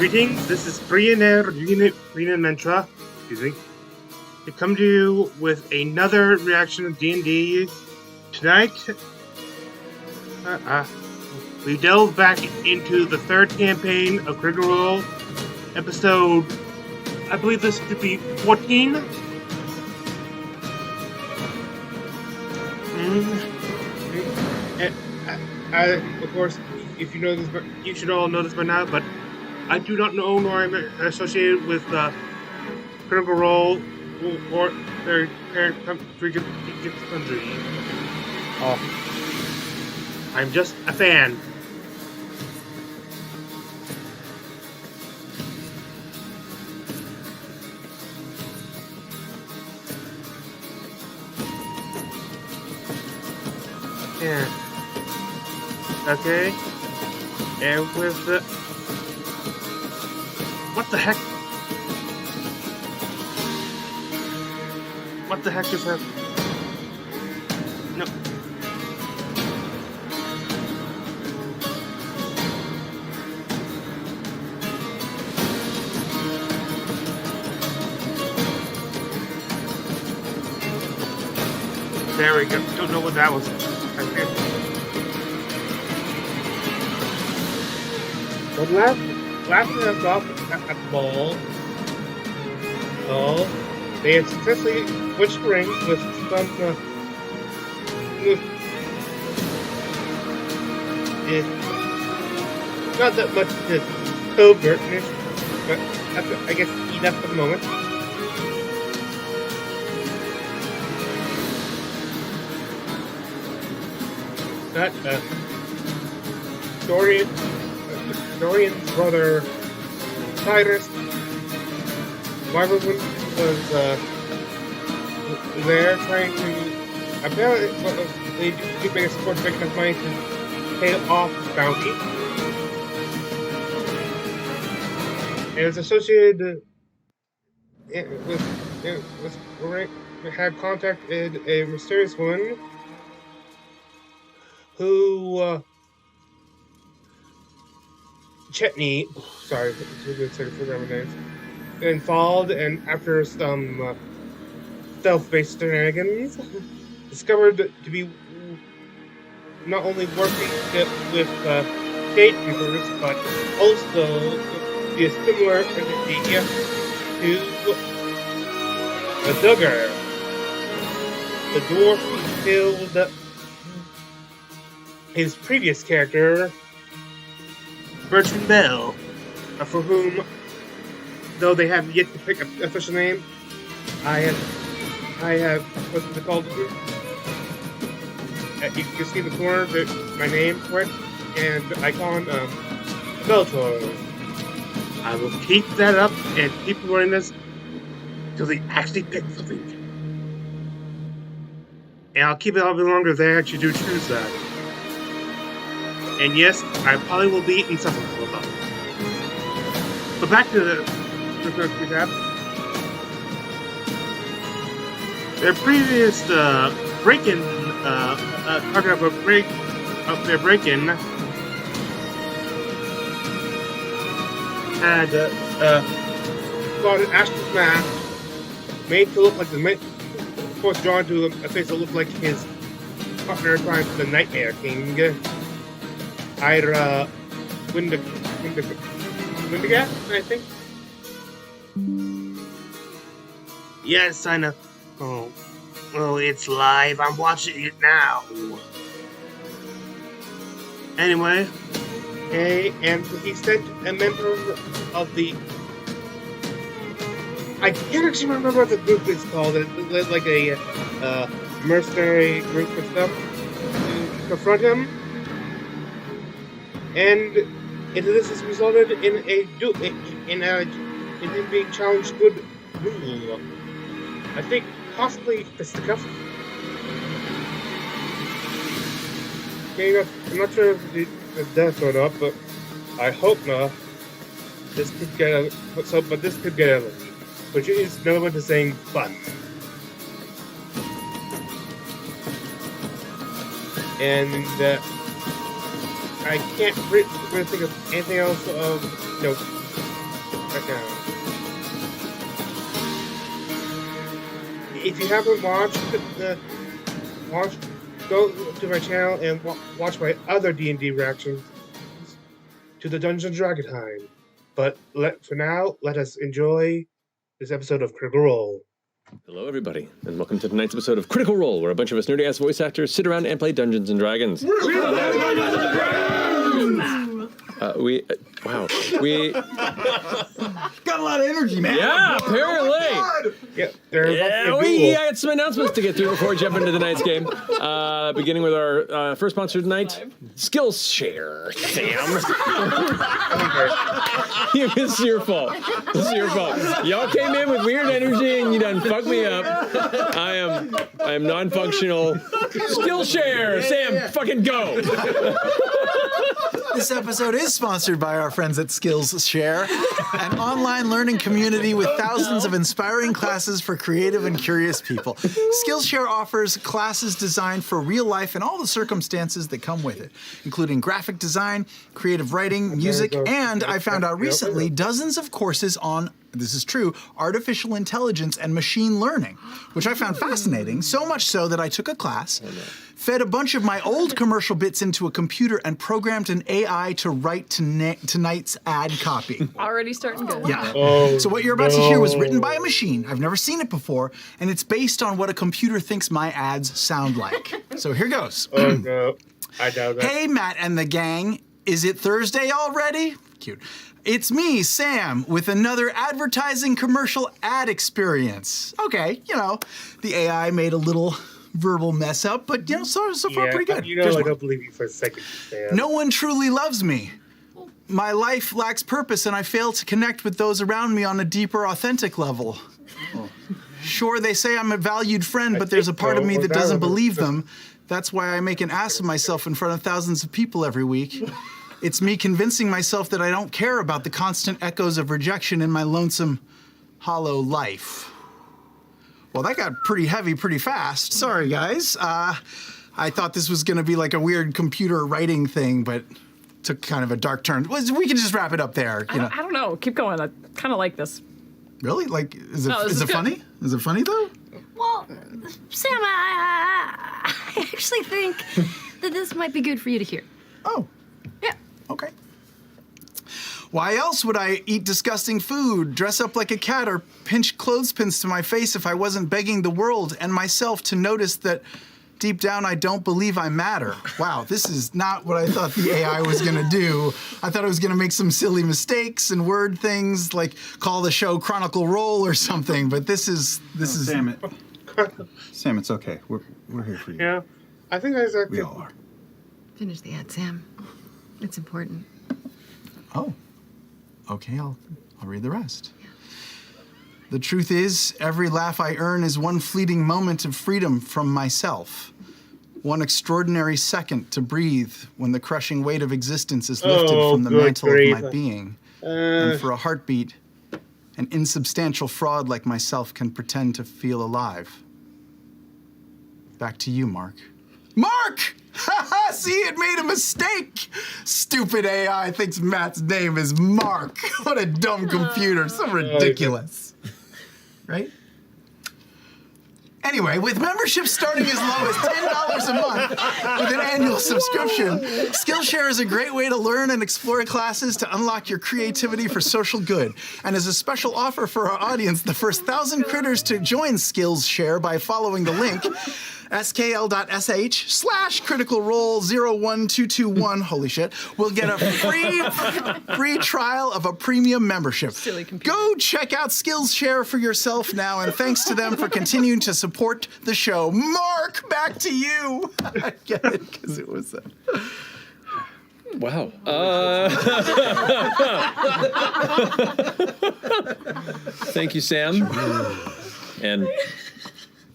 Greetings, this is Brian Mantra, excuse me, to come to you with another reaction of D&D. Tonight, we delve back into the third campaign of Critical Role, episode, I believe this to be 14. Of course, if you know this, you should all know this by now, but I do not know nor am associated with Critical Role or their parent country. I'm just a fan. Yeah. Okay. And with the... What the heck? What the heck is that? No. There we go. Don't know what that was. But last us off at the ball, they have successfully switched rings with some not that much covertness, but that's, I guess, enough for the moment. That Dorian's brother Cyrus Marvelwood was there trying to apparently do make a support making enough money to pay off the bounty. It was associated had contacted a mysterious woman who Chetney, sorry, programming names, involved, and after some stealth-based shenanigans, discovered to be not only working with gatekeepers, but also be a similar entity to the Duggar, the dwarf who killed his previous character, Bertrand Bell, for whom, though they have yet to pick an official name, I have what's it called? You can see in the corner my name for it, and the icon, Bellator. I will keep that up and keep running this until they actually pick something. And I'll keep it a little bit longer if they actually do choose that. And yes, I probably will be eating something for a while. But back to the first recap. Their previous break-in, talking about their break-in, had got an Ashton's mask made to look like of course, drawn to a face that looked like his partner trying for the Nightmare King. Ira Windegat, I think. Yes, I know. Oh, it's live. I'm watching it now. Anyway, and he sent a member of the... I can't actually remember what the group is called. It's like a mercenary group and stuff to confront him. And this has resulted in him being challenged good rule. I think possibly fisticuffs. Okay, I'm not sure if the death or not, but I hope not. This could get but this could get ugly, which is no one to saying fun. And I can't really think of anything else of, right now. If you haven't go to my channel and watch my other D&D reactions to the Dungeons & Dragon time. But for now, let us enjoy this episode of Critical Role. Hello, everybody, and welcome to tonight's episode of Critical Role, where a bunch of us nerdy-ass voice actors sit around and play Dungeons & Dragons. We got a lot of energy, man. Yeah, apparently. We got some announcements to get through before we jump into tonight's game. Beginning with our first sponsor tonight, Skillshare. Sam. This is your fault. Y'all came in with weird energy and you done fucked me up. I am non-functional. Skillshare. Sam, fucking go. This episode is sponsored by our friends at Skillshare, an online learning community with thousands of inspiring classes for creative and curious people. Skillshare offers classes designed for real life and all the circumstances that come with it, including graphic design, creative writing, music, and I found out recently dozens of courses on, this is true, artificial intelligence and machine learning, which I found fascinating, so much so that I took a class, fed a bunch of my old commercial bits into a computer, and programmed an AI to write tonight's ad copy. Already starting good. Yeah. So what you're about to hear was written by a machine. I've never seen it before, and it's based on what a computer thinks my ads sound like. So here goes. Oh, no. I doubt that. Hey, Matt and the gang. Is it Thursday already? Cute. It's me, Sam, with another advertising commercial ad experience. Okay, the AI made a little verbal mess up, but so far pretty good. I don't believe you for a second, Sam. No one truly loves me. My life lacks purpose, and I fail to connect with those around me on a deeper, authentic level. Sure, they say I'm a valued friend, but there's a part of me that doesn't believe them. That's why I make an ass of myself in front of thousands of people every week. It's me convincing myself that I don't care about the constant echoes of rejection in my lonesome, hollow life. Well, that got pretty heavy pretty fast. Sorry, guys. I thought this was going to be like a weird computer writing thing, but took kind of a dark turn. We can just wrap it up there. I don't know. Keep going. I kind of like this. Really? Like, is it funny? Is it funny, though? Well, Sam, I actually think that this might be good for you to hear. Oh. Yeah. Okay. Why else would I eat disgusting food, dress up like a cat, or pinch clothespins to my face if I wasn't begging the world and myself to notice that deep down I don't believe I matter? Wow, this is not what I thought the AI was gonna do. I thought it was gonna make some silly mistakes and word things, like call the show Chronicle Roll or something, but this is... Sam, it's okay. We're here for you. Yeah, I think that's We all are. Finish the ad, Sam. It's important. Oh, okay, I'll read the rest. Yeah. The truth is, every laugh I earn is one fleeting moment of freedom from myself. One extraordinary second to breathe when the crushing weight of existence is lifted from the mantle of my being. And for a heartbeat, an insubstantial fraud like myself can pretend to feel alive. Back to you, Mark. Mark! See, it made a mistake! Stupid AI thinks Matt's name is Mark. What a dumb computer. So ridiculous. Right? Anyway, with memberships starting as low as $10 a month with an annual subscription, Skillshare is a great way to learn and explore classes to unlock your creativity for social good. And as a special offer for our audience, the first 1,000 critters to join Skillshare by following the link, skl.sh/criticalrole01221, holy shit, will get a free trial of a premium membership. Go check out Skillshare for yourself now, and thanks to them for continuing to support the show. Mark, back to you. I get it, because it was... Wow. Thank you, Sam. And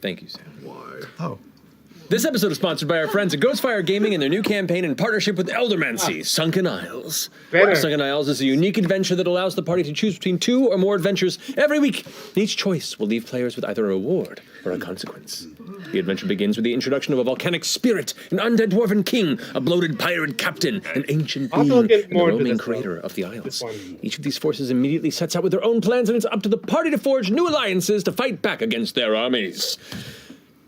thank you, Sam. Oh. This episode is sponsored by our friends at Ghostfire Gaming and their new campaign in partnership with Eldermancy, Sunken Isles. Better. Sunken Isles is a unique adventure that allows the party to choose between 2 or more adventures every week. Each choice will leave players with either a reward or a consequence. The adventure begins with the introduction of a volcanic spirit, an undead dwarven king, a bloated pirate captain, an ancient I'll being, get and the more into roaming this creator one. of the Isles. one. Each of these forces immediately sets out with their own plans, and it's up to the party to forge new alliances to fight back against their armies.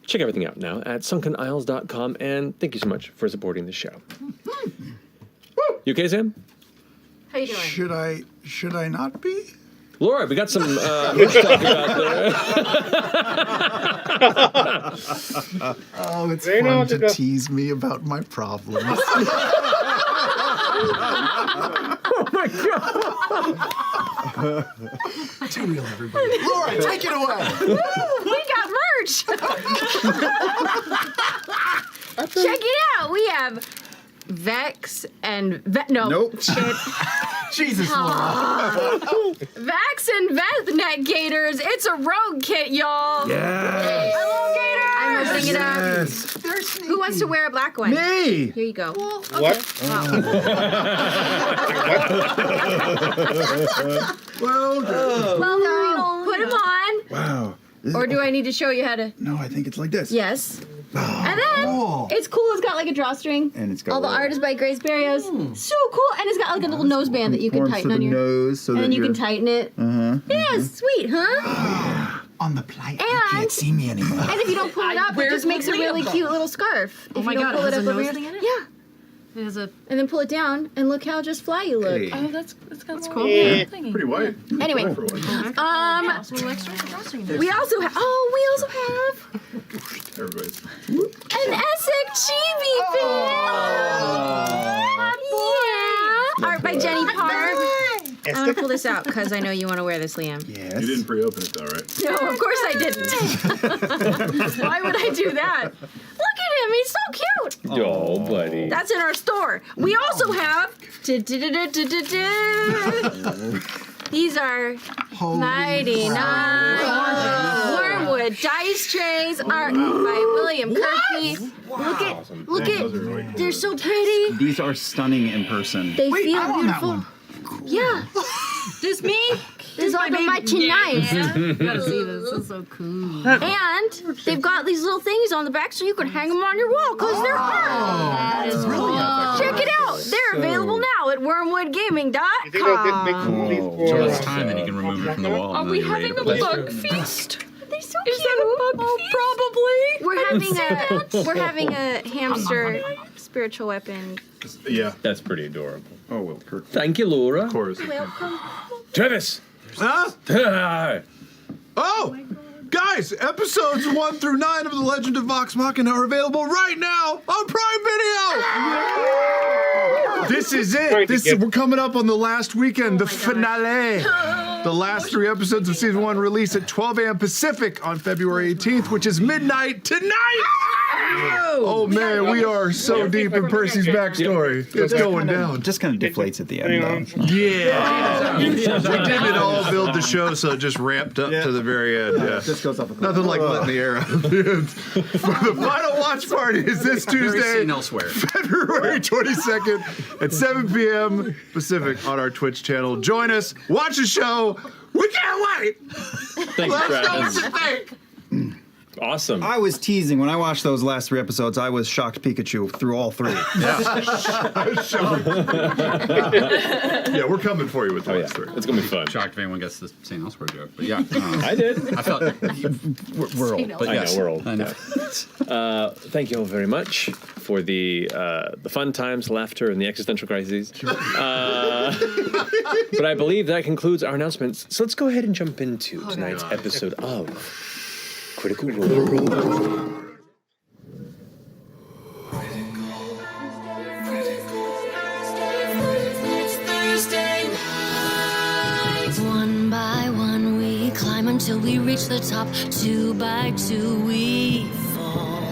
Check everything out now at sunkenisles.com, and thank you so much for supporting the show. You okay, Sam? How you doing? Should I not be? Laura, we got some merch to talk about there. Oh, it's They know fun what to to do. tease me about my problems. Oh my god! Too real, everybody. Laura, take it away. We got merch. Check it out. We have Vex and Nope. shit. Jesus, Laura. Vax and Vethnet Gators. It's a rogue kit, y'all. Yes. Hello, Gators. I'm opening it up. Yes. Who wants to wear a black one? Me. Here you go. What? Well, Well, put them on. wow. This Or is- do I need to show you how to? No, I think it's like this. Yes. Oh, And then cool. it's cool. It's got like a drawstring. And it's got all the little- art is by Grace Barrios. So cool. And it's got like a little noseband that you can Forms tighten for on the your nose, so and that then you can you're- tighten it. Yeah, sweet, huh? On the plight, you And- can't see me anymore. And if you don't pull it up, it Where's just makes a really Liam? cute little scarf. If my you don't God, pull it it has up a over nose here. thing in it? Yeah. It has a. And then pull it down and look how just fly you look. Hey. Oh, that's cool. Yeah. Thingy. Pretty white. Anyway, So little extra drawstring in there. we also have Everybody's. an Essex Chibi fan. Yeah. Art by Jenny Parr. I'm gonna pull this out because I know you want to wear this, Liam. Yes. You didn't pre-open it though, right? No, of course I didn't. Why would I do that? Look at him, he's so cute. Oh, buddy. That's in our store. We also have. These are mighty nice wormwood dice trays. Art by William Kirkby. Look at, they're so pretty. These are stunning in person. They Wait, feel I want that beautiful. one. Yeah, This me? there's all the mighty nice. You gotta see this. This is so cool. And they've got these little things on the back so you can hang them on your wall because they're art. That is brilliant. Check it out. They're available now at wormwoodgaming.com. You think they'll get make these for? So it's time that you can remove it from the wall. Are and we then you're ready having to a play. bug feast? They're so Is cute. that a bug feast? We're having a hamster spiritual weapon. Yeah, That's pretty adorable. Oh, well, Kirk. Thank you, Laura. of course. Welcome. Travis! Huh? Hi. Oh! Guys, episodes 1 through 9 of The Legend of Vox Machina are available right now on Prime Video! This is it. We're coming up on the last weekend, the finale. The last 3 episodes of season 1 release at 12 a.m. Pacific on February 18th, which is midnight tonight! Oh man, we are so deep in Percy's backstory. It's going down. Just kind of deflates at the end, though. Yeah. We didn't all build the show, so it just ramped up to the very end. Yeah. Just goes up a Nothing like letting the air out at the end. For the final watch party is this Very Tuesday, seen elsewhere. February 22nd at 7 p.m. Pacific on our Twitch channel. Join us, watch the show. We can't wait. Thanks, Let us know what Travis. you think. Awesome. I was teasing when I watched those last 3 episodes. I was shocked Pikachu through all 3. Yeah, we're coming for you with the last 3. It's gonna be fun. Shocked if anyone gets the St. Elsewhere joke, but yeah, I did. I felt we're old, but I yes, know, we're old. I know. Thank you all very much for the fun times, laughter, and the existential crises. But I believe that concludes our announcements. So let's go ahead and jump into tonight's episode of Critical Role. One by one we climb until we reach the top. 2 by 2 we fall.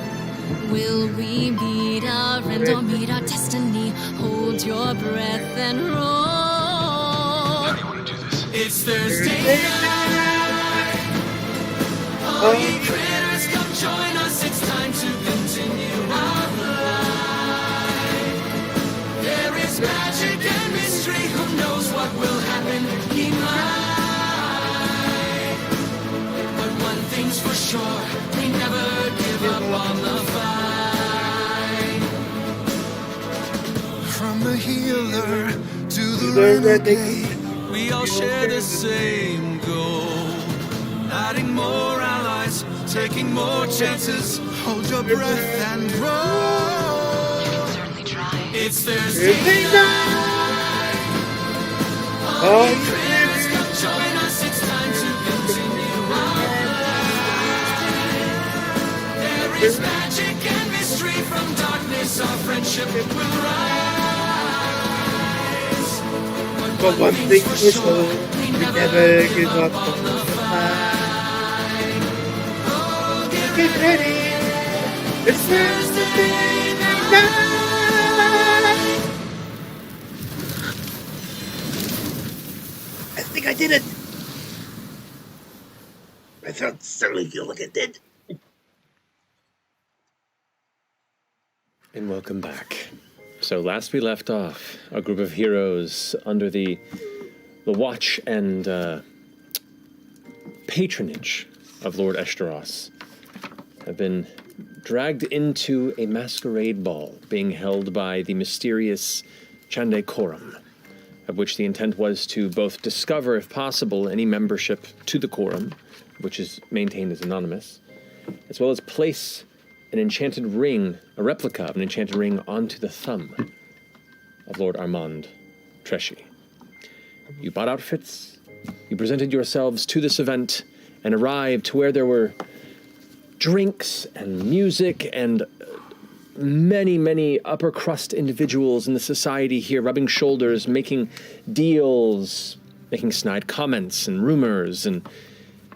Will we meet our end or meet our destiny? Hold your breath and roll. It's Thursday night. All you critters, come join us. It's time to continue. what will happen, he might. But one thing's for sure, we never give up on the fight. From the healer to the renegade, we all share the same goal. Adding more allies, taking more chances. Hold your breath and roll. It's Thursday night. All you players, come join us. It's time to continue our life. There is magic and mystery from darkness. Our friendship will rise. But one thing for sure, we never give up on the fight. Get ready, it's Thursday night. I think I did it. I certainly feel like I did. And welcome back. So last we left off, a group of heroes under the watch and patronage of Lord Eshtaros have been dragged into a masquerade ball being held by the mysterious Chande Quorum, of which the intent was to both discover, if possible, any membership to the Quorum, which is maintained as anonymous, as well as place an enchanted ring, a replica of an enchanted ring, onto the thumb of Lord Armand Treshy. You bought outfits, you presented yourselves to this event, and arrived to where there were drinks and music and many, many upper crust individuals in the society here rubbing shoulders, making deals, making snide comments and rumors. And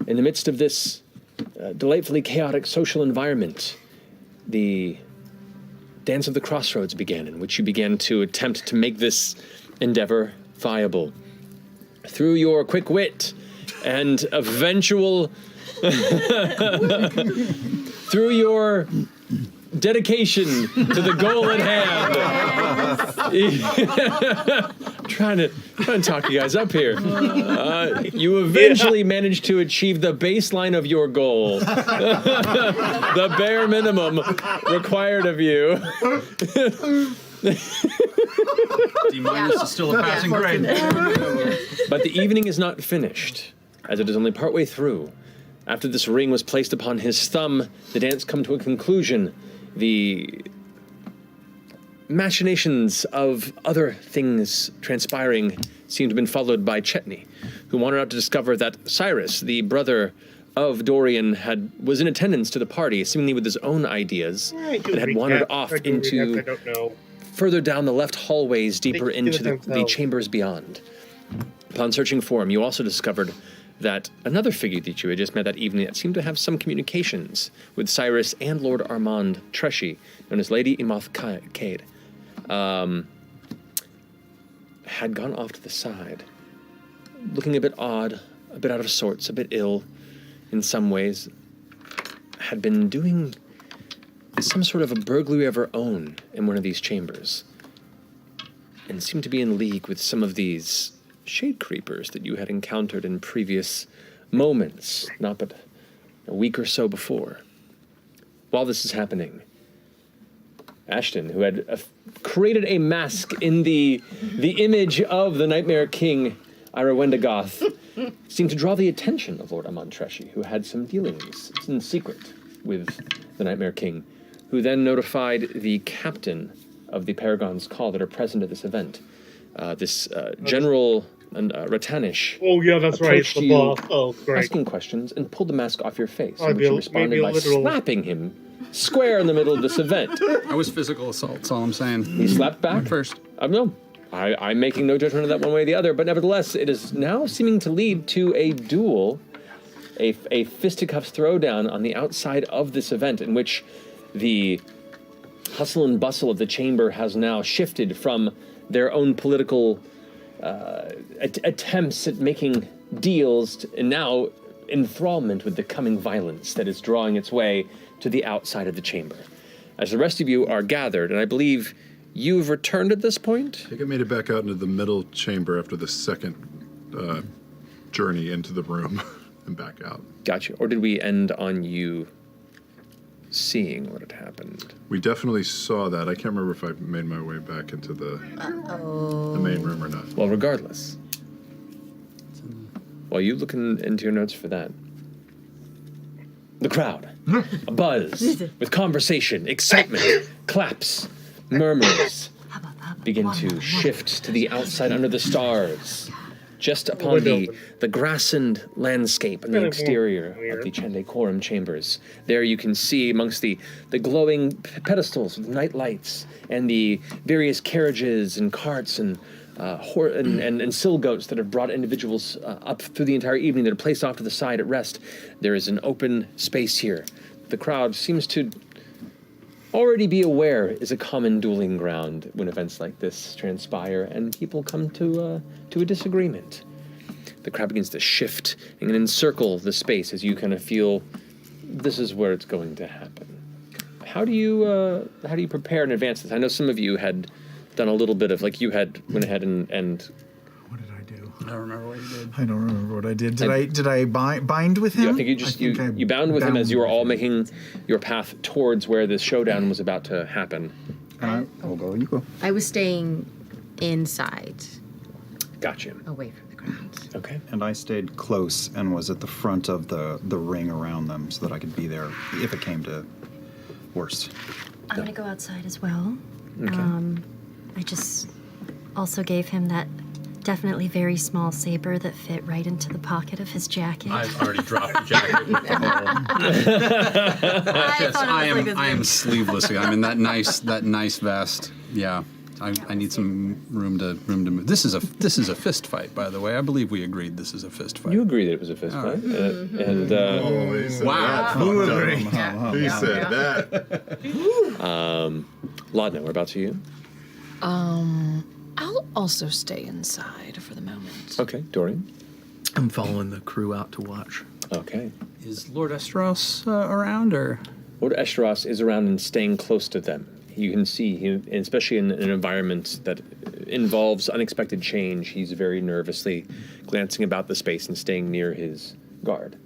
in the midst of this delightfully chaotic social environment, the Dance of the Crossroads began, in which you began to attempt to make this endeavor viable. Through your quick wit and eventual... through your dedication to the goal at hand. I'm trying to talk you guys up here. You eventually managed to achieve the baseline of your goal. The bare minimum required of you. D- is still a passing grade. But the evening is not finished, as it is only partway through. After this ring was placed upon his thumb, the dance come to a conclusion. The machinations of other things transpiring seem to have been followed by Chetney, who wanted out to discover that Cyrus, the brother of Dorian, was in attendance to the party, seemingly with his own ideas, and had wandered off into further down the left hallways, deeper into the chambers beyond. Upon searching for him, you also discovered that another figure that you had just met that evening that seemed to have some communications with Cyrus and Lord Armand Treshy, known as Lady Emoth Cade, had gone off to the side, looking a bit odd, a bit out of sorts, a bit ill in some ways, had been doing some sort of a burglary of her own in one of these chambers, and seemed to be in league with some of these shade creepers that you had encountered in previous moments, not but a week or so before. While this is happening, Ashton, who had created a mask in the image of the Nightmare King, Ira Wendigoth, seemed to draw the attention of Lord Armand Treshy, who had some dealings in secret with the Nightmare King, who then notified the captain of the Paragon's Call that are present at this event. General Ratanish. Oh yeah, that's right. It's the boss. Oh, great. Asking questions and pulled the mask off your face, in which you responded by slapping him square in the middle of this event. That was physical assault, that's all I'm saying. He slapped back? First. No. I'm making no judgment of that one way or the other, but nevertheless, it is now seeming to lead to a duel, a fisticuffs throwdown on the outside of this event, in which the hustle and bustle of the chamber has now shifted from their own political attempts at making deals, and now enthrallment with the coming violence that is drawing its way to the outside of the chamber. As the rest of you are gathered, and I believe You've returned at this point? I think I made it back out into the middle chamber after the second journey into the room and back out. Gotcha. Or did we end on you seeing what had happened? We definitely saw that. I can't remember if I made my way back into the main room or not. Well, regardless. While you looking into your notes for that, the crowd, a buzz with conversation, excitement, claps, murmurs, begin to shift to the outside under the stars. Just upon the grassed landscape and the exterior of the Chandecorum chambers. There you can see amongst the glowing pedestals with night lights and the various carriages and carts and sill goats that have brought individuals up through the entire evening that are placed off to the side at rest. There is an open space here. The crowd seems to already be aware is a common dueling ground when events like this transpire and people come to a disagreement. The crowd begins to shift and encircle the space as you kind of feel this is where it's going to happen. How do you prepare in advance this? I know some of you had done a little bit of, like, you had went ahead and What did I do? I don't remember what you did. I don't remember what I did. Did I bind with him? I think you bound with him as you were all making your path towards where this showdown was about to happen. I'll go. You go. I was staying inside, Gotcha. away from the crowd. Okay. And I stayed close and was at the front of the ring around them so that I could be there if it came to worst. I'm gonna go outside as well. Okay. I just also gave him that definitely very small saber that fit right into the pocket of his jacket. I've already dropped the jacket. I am sleeveless. I'm in that nice vest. Yeah. I need some room to move. This is a fist fight, by the way. I believe we agreed this is a fist fight. You agreed that it was a fist fight. Wow. Who agreed? He said that. Laudna, whereabouts are you? I'll also stay inside for the moment. Okay, Dorian. I'm following the crew out to watch. Okay. Is Lord Esteros around, or? Lord Esteros is around and staying close to them. You can see, especially in an environment that involves unexpected change, he's very nervously glancing about the space and staying near his guard.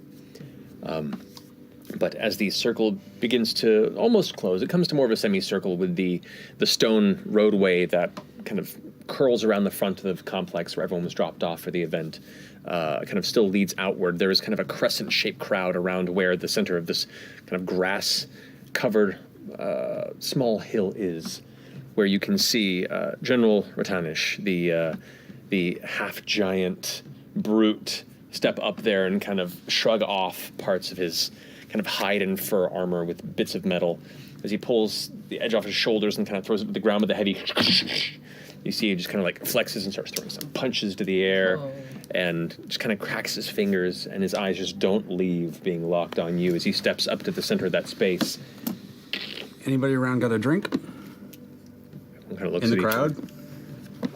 But as the circle begins to almost close, it comes to more of a semicircle with the stone roadway that kind of curls around the front of the complex where everyone was dropped off for the event, kind of still leads outward. There is kind of a crescent-shaped crowd around where the center of this kind of grass-covered small hill is, where you can see General Ratanish, the half-giant brute, step up there and kind of shrug off parts of his kind of hide and fur armor with bits of metal as he pulls the edge off his shoulders and kind of throws it to the ground with a heavy you see he just kind of like flexes and starts throwing some punches to the air and just kind of cracks his fingers, and his eyes just don't leave being locked on you as he steps up to the center of that space. Anybody around got a drink? Kind of looks in the at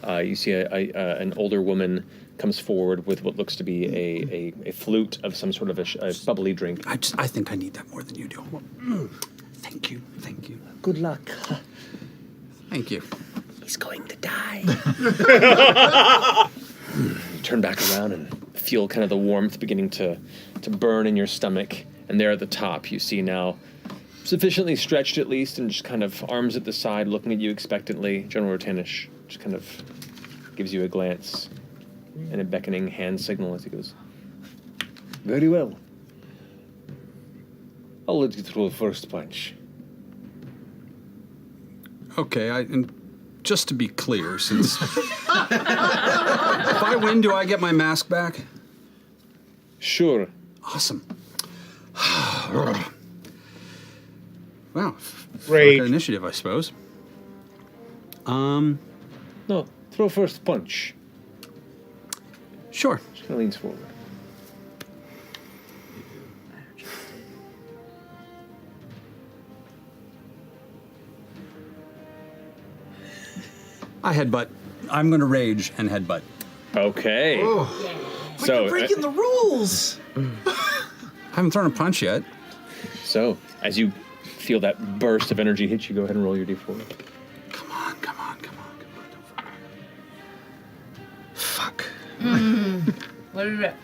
crowd? You see an older woman comes forward with what looks to be a flute of some sort of a bubbly drink. I think I need that more than you do. Thank you. Good luck. Thank you. He's going to die. You turn back around and feel kind of the warmth beginning to burn in your stomach. And there at the top, you see now, sufficiently stretched at least, and just kind of arms at the side, looking at you expectantly, General Rotanish just kind of gives you a glance and a beckoning hand signal as he goes, "Very well. I'll let you throw the first punch." Okay, and just to be clear, since if I win, do I get my mask back? Sure. Awesome. Wow. Rage. Like initiative, I suppose. No, throw first punch. Sure. Just kind of leans forward. I headbutt. I'm going to rage and headbutt. Okay. Oh. So you're breaking the rules. I haven't thrown a punch yet. So, as you feel that burst of energy hit you, go ahead and roll your d4. Come on. What is it?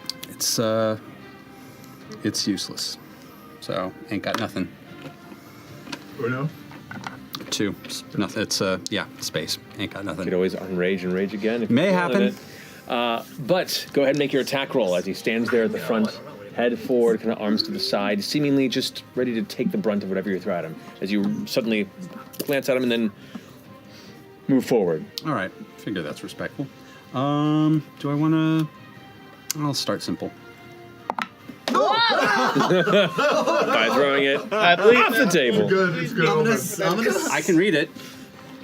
It's useless. So ain't got nothing. Or no? 2. Nothing. It's space. Ain't got nothing. You could always unrage and rage again. If May you're feeling happen. it. But go ahead and make your attack roll as he stands there at the front, head forward, kind of arms to the side, seemingly just ready to take the brunt of whatever you throw at him. As you suddenly glance at him and then move forward. All right. Figure that's respectful. Do I want to? I'll start simple. By throwing it off the table. It's good. I can read it.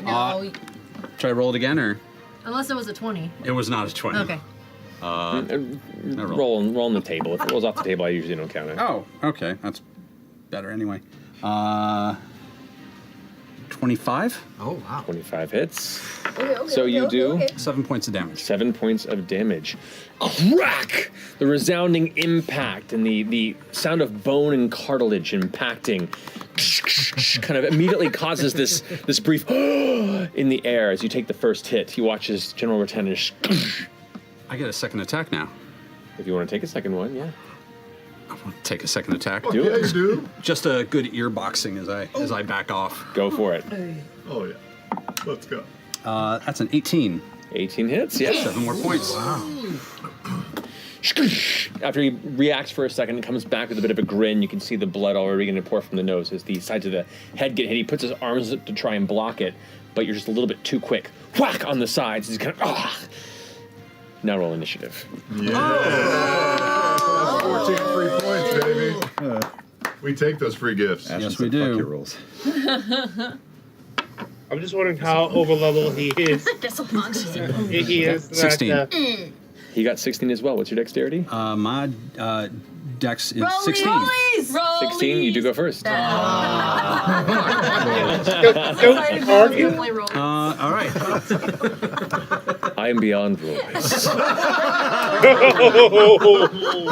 No, Should I roll it again, or? unless it was a 20. It was not a 20. Okay. Roll on the table. If it rolls off the table, I usually don't count it. Oh, okay. That's better anyway. 25? Oh, wow. 25 hits. So you do 7 points of damage. 7 points of damage. Crack! The resounding impact and the sound of bone and cartilage impacting kind of immediately causes this brief in the air as you take the first hit. You watch as General Rotanish. I get a second attack now. If you want to take a second one, yeah. I want to take a second attack. Do it. You do? Just a good ear boxing as I back off. Go for it. Oh, yeah. Let's go. That's an 18. 18 hits, yeah. 7 more points. Wow. After he reacts for a second and comes back with a bit of a grin, you can see the blood already going to pour from the nose as the sides of the head get hit. He puts his arms up to try and block it, but you're just a little bit too quick. Whack on the sides. He's kind of, Now roll initiative. Yeah. That's 14 free points, baby. We take those free gifts. Yes, we do. Fuck your rolls. I'm just wondering how over level he is. He is. 16. He got 16 as well. What's your dexterity? My dex is Rollies! 16. Rollies! 16, you do go first. All right. I am beyond rollies.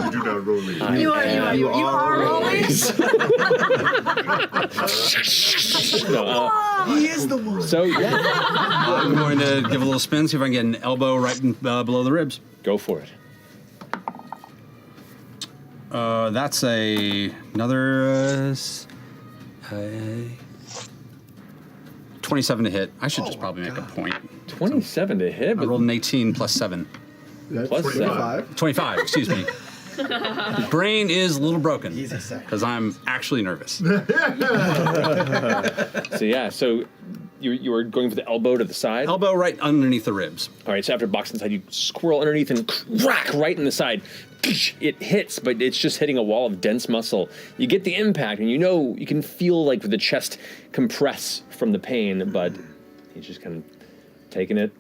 You do not roll these. You are Rollies. He is the one. So, yeah. I'm going to give a little spin, see if I can get an elbow right below the ribs. Go for it. That's another 27 to hit. I should just probably make a point. 27 to hit? I rolled an 18 plus 7. That's Plus 25. 25, excuse me. The brain is a little broken because I'm actually nervous. So, yeah, so you were going for the elbow to the side? Elbow right underneath the ribs. All right, so after boxing side, you squirrel underneath and crack right in the side. It hits, but it's just hitting a wall of dense muscle. You get the impact, and you can feel like the chest compress from the pain, but he's just kind of taking it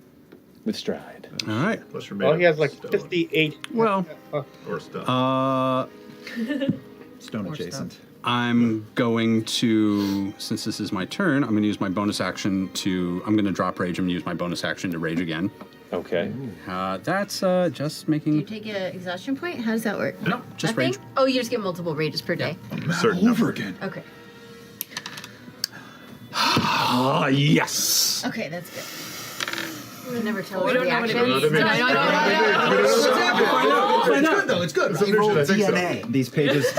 with stride. All right. Plus your Well, he has like 58. Well, or stuff. Stone adjacent. I'm going to, since this is my turn, I'm going to use my bonus action I'm going to drop rage. I'm going to use my bonus action to rage again. Okay. That's just making... Do you take an exhaustion point? How does that work? No, just Nothing? rage. Oh, you just get multiple rages per day. Certain Over number. again. Okay. Ah, yes. Okay, that's good. We never tell We us don't know what it reactions. means. It's good, though. It's good. He rolled I think so. DNA. These pages,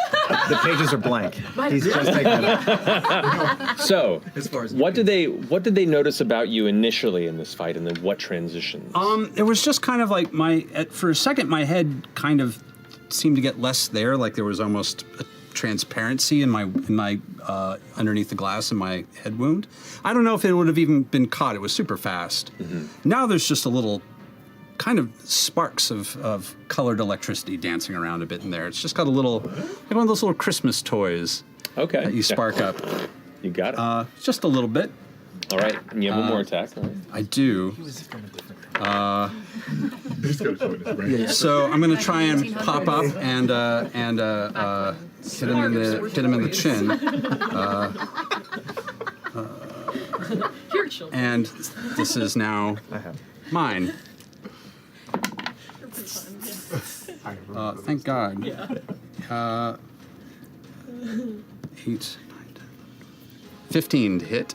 the pages are blank. He's just taking it out. So, As far as what did they notice about you initially in this fight, and then what transitions? It was just kind of like for a second, my head kind of seemed to get less there, like there was almost a transparency in my underneath the glass in my head wound. I don't know if it would have even been caught. It was super fast. Mm-hmm. Now there's just a little kind of sparks of colored electricity dancing around a bit in there. It's just got a little, like one of those little Christmas toys Okay. that you spark up. You got it. Just a little bit. All right. And you have one more attack. All right. I do. He's got a point in his brain. So I'm going to try and pop up and hit him in the chin. And this is now mine. Thank God. 8, 9, 10, 15 to hit.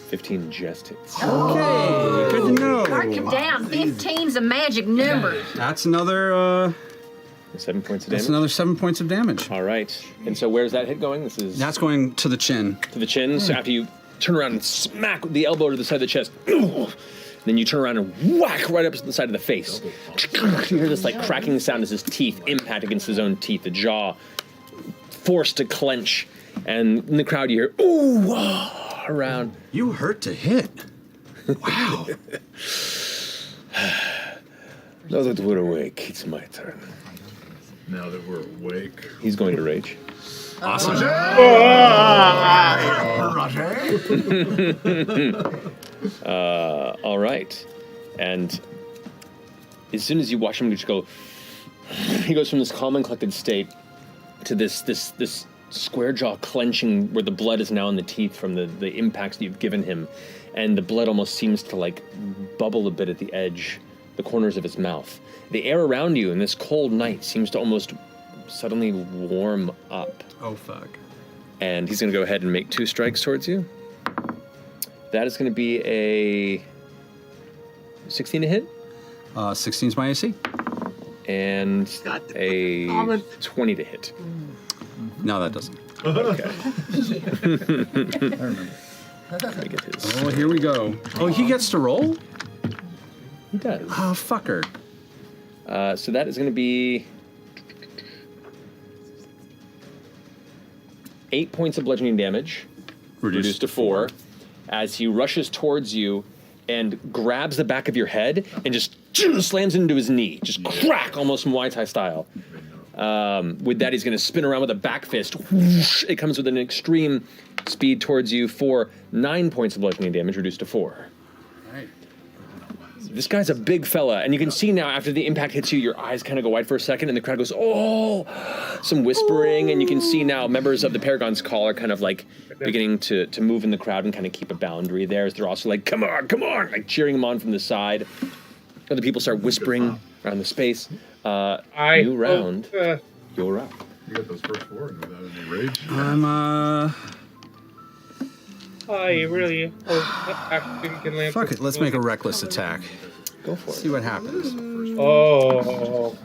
15 just hits. Okay, good to know. Mark it down. 15's a magic number. That's another. 7 points of damage. That's another 7 points of damage. All right. And so where's that hit going? This is That's going to the chin. to the chin. So after you turn around and smack the elbow to the side of the chest, then you turn around and whack right up to the side of the face. You hear this like cracking sound as his teeth impact against his own teeth, the jaw forced to clench. And in the crowd you hear, ooh, around. You hurt to hit. Wow. Now that we're awake, it's my turn. Now that we're awake. He's going to rage. Awesome. All right. And as soon as you watch him just go, he goes from this calm and collected state to this square jaw clenching where the blood is now in the teeth from the impacts that you've given him. And the blood almost seems to like bubble a bit at the edge, the corners of his mouth. The air around you in this cold night seems to almost suddenly warm up. Oh, fuck. And he's going to go ahead and make 2 strikes towards you. That is going to be a 16 to hit. 16's my AC. And a 20 to hit. No, that doesn't. Okay. I remember. Oh, here we go. Oh, he gets to roll? He does. Oh, fucker. So that is going to be 8 points of bludgeoning damage, reduced to 4, as he rushes towards you and grabs the back of your head and just slams into his knee. Just crack, almost Muay Thai style. With that, he's going to spin around with a back fist. Whoosh, it comes with an extreme speed towards you for 9 points of bludgeoning damage, reduced to 4. Right. This guy's a big fella, and you can see now after the impact hits you, your eyes kind of go wide for a second, and the crowd goes, oh! Some whispering, and you can see now members of the Paragon's Call are kind of like beginning to move in the crowd and kind of keep a boundary there, as they're also like, come on, like cheering him on from the side. Other people start whispering around the space. New round, you're up. You got those first 4 and without any rage? I really hope you can land. Fuck it, let's make a reckless attack. Go for it. See what happens. Oh.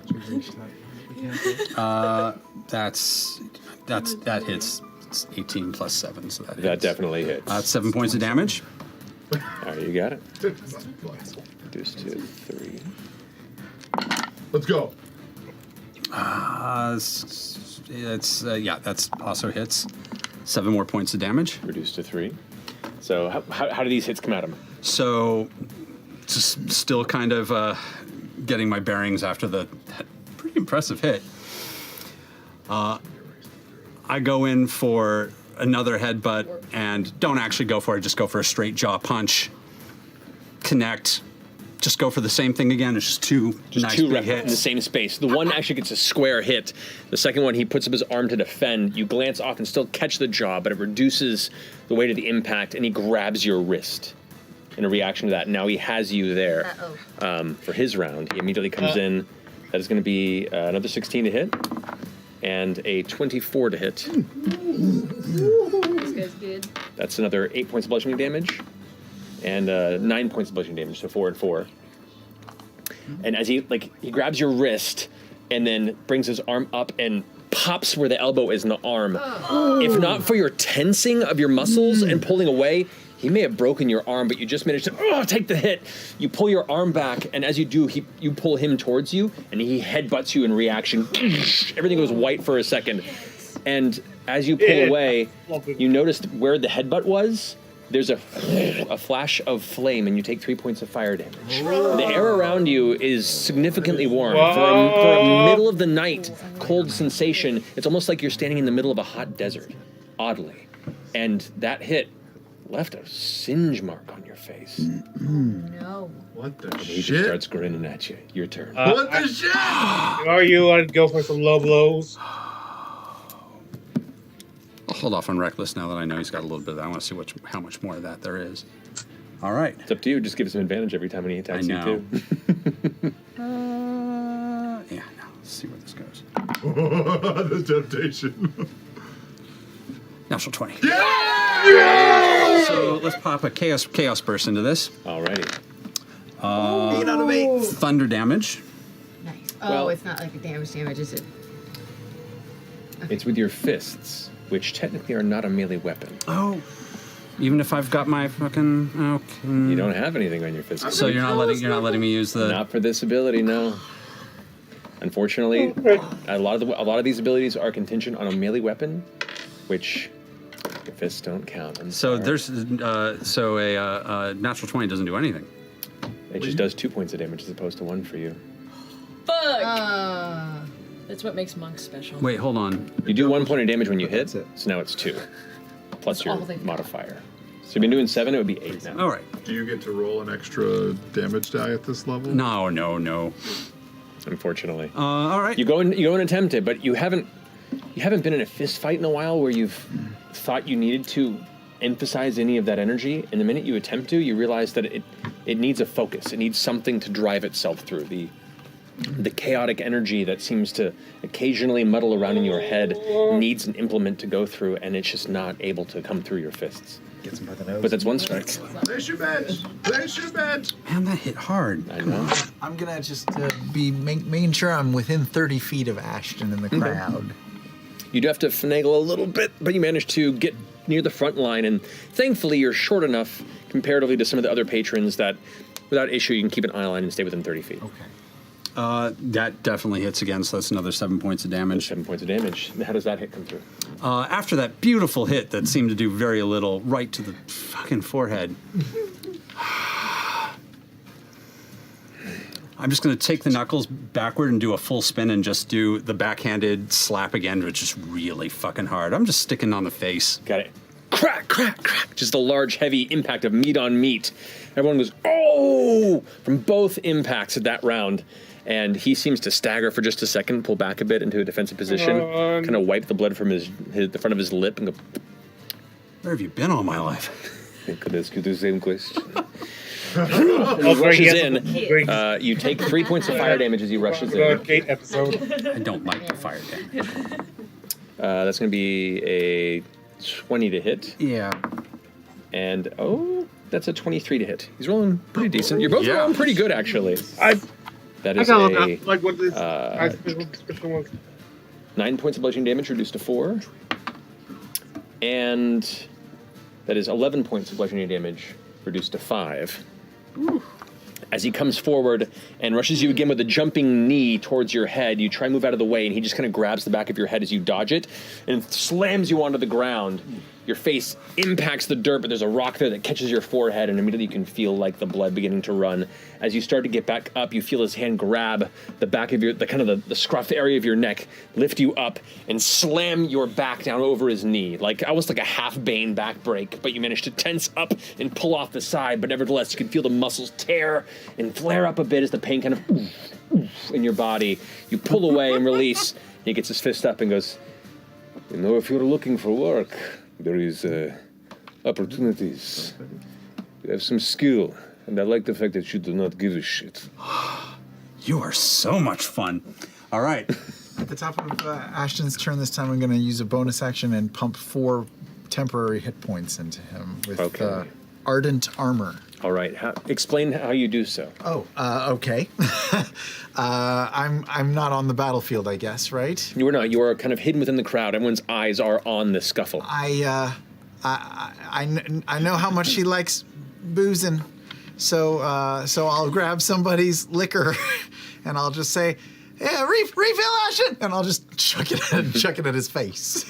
That hits. It's 18 plus 7, so that hits. That definitely hits. That's 7 points of damage. All right, you got it. Reduce to 3. Let's go. That's also hits. 7 more points of damage. Reduced to 3. So how do these hits come at him? So, just still kind of getting my bearings after that pretty impressive hit. I go in for another headbutt and don't actually go for it, just go for a straight jaw punch. Connect. Just go for the same thing again. It's just two nice two big hits in the same space. The one actually gets a square hit. The second one, he puts up his arm to defend. You glance off and still catch the jaw, but it reduces the weight of the impact, and he grabs your wrist in a reaction to that. Now he has you there for his round. He immediately comes in. That is going to be another 16 to hit and a 24 to hit. This guy's good. That's another 8 points of bludgeoning damage and 9 points of bludgeoning damage, so 4 and 4. And as he grabs your wrist and then brings his arm up and pops where the elbow is in the arm. If not for your tensing of your muscles and pulling away, he may have broken your arm, but you just managed to take the hit. You pull your arm back, and as you do, you pull him towards you, and he headbutts you in reaction. Everything goes white for a second. And as you pull away, you noticed where the headbutt was. There's a flash of flame, and you take 3 points of fire damage. The air around you is significantly warm. For a middle of the night cold sensation, it's almost like you're standing in the middle of a hot desert, oddly. And that hit left a singe mark on your face. No. What the and shit? he just starts grinning at you. Your turn. What the shit? Are you want to go for some low blows? I'll hold off on Reckless now that I know he's got a little bit of that. I want to see how much more of that there is. All right. It's up to you. Just give us some advantage every time when he attacks you, too. Yeah, no. Let's see where this goes. The temptation. Natural 20. Yeah! So let's pop a chaos burst into this. Alrighty. 8 out of 8. Thunder damage. Nice. Well- It's not like a damage, is it? It's with your fists, which technically are not a melee weapon. Oh. Even if I've got my fucking You don't have anything on your fists. So you're not letting me use the. Not for this ability, no. Unfortunately, a lot of these abilities are contingent on a melee weapon, which your fists don't count. So there's so a natural 20 doesn't do anything. It just does 2 points of damage as opposed to 1 for you. Fuck! That's what makes monks special. Wait, hold on. You do 1 point of damage when you hit, so now it's 2, plus your all they've got. modifier. So you've been doing 7, it would be 8 now. All right. Do you get to roll an extra damage die at this level? No. Unfortunately. All right. You go and attempt it, but you haven't been in a fist fight in a while where you've thought you needed to emphasize any of that energy. And the minute you attempt to, you realize that it needs a focus. It needs something to drive itself through. The chaotic energy that seems to occasionally muddle around in your head needs an implement to go through, and it's just not able to come through your fists. Gets him by the nose. But that's one strike. Place your bet! Place your bet! Man, that hit hard. I know. I'm gonna just be making sure I'm within 30 feet of Ashton in the crowd. You do have to finagle a little bit, but you manage to get near the front line, and thankfully you're short enough comparatively to some of the other patrons that without issue you can keep an eye line and stay within 30 feet. Okay. That definitely hits again, so that's another 7 points of damage. 7 points of damage. How does that hit come through? After that beautiful hit that seemed to do very little, right to the fucking forehead. I'm just going to take the knuckles backward and do a full spin and just do the backhanded slap again, which is really fucking hard. I'm just sticking on the face. Got it. Crack, crack, crack. Just a large, heavy impact of meat on meat. Everyone goes, oh, from both impacts of that round. And he seems to stagger for just a second, pull back a bit into a defensive position, kind of wipe the blood from the front of his lip and go, where have you been all my life? I could ask you the same question. He rushes in. You take 3 points of fire damage as he rushes in. I don't like the fire damage. That's going to be a 20 to hit. Yeah. And, that's a 23 to hit. He's rolling pretty decent. You're both rolling pretty good, actually. That is like what this description was. 9 points of bludgeoning damage reduced to 4. And that is 11 points of bludgeoning damage reduced to 5. Ooh. As he comes forward and rushes you again with a jumping knee towards your head, you try and move out of the way, and he just kind of grabs the back of your head as you dodge it and slams you onto the ground. Your face impacts the dirt, but there's a rock there that catches your forehead, and immediately you can feel like the blood beginning to run. As you start to get back up, you feel his hand grab the back of the scruff area of your neck, lift you up, and slam your back down over his knee, almost like a half-bane back break, but you manage to tense up and pull off the side, but nevertheless, you can feel the muscles tear and flare up a bit as the pain kind of in your body. You pull away and release. He gets his fist up and goes, if you're looking for work, there is opportunities. You have some skill, and I like the fact that you do not give a shit. You are so much fun. All right. At the top of Ashton's turn this time, I'm going to use a bonus action and pump 4 temporary hit points into him with Ardent Armor. All right. Explain how you do so. Okay. I'm not on the battlefield, I guess, right? You are not. You are kind of hidden within the crowd. Everyone's eyes are on the scuffle. I know how much she likes boozing, so I'll grab somebody's liquor, and I'll just say, "Yeah, refill, Ashton," and I'll just chuck it at his face.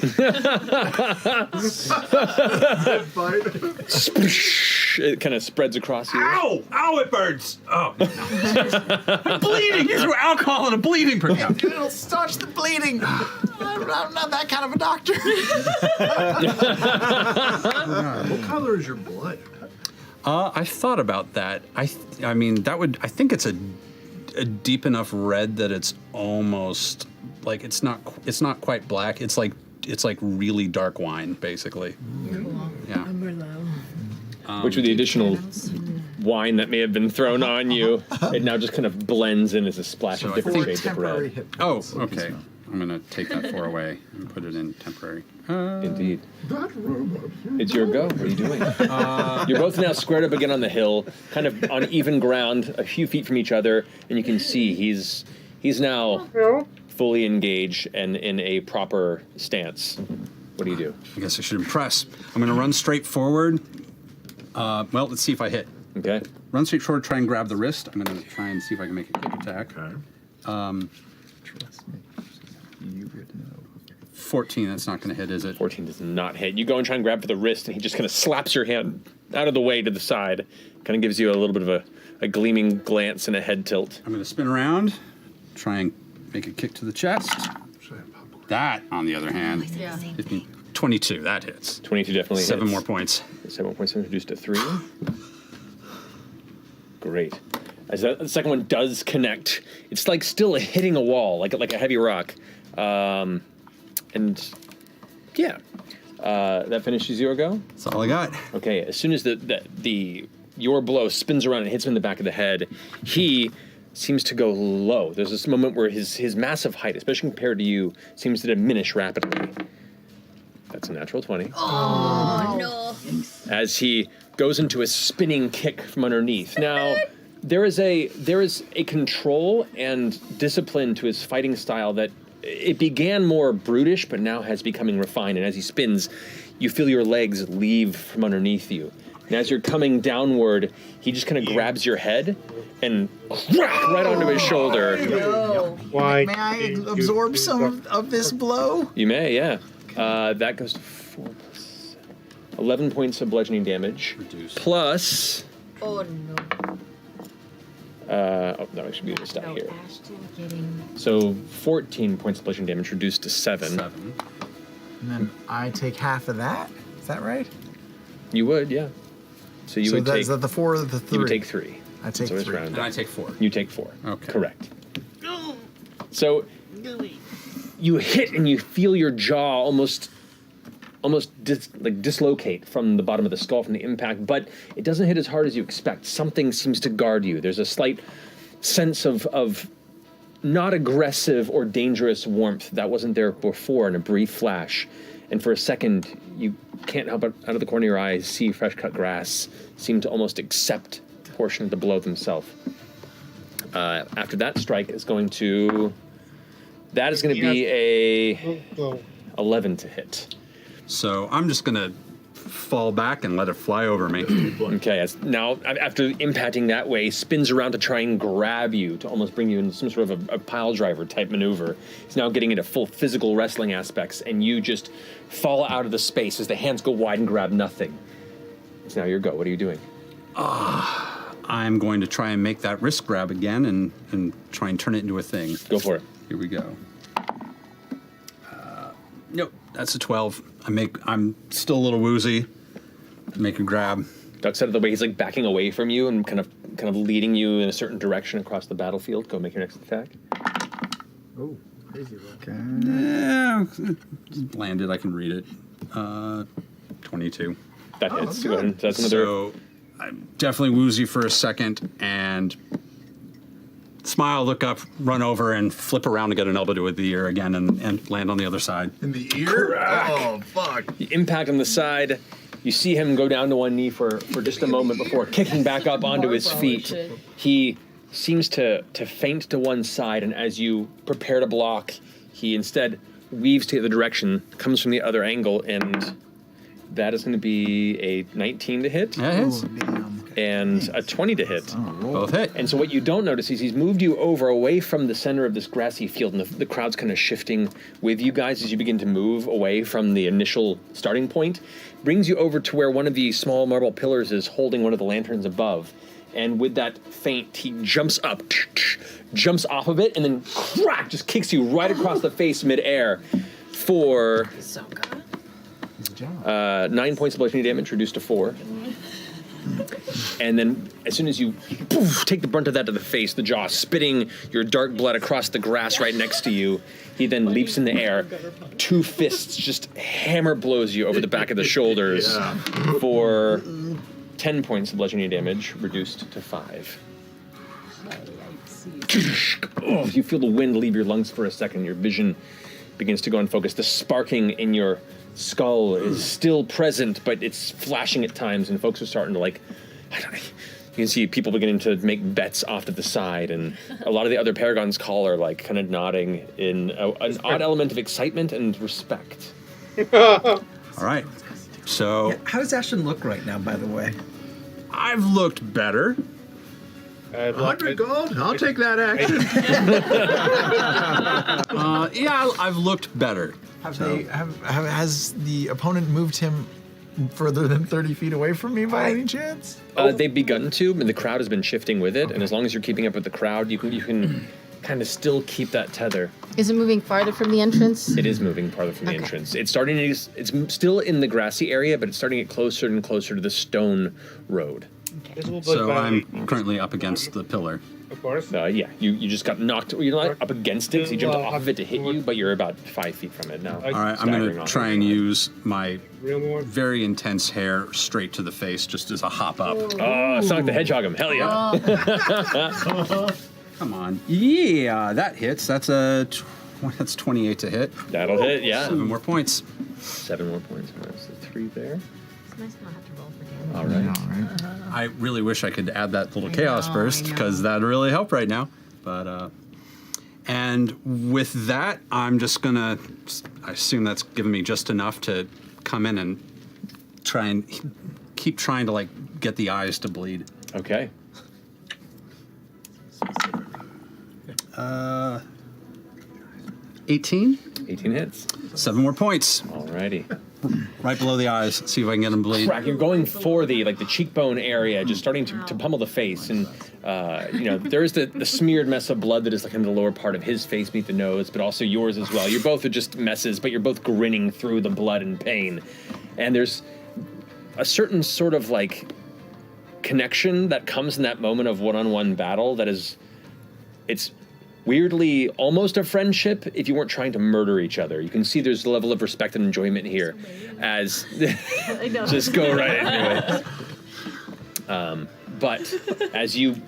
It kind of spreads across you. Ow! Ow, it burns! Oh. I'm bleeding! You threw alcohol in a bleeding prick. It'll staunch the bleeding. I'm not that kind of a doctor. What color is your blood? I thought about that. I mean, I think it's a deep enough red that it's almost like it's not quite black. It's like really dark wine, basically. Yeah. Which with the additional wine that may have been thrown on you, it now just kind of blends in as a splash of different shades of red. Oh, okay. I'm going to take that 4 away and put it in temporary. Indeed. It's your go. What are you doing? You're both now squared up again on the hill, kind of on even ground, a few feet from each other, and you can see he's now fully engaged and in a proper stance. What do you do? I guess I should impress. I'm going to run straight forward. Well, let's see if I hit. Okay. Run straight forward, try and grab the wrist. I'm going to try and see if I can make a kick attack. Okay. 14, that's not going to hit, is it? 14 does not hit. You go and try and grab for the wrist, and he just kind of slaps your hand out of the way to the side. Kind of gives you a little bit of a gleaming glance and a head tilt. I'm going to spin around, try and make a kick to the chest. That, on the other hand, 15, 22, that hits. 22 definitely hits. 7 more points. 7 more points reduced to 3. Great. As the second one does connect, it's like still hitting a wall, like a heavy rock. And yeah, that finishes your go. That's all I got. Okay, as soon as your blow spins around and hits him in the back of the head, he seems to go low. There's this moment where his massive height, especially compared to you, seems to diminish rapidly. That's a natural 20. Oh, no. As he goes into a spinning kick from underneath. Now, there is a control and discipline to his fighting style that it began more brutish, but now has becoming refined. And as he spins, you feel your legs leave from underneath you. And as you're coming downward, he just kind of grabs your head and crack right onto his shoulder. No. Why? May I absorb some of this blow? You may, yeah. That goes to 4 plus 11 points of bludgeoning damage. Reduced. Plus... Oh, no. no, I should be able to stop here. So 14 points of bludgeoning damage reduced to 7. And then I take half of that? Is that right? You would, yeah. So you would take... Is that the 4 or the 3? You would take 3. I take 3. And I take 4. You take 4. Okay. Correct. So you hit and you feel your jaw almost dislocate from the bottom of the skull from the impact, but it doesn't hit as hard as you expect. Something seems to guard you. There's a slight sense of not aggressive or dangerous warmth that wasn't there before in a brief flash. And for a second, you can't help but out of the corner of your eyes see fresh cut grass seem to almost accept a portion of the blow themselves. After that strike is going to... That is going to be a 11 to hit. So I'm just going to fall back and let it fly over me. Okay, now after impacting that way, spins around to try and grab you, to almost bring you into some sort of a pile driver type maneuver. He's now getting into full physical wrestling aspects, and you just fall out of the space as the hands go wide and grab nothing. It's now your go. What are you doing? I'm going to try and make that wrist grab again and try and turn it into a thing. Go for it. Here we go. Nope, that's a 12. I'm still a little woozy. Make a grab. Ducks out of the way. He's like backing away from you and kind of leading you in a certain direction across the battlefield. Go make your next attack. Oh, crazy roll. Okay. Yeah, landed. I can read it. 22. That hits. Go ahead. That's another. So I'm definitely woozy for a second and smile, look up, run over, and flip around to get an elbow to the ear again and land on the other side. In the ear? Crack. Oh, fuck. You impact on the side. You see him go down to one knee for just a moment before kicking back up onto his feet. He seems to feint to one side, and as you prepare to block, he instead weaves to the other direction, comes from the other angle, and that is going to be a 19 to hit. That hits. And a 20 to hit. Both hit. And so what you don't notice is he's moved you over away from the center of this grassy field, and the crowd's kind of shifting with you guys as you begin to move away from the initial starting point. Brings you over to where one of the small marble pillars is holding one of the lanterns above. And with that feint, he jumps up, jumps off of it, and then crack, just kicks you right across the face midair for 9 points of bludgeoning damage, reduced to 4. And then as soon as you take the brunt of that to the face, the jaw spitting your dark blood across the grass right next to you, he then leaps in the air. 2 fists just hammer blows you over the back of the shoulders for 10 points of bludgeoning damage, reduced to 5. Oh, you feel the wind leave your lungs for a second. Your vision begins to go unfocused. The sparking in your skull is still present, but it's flashing at times, and folks are starting to like, I don't know, you can see people beginning to make bets off to the side, and a lot of the other Paragon's call are like kind of nodding in an odd element of excitement and respect. All right. So How does Ashton look right now, by the way? I've looked better. 100 gold. I'll take that action. Yeah, I've looked better. Has the opponent moved him further than 30 feet away from me by any chance? They've begun to, and the crowd has been shifting with it. And as long as you're keeping up with the crowd, you can kind of still keep that tether. Is it moving farther from the entrance? It is moving farther from the entrance. It's starting to. It's still in the grassy area, but it's starting to get closer and closer to the stone road. So I'm currently up against the pillar. Of course. Yeah, you just got knocked. You're not up against it, because he jumped off of it to hit you, but you're about 5 feet from it now. All right, I'm going to try and use my very intense hair straight to the face, just as a hop up. Sonic the Hedgehog him. Hell yeah. Come on. Yeah, that hits. That's 28 to hit. That'll hit, yeah. 7 more points. 7 more points. That's the 3 there. It's nice not have to roll for damage. All right. I really wish I could add that little chaos burst, because that'd really help right now. But and with that, I'm just gonna. I assume that's giving me just enough to come in and try and keep trying to like get the eyes to bleed. Okay. 18. 18 hits. 7 more points. Alrighty. Right below the eyes. See if I can get them bleed. Crack. You're going for the cheekbone area, just starting to pummel the face, and there's the smeared mess of blood that is like in the lower part of his face, beneath the nose, but also yours as well. You're both are just messes, but you're both grinning through the blood and pain, and there's a certain sort of like connection that comes in that moment of one-on-one battle that is, it's weirdly almost a friendship if you weren't trying to murder each other. You can see there's a level of respect and enjoyment here as just go right into it. But as you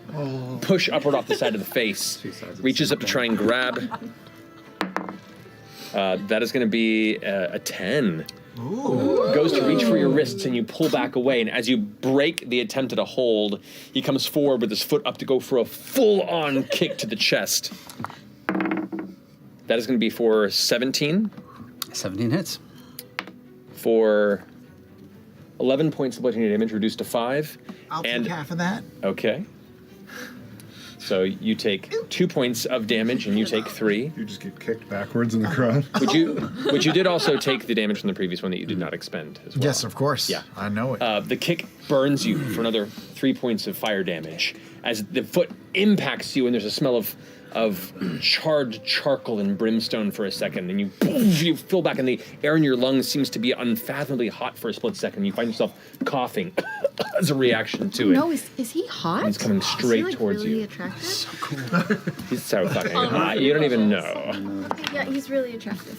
push upward off the side of the face, reaches up to try and grab, that is going to be a 10. Ooh. Goes to reach for your wrists, and you pull back away, and as you break the attempt at a hold, he comes forward with his foot up to go for a full-on kick to the chest. That is going to be for 17. 17 hits. For 11 points of bludgeoning damage, reduced to 5. I'll take half of that. Okay. So you take 2 points of damage, and you take 3. You just get kicked backwards in the crowd. Which you did also take the damage from the previous one that you did not expend as well. Yes, of course. Yeah. I know it. The kick burns you for another 3 points of fire damage as the foot impacts you, and there's a smell of charred charcoal and brimstone for a second, and you feel back, and the air in your lungs seems to be unfathomably hot for a split second. You find yourself coughing as a reaction to it. No, is he hot? And he's coming straight is he, like, towards really you. Attractive? So cool. He's so fucking hot. You don't even know. Yeah, he's really attractive.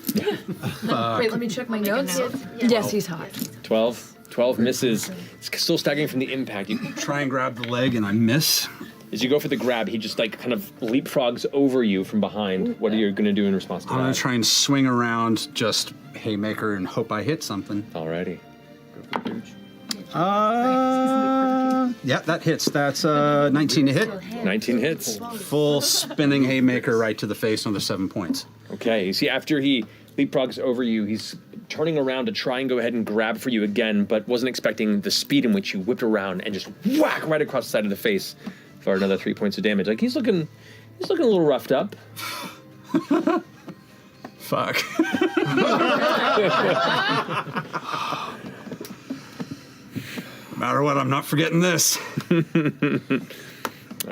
Wait, let me check my notes. Yes, he's hot. 12 misses. It's still staggering from the impact. You try and grab the leg, and I miss. As you go for the grab, he just like kind of leapfrogs over you from behind. What are you going to do in response to that? I'm going to try and swing around, just haymaker, and hope I hit something. Alrighty. Yeah, that hits. That's 19 to hit. 19 hits. Full spinning haymaker right to the face, another 7 points. Okay, you see after he leapfrogs over you, he's turning around to try and go ahead and grab for you again, but wasn't expecting the speed in which you whipped around and just whack right across the side of the face for another 3 points of damage. Like he's looking a little roughed up. Fuck. No matter what, I'm not forgetting this.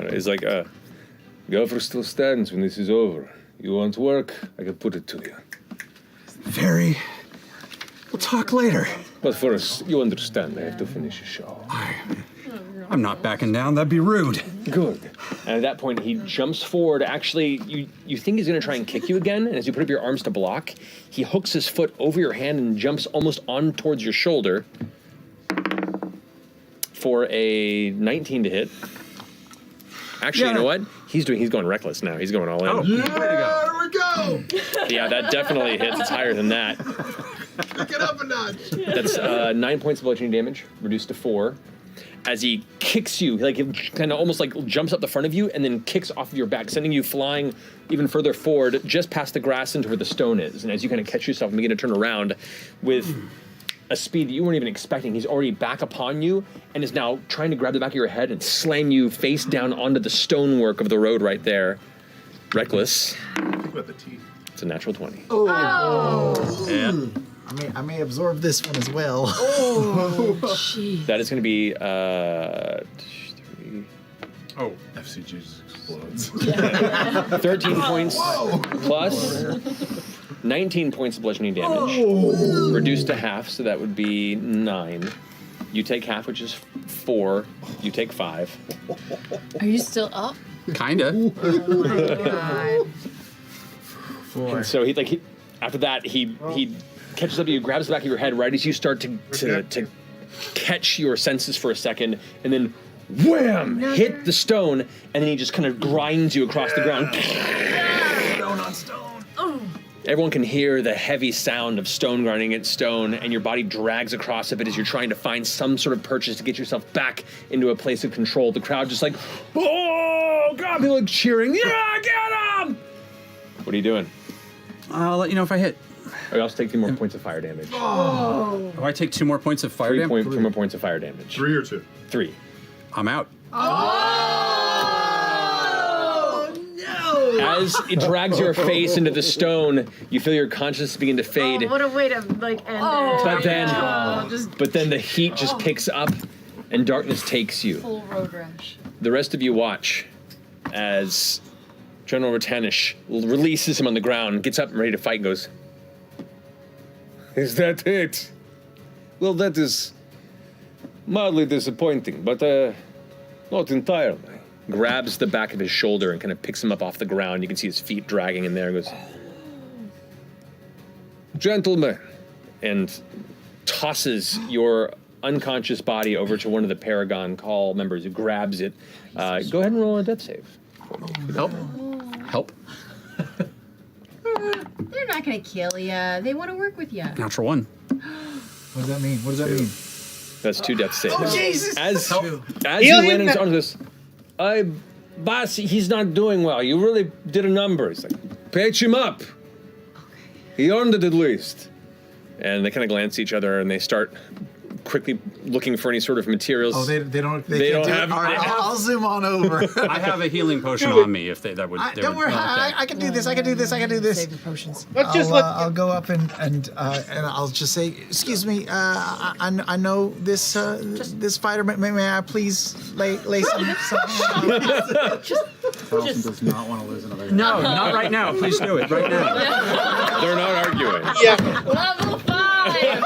He's like, the offer still stands when this is over. You want work? I can put it to you. Very. We'll talk later. But first, you understand, I have to finish the show. I'm not backing down. That'd be rude. Good. And at that point, he jumps forward. Actually, you think he's going to try and kick you again, and as you put up your arms to block, he hooks his foot over your hand and jumps almost on towards your shoulder for a 19 to hit. Actually, you know what? He's going reckless now. He's going all in. Oh, way to go. There we go. Yeah, that definitely hits. It's higher than that. Pick it up a notch. That's 9 points of bludgeoning damage, reduced to 4. As he kicks you, like he kind of almost like jumps up the front of you and then kicks off of your back, sending you flying even further forward, just past the grass into where the stone is. And as you kind of catch yourself and begin to turn around with a speed that you weren't even expecting, he's already back upon you and is now trying to grab the back of your head and slam you face down onto the stonework of the road right there. Reckless. Think about the teeth. It's a natural 20. Oh. Yeah. I may absorb this one as well. Oh, jeez. That is going to be 3. Oh, F.C.G just explodes. 13 points plus 19 points of bludgeoning damage. Reduced to half, so that would be 9. You take half, which is 4. You take 5. Are you still up? Kinda. Oh my god. And so he after that he catches up to you, grabs the back of your head right as you start to catch your senses for a second, and then wham! Hit the stone, and then he just kind of grinds you across the ground. Stone on stone. Everyone can hear the heavy sound of stone grinding against stone, and your body drags across a bit as you're trying to find some sort of purchase to get yourself back into a place of control. The crowd just like, oh God, people are cheering, yeah, get him! What are you doing? I'll let you know if I hit. I also take 2 more points of fire damage. Oh, I take 2 more points of fire damage? 3 more points of fire damage. 3 or 2? 3. I'm out. Oh no! As it drags your face into the stone, you feel your consciousness begin to fade. Oh, what a way to like end But then, just but then the heat just picks up, and darkness takes you. Full road rash. The rest of you watch as General Ratanish releases him on the ground, gets up and ready to fight, and goes, "Is that it? Well, that is mildly disappointing, but not entirely." Grabs the back of his shoulder and kind of picks him up off the ground. You can see his feet dragging in there. Goes, "Gentlemen," and tosses your unconscious body over to one of the Paragon Call members who grabs it. Go ahead and roll a death save. Help. Help. They're not gonna kill ya. They want to work with ya. Natural 1. What does that mean? What does that mean? That's 2 death saves. Oh, Jesus! As Help. you land onto this, boss, he's not doing well. You really did a number. He's like, patch him up. He earned it at least. And they kind of glance at each other and they start quickly looking for any sort of materials. Oh, they don't They can't don't do have- it. All right, they have- I'll zoom on over. I have a healing potion on me if that would. Don't worry, I can do this. I can do this. I can do this. Save the potions. I'll go up and I'll just say, excuse me, I know this this fighter. May I please lay some Carlson does not want to lose another. No, not right now. Please do it right now. They're not arguing. Level 5.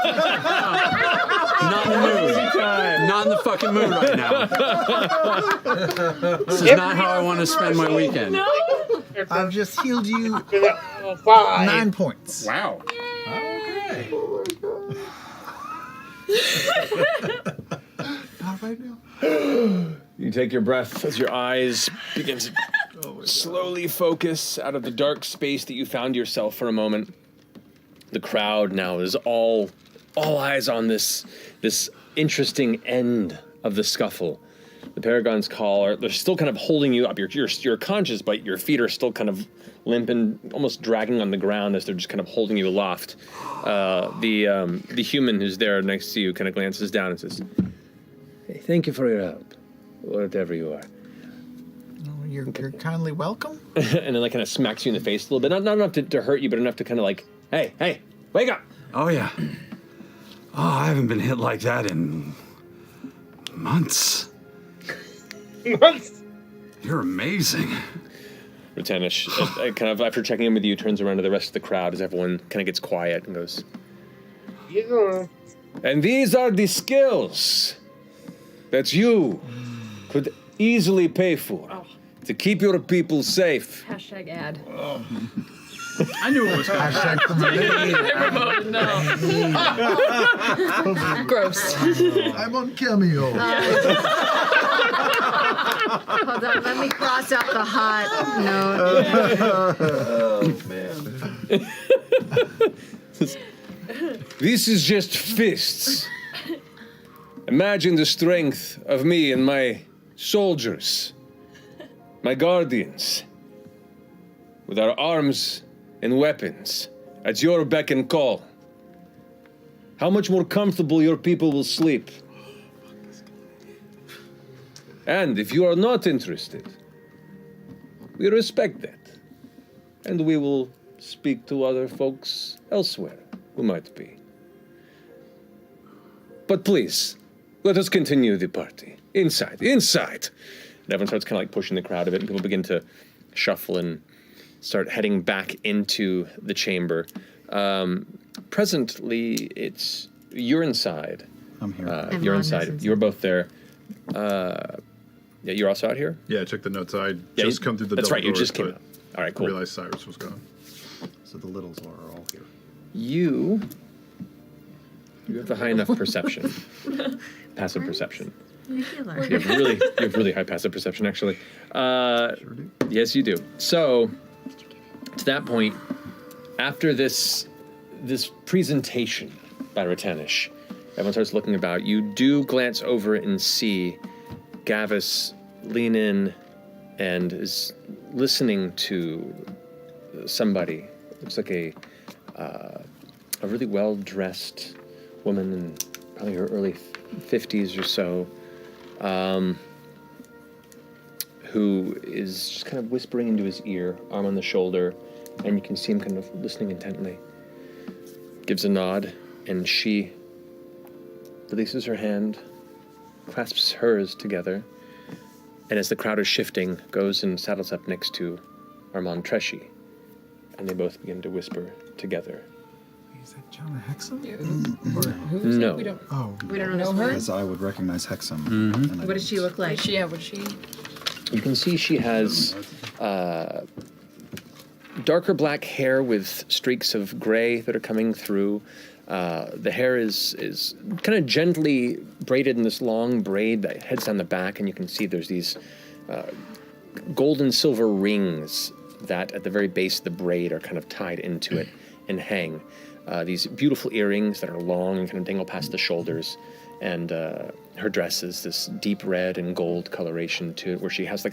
Not in the mood. Not in the fucking mood right now. This is not how I want to spend my weekend. I've just healed you 5. 9 points. Wow. Okay. Not right now. You take your breath as your eyes begin to slowly focus out of the dark space that you found yourself for a moment. The crowd now is all eyes on this interesting end of the scuffle. The Paragon's Call they're still kind of holding you up. You're conscious, but your feet are still kind of limp and almost dragging on the ground as they're just kind of holding you aloft. The human who's there next to you kind of glances down and says, "Hey, thank you for your help, whatever you are." Oh, you're kindly welcome. And then like kind of smacks you in the face a little bit. Not enough to hurt you, but enough to kind of like, hey, wake up. Oh yeah. Oh, I haven't been hit like that in months. Months? You're amazing. Ratanish, kind of after checking in with you, turns around to the rest of the crowd as everyone kind of gets quiet and goes, Yeah. "And these are the skills that you could easily pay for to keep your people safe." Hashtag ad. I knew it was coming. Never voted no. Gross. I'm on Cameo. Hold on, let me cross out the hot note. This is just fists. Imagine the strength of me and my soldiers, my guardians, with our arms and weapons at your beck and call. How much more comfortable your people will sleep. And if you are not interested, we respect that. And we will speak to other folks elsewhere who might be. But please, let us continue the party. Inside, inside. And everyone starts kind of like pushing the crowd a bit, and people begin to shuffle and start heading back into the chamber. Presently, you're inside. I'm here. You're inside. You're both there. Yeah, you're also out here? Yeah, I took the notes. I just come through the That's double right, you doors, just came but out. All right, cool. I realized Cyrus was gone. So the littles are all here. You have the high enough perception. Passive perception. You have really high passive perception, actually. Yes, you do. So, to that point, after this presentation by Ratanish, everyone starts looking about. You do glance over and see Gavis lean in and is listening to somebody. Looks like a really well-dressed woman in probably her early 50s or so, who is just kind of whispering into his ear, arm on the shoulder, and you can see him kind of listening intently. Gives a nod, and she releases her hand, clasps hers together, and as the crowd is shifting, goes and saddles up next to Armand Tresci, and they both begin to whisper together. Is that Jonah Hexam? No. We don't. Oh. We don't know her. As I would recognize Hexam. Mm-hmm. What does she look like? Would she? You can see she has darker black hair with streaks of gray that are coming through. The hair is kind of gently braided in this long braid that heads down the back, and you can see there's these gold and silver rings that at the very base of the braid are kind of tied into it and hang. These beautiful earrings that are long and kind of dangle past the shoulders. And her dress is this deep red and gold coloration to it, where she has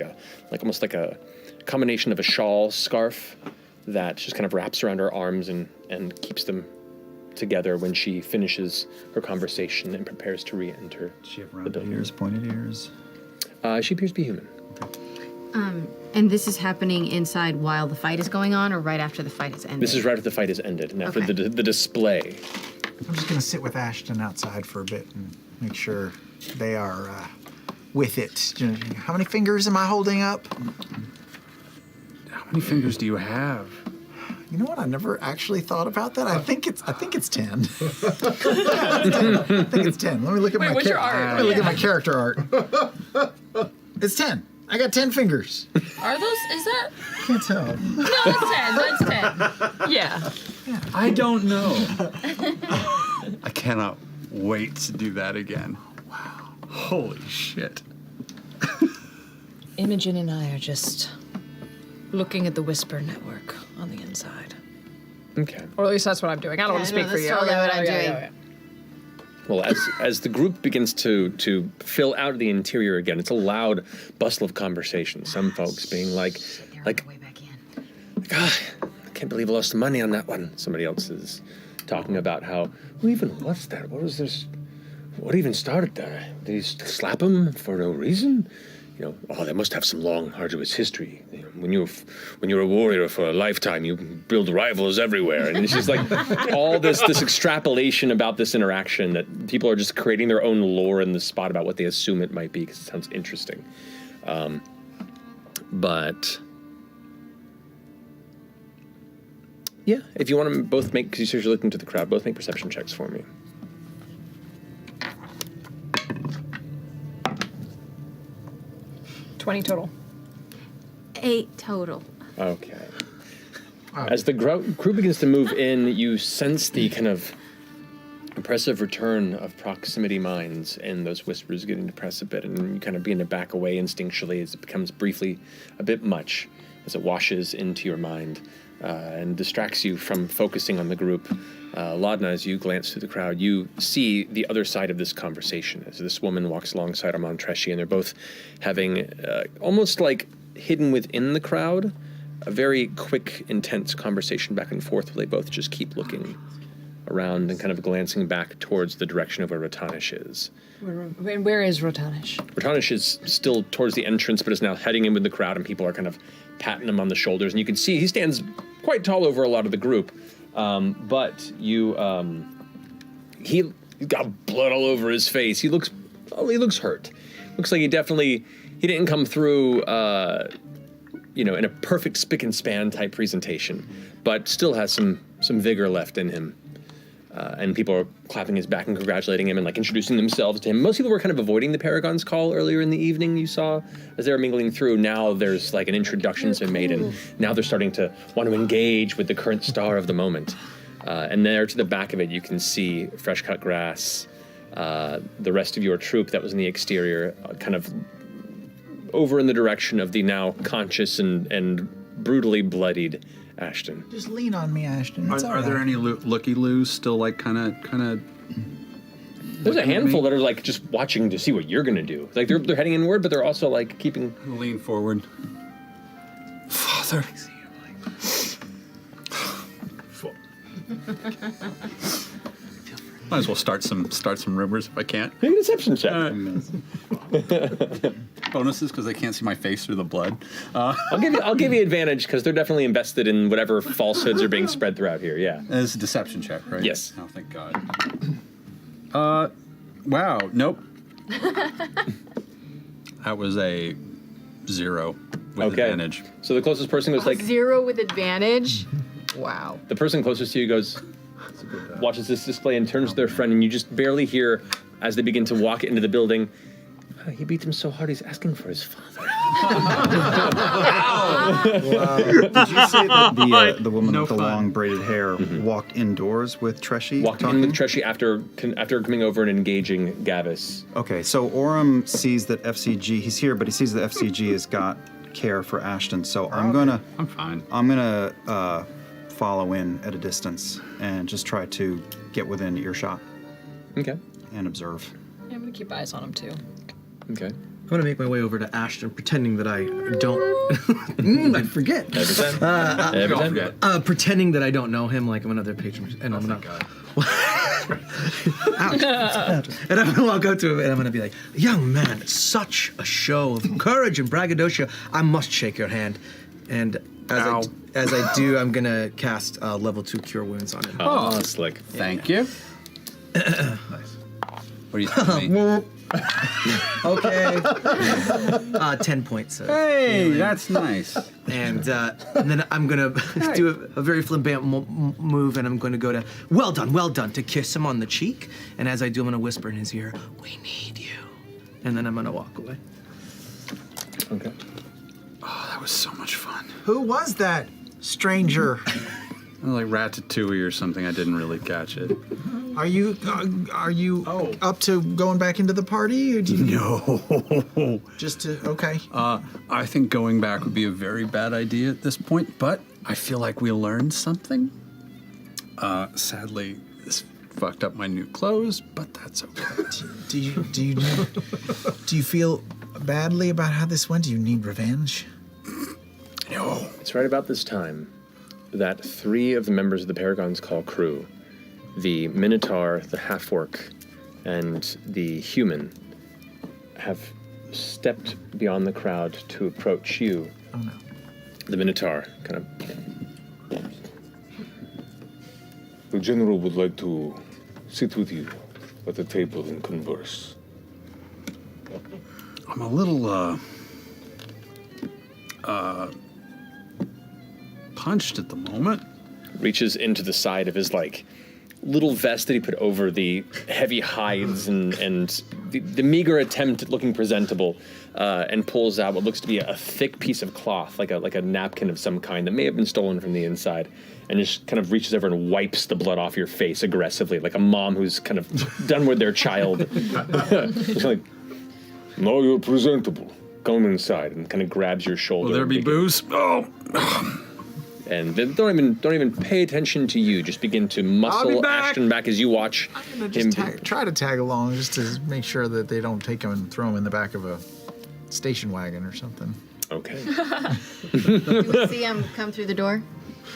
almost like a combination of a shawl scarf that just kind of wraps around her arms and keeps them together when she finishes her conversation and prepares to re-enter. Does she have rounded ears, pointed ears? She appears to be human. And this is happening inside while the fight is going on, or right after the fight has ended? This is right after the fight is ended, and after Okay. the display. I'm just going to sit with Ashton outside for a bit and make sure they are with it. How many fingers am I holding up? How many fingers do you have? You know what? I never actually thought about that. I think it's 10. I think it's 10. Let me look at Wait, my what's your art? Let me look at my character art. It's 10. I got 10 fingers. Are those? Is that? Can't tell. No, that's 10. That's 10. Yeah. I don't know. I cannot wait to do that again. Wow. Holy shit. Imogen and I are just looking at the Whisper Network on the inside. Okay. Or at least that's what I'm doing. I don't want to speak for you. That's totally what I'm doing. Well, as the group begins to fill out the interior again, it's a loud bustle of conversation. Some folks being like, "Ah, I can't believe I lost money on that one." Somebody else is talking about how, who even was that? What was this? What even started there? Did he slap him for no reason? You know, oh, they must have some long, arduous history. You know, when you're a warrior for a lifetime, you build rivals everywhere. And it's just like all this extrapolation about this interaction that people are just creating their own lore in the spot about what they assume it might be because it sounds interesting. But yeah, if you want to both make, because you're looking to the crowd, both make perception checks for me. 20 total. 8 total. Okay. As the crew begins to move in, you sense the kind of impressive return of proximity minds and those whispers getting depressed a bit, and you kind of begin to back away instinctually as it becomes briefly a bit much, as it washes into your mind and distracts you from focusing on the group. Laudna, as you glance through the crowd, you see the other side of this conversation as this woman walks alongside Armand Tresci, and they're both having almost like hidden within the crowd, a very quick, intense conversation back and forth where they both just keep looking around and kind of glancing back towards the direction of where Rotanish is. Where is Rotanish? Rotanish is still towards the entrance, but is now heading in with the crowd, and people are kind of patting him on the shoulders. And you can see he stands quite tall over a lot of the group, but he's got blood all over his face. He looks hurt. Looks like he didn't come through, in a perfect spick and span type presentation, but still has some vigor left in him. And people are clapping his back and congratulating him and like introducing themselves to him. Most people were kind of avoiding the Paragon's call earlier in the evening, you saw, as they were mingling through. Now there's like an introduction's been made, and now they're starting to want to engage with the current star of the moment. And there to the back of it, you can see Fresh Cut Grass, the rest of your troop that was in the exterior, kind of over in the direction of the now conscious and brutally bloodied Ashton. Just lean on me, Ashton. Are there any looky-loos still like kind of? There's a handful that are like just watching to see what you're gonna do. Like they're heading inward, but they're also like keeping. Lean forward. Father. Might as well start some rumors if I can't. Make a deception check. Bonuses because they can't see my face through the blood. I'll give you advantage because they're definitely invested in whatever falsehoods are being spread throughout here. Yeah. It's a deception check, right? Yes. Oh, thank God. Wow. Nope. That was a 0 with advantage. So the closest person goes like 0 with advantage. Wow. The person closest to you goes, watches this display and turns to their friend, and you just barely hear as they begin to walk into the building. Oh, he beat him so hard he's asking for his father. Wow. Did you say that the woman with the long braided hair walked indoors with Tresci? Walked in with Tresci after coming over and engaging Gavis. Okay, so Orem sees that F.C.G. he's here, but he sees that F.C.G. has got care for Ashton. So I'm fine. I'm gonna follow in at a distance and just try to get within earshot. Okay. And observe. Yeah, I'm gonna keep eyes on him too. Okay. I'm gonna make my way over to Ashton, pretending that I don't. I forget. Every time. Pretending that I don't know him, like I'm another patron, and I'm gonna. Ouch. And I'm gonna walk up to him, and I'm gonna be like, "Young man, such a show of courage and braggadocio. I must shake your hand." And as I do, I'm gonna cast level 2 Cure Wounds on him. Oh, slick. Thank you. Nice. What do you think of me? Okay. 10 points. Hey, that's nice. And then I'm gonna do a very flamboyant move, and I'm gonna go to well done, to kiss him on the cheek. And as I do, I'm gonna whisper in his ear, "We need you." And then I'm gonna walk away. Okay. Oh, that was so much fun. Who was that stranger? Like Ratatouille or something. I didn't really catch it. Are you up to going back into the party, or do you? No. Just to okay. I think going back would be a very bad idea at this point, but I feel like we learned something. Sadly, this fucked up my new clothes, but that's okay. Do you feel badly about how this went? Do you need revenge? No. It's right about this time that 3 of the members of the Paragon's Call crew, the Minotaur, the Half-Orc, and the Human, have stepped beyond the crowd to approach you. Oh no. The Minotaur kind of... The General would like to sit with you at the table and converse. I'm a little, punched at the moment. Reaches into the side of his, like, little vest that he put over the heavy hides and the meager attempt at looking presentable, and pulls out what looks to be a thick piece of cloth, like a napkin of some kind that may have been stolen from the inside, and just kind of reaches over and wipes the blood off your face aggressively, like a mom who's kind of done with their child. It's like, now you're presentable. Come inside, and kind of grabs your shoulder. Will there be booze? Oh. And they don't even pay attention to you. Just begin to muscle Ashton back as you watch I'm gonna just try to tag along just to make sure that they don't take him and throw him in the back of a station wagon or something. Okay. Do we see him come through the door?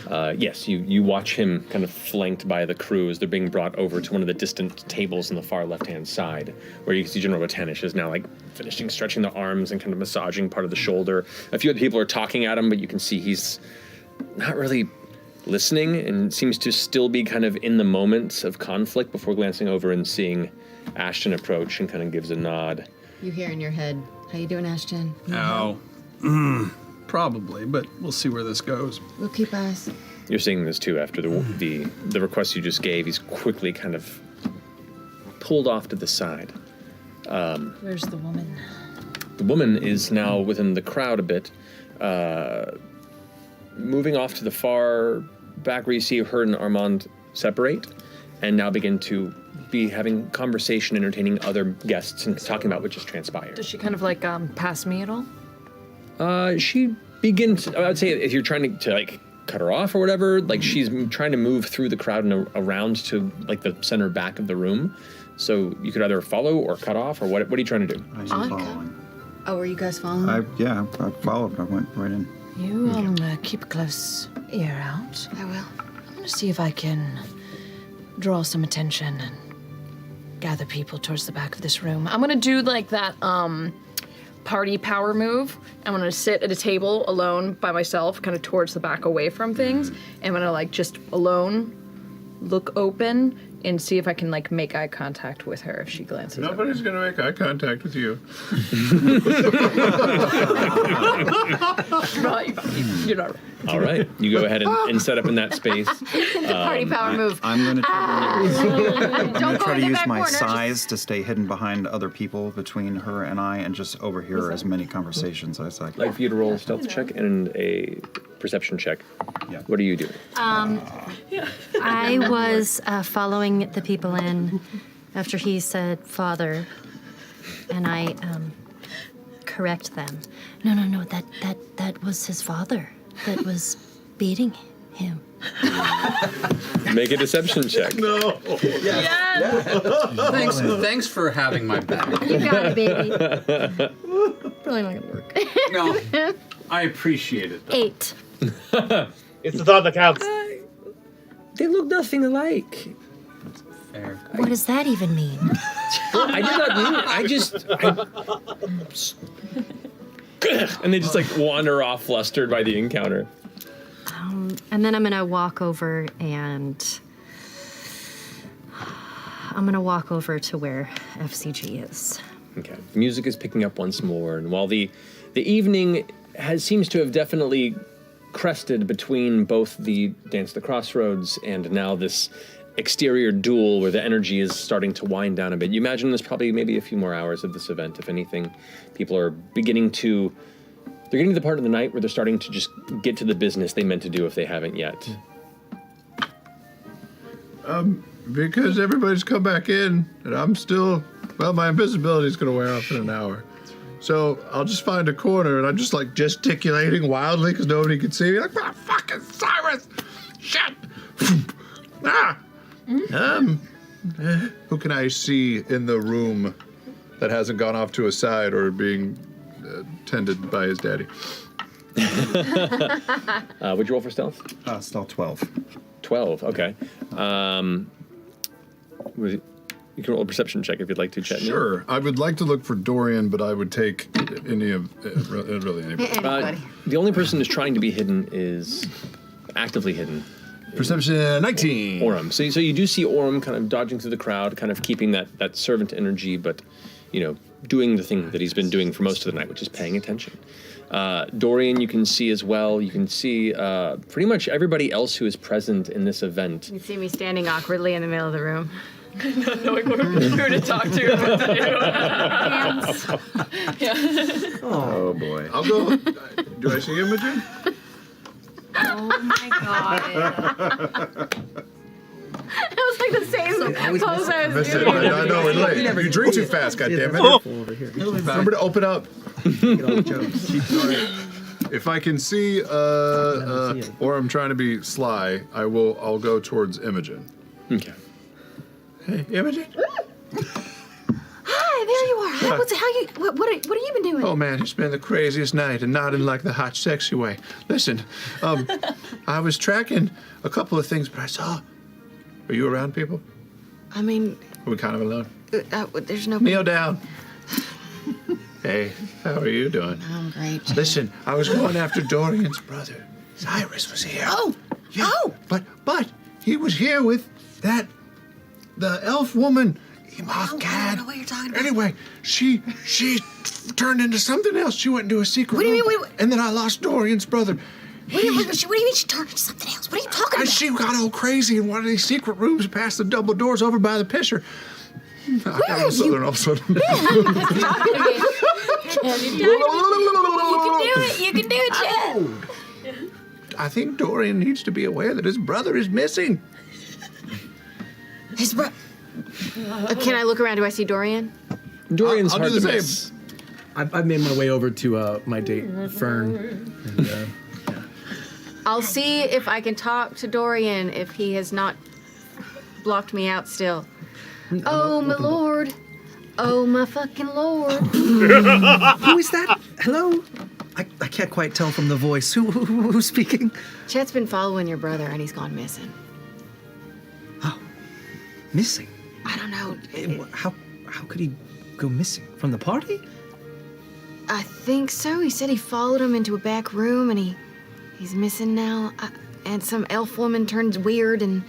Yes, you watch him kind of flanked by the crew as they're being brought over to one of the distant tables on the far left-hand side, where you can see General Botanish is now finishing stretching the arms and kind of massaging part of the shoulder. A few other people are talking at him, but you can see he's not really listening and seems to still be kind of in the moment of conflict before glancing over and seeing Ashton approach and kind of gives a nod. You hear in your head, how you doing, Ashton? No. Probably, but we'll see where this goes. We'll keep us. You're seeing this too after the request you just gave. He's quickly kind of pulled off to the side. Where's the woman? The woman is now within the crowd a bit, moving off to the far back where you see her and Armand separate, and now begin to be having conversation, entertaining other guests, and talking about what just transpired. Does she kind of like pass me at all? She begins, I would say if you're trying to cut her off or whatever, she's trying to move through the crowd and around to the center back of the room. So you could either follow or cut off, or what are you trying to do? I'm following. Oh, were you guys following? I followed. I went right in. You keep a close ear out. I will. I'm gonna see if I can draw some attention and gather people towards the back of this room. I'm gonna do that party power move. I'm gonna sit at a table alone by myself, kind of towards the back, away from things. And I'm gonna just alone look open and see if I can make eye contact with her if she glances. Nobody's going to make eye contact with you. You're not right. All right, you go ahead and set up in that space. The party power move. I'm going to try to use my corner. size to stay hidden behind other people between her and I, and just overhear as many conversations as I can. Like for you to roll a stealth check and a perception check. Yeah. What do you do? I was following the people in after he said father, and I correct them. No, that was his father that was beating him. Make a deception check. No. Thanks for having my back. You got it, baby. Probably not gonna work. No, I appreciate it. 8. It's the thought that counts. They look nothing alike. Fair. What does that even mean? I did not mean it. And they just wander off flustered by the encounter. And then I'm gonna walk over and to where F.C.G is. Okay. Music is picking up once more, and while the evening seems to have definitely crested between both the Dance at the Crossroads and now this exterior duel where the energy is starting to wind down a bit. You imagine there's probably maybe a few more hours of this event, if anything. People are getting to the part of the night where they're starting to just get to the business they meant to do if they haven't yet. Because everybody's come back in, and I'm still, my invisibility's going to wear off in an hour. So I'll just find a corner, and I'm just gesticulating wildly because nobody can see me. Fucking Cyrus! Shit! Who can I see in the room that hasn't gone off to a side or being tended by his daddy? Would you roll for stealth? Stealth 12. 12, okay. You can roll a perception check if you'd like to, Chet. Sure. I would like to look for Dorian, but I would take any of really anybody. The only person who's trying to be hidden is actively hidden. Perception 19. Orem. So you do see Orem kind of dodging through the crowd, kind of keeping that servant energy, but doing the thing that he's been doing for most of the night, which is paying attention. Dorian, you can see as well. You can see pretty much everybody else who is present in this event. You see me standing awkwardly in the middle of the room. Not knowing who to talk to or what to do. Oh boy. I'll go. Do I see Imogen? Oh my god. That was like the same pose I was Missed it. doing. I know we're late. You drink too fast, goddammit. Remember to open up. If I can see, or I'm trying to be sly, I'll go towards Imogen. Okay. Hey, Imogen. Hi, there you are. What have you been doing? Oh man, it's been the craziest night, and not in like the hot, sexy way. Listen, I was tracking a couple of things, but I saw. Are you around people? I mean, Are we kind of alone? there's no. Kneel down. Hey, how are you doing? I'm great. Listen, I was going after Dorian's brother. Cyrus was here. Oh, yeah. But he was here with the elf woman. I don't know what you're talking about. Anyway, she turned into something else. She went into a secret What do you room. mean? And then I lost Dorian's brother. What do you mean she turned into something else? What are you talking about? She got all crazy in one of these secret rooms past the double doors over by the pisser. Where are you? All of a sudden. You can do it, Chad. I think Dorian needs to be aware that his brother is missing. His brother. Can I look around? Do I see Dorian? Dorian's I'll hard do to the miss. same. I've made my way over to my date, Fern. And, I'll see if I can talk to Dorian if he has not blocked me out still. Oh, my lord. Oh, my fucking lord. Who is that? Hello? I can't quite tell from the voice. Who's speaking? Chet's been following your brother and he's gone missing. Missing? I don't know. How could he go missing? From the party? I think so. He said he followed him into a back room and he's missing now. And some elf woman turned weird and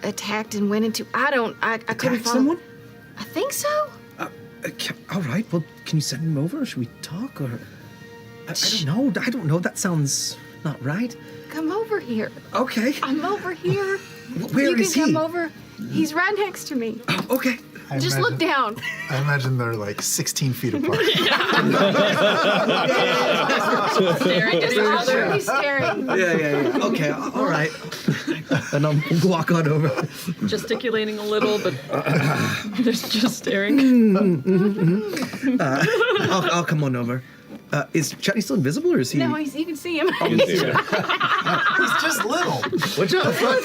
attacked and went into. I couldn't follow. Someone? I think so. All right. Well, can you send him over? Or should we talk? Or I don't know. That sounds not right. Come over here. Okay. I'm over here. Where you is can he? come over. He's right next to me. Okay. Just look down. I imagine they're like 16 feet apart. Staring at each other. He's staring. Yeah. Okay. All right. And I'll walk on over. Gesticulating a little, but just staring. I'll come on over. Is Chetty still invisible, or is he? No, you can see him. He's just little. What's up? Fuck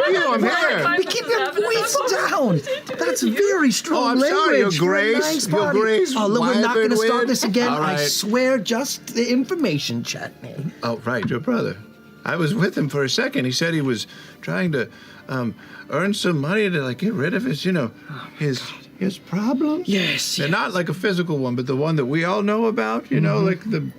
you, I'm here. We keep your voice down. That's very strong I'm sorry, language. Your for a Grace. nice Your party. Grace. Oh, look, we're not going to start this again. All right. I swear, just the information, Chetney. Oh, right, your brother. I was with him for a second. He said he was trying to earn some money to get rid of his, his problems. Yes. They're not like a physical one, but the one that we all know about. You know, like the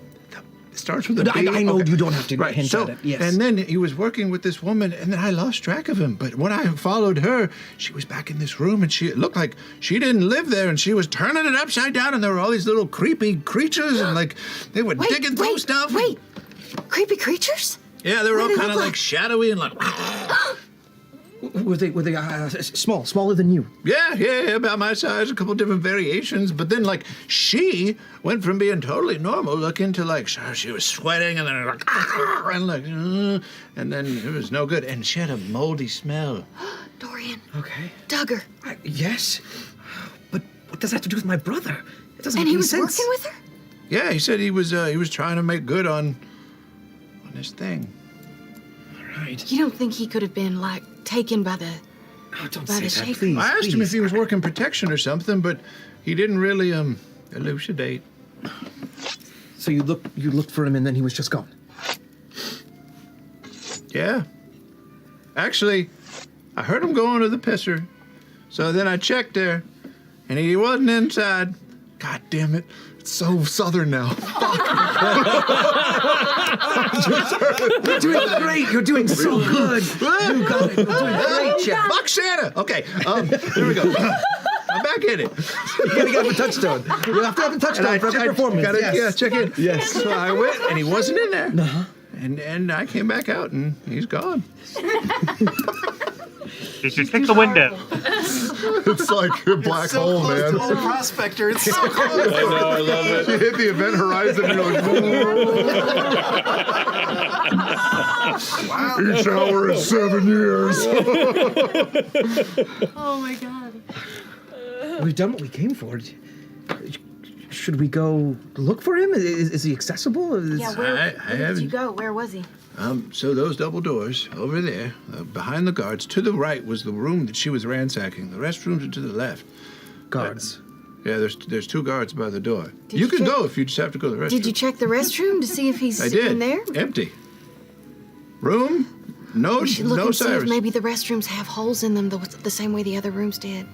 starts with a B. I know you don't have to Right. hint So, at it. Yes. and then he was working with this woman, and then I lost track of him. But when I followed her, she was back in this room, and it looked like she didn't live there, and she was turning it upside down, and there were all these little creepy creatures, and they were digging through stuff. Wait, creepy creatures? Yeah, they were What all do they kind of look like shadowy and like. Were they smaller than you? Yeah, about my size, a couple different variations. But then, she went from being totally normal looking to, she was sweating and then, and then it was no good. And she had a moldy smell. Dorian. Okay. Duggar. Yes. But what does that have to do with my brother? It doesn't And make he any was sense. working with her? Yeah, he said he was trying to make good on his thing. All right. You don't think he could have been, taken by the... don't by say the that, shaker? please. I asked him if he was working protection or something, but he didn't really elucidate. So you looked for him and then he was just gone? Yeah. Actually, I heard him going to the pisser. So then I checked there, and he wasn't inside. God damn it. It's so southern now. You're doing great. You're doing so good. You got it. You're doing great, Jeff. Fuck Santa. Okay, here we go. I'm back in it. You gotta get the touchstone. You have to have the touchstone for every performance. Yeah, check in. Yes. So I went, and he wasn't in there. And I came back out, and he's gone. You should kick the window. It's like a black so hole, close man. to Old Prospector. It's so close. I know, I love it. You hit the event horizon, and you're like, Wow. each hour is 7 years. Oh my god. We've done what we came for. Should we go look for him? Is he accessible? Yeah, where did you go? Where was he? So those double doors over there, behind the guards, to the right was the room that she was ransacking. The restrooms are to the left. Guards. Yeah, there's 2 guards by the door. Did You you can check- go if you just have to go to the restroom. Did you check the restroom to see if he's I did. in there? Empty. Room? No, We should look no and see if Cyrus. maybe the restrooms have holes in them the same way the other rooms did.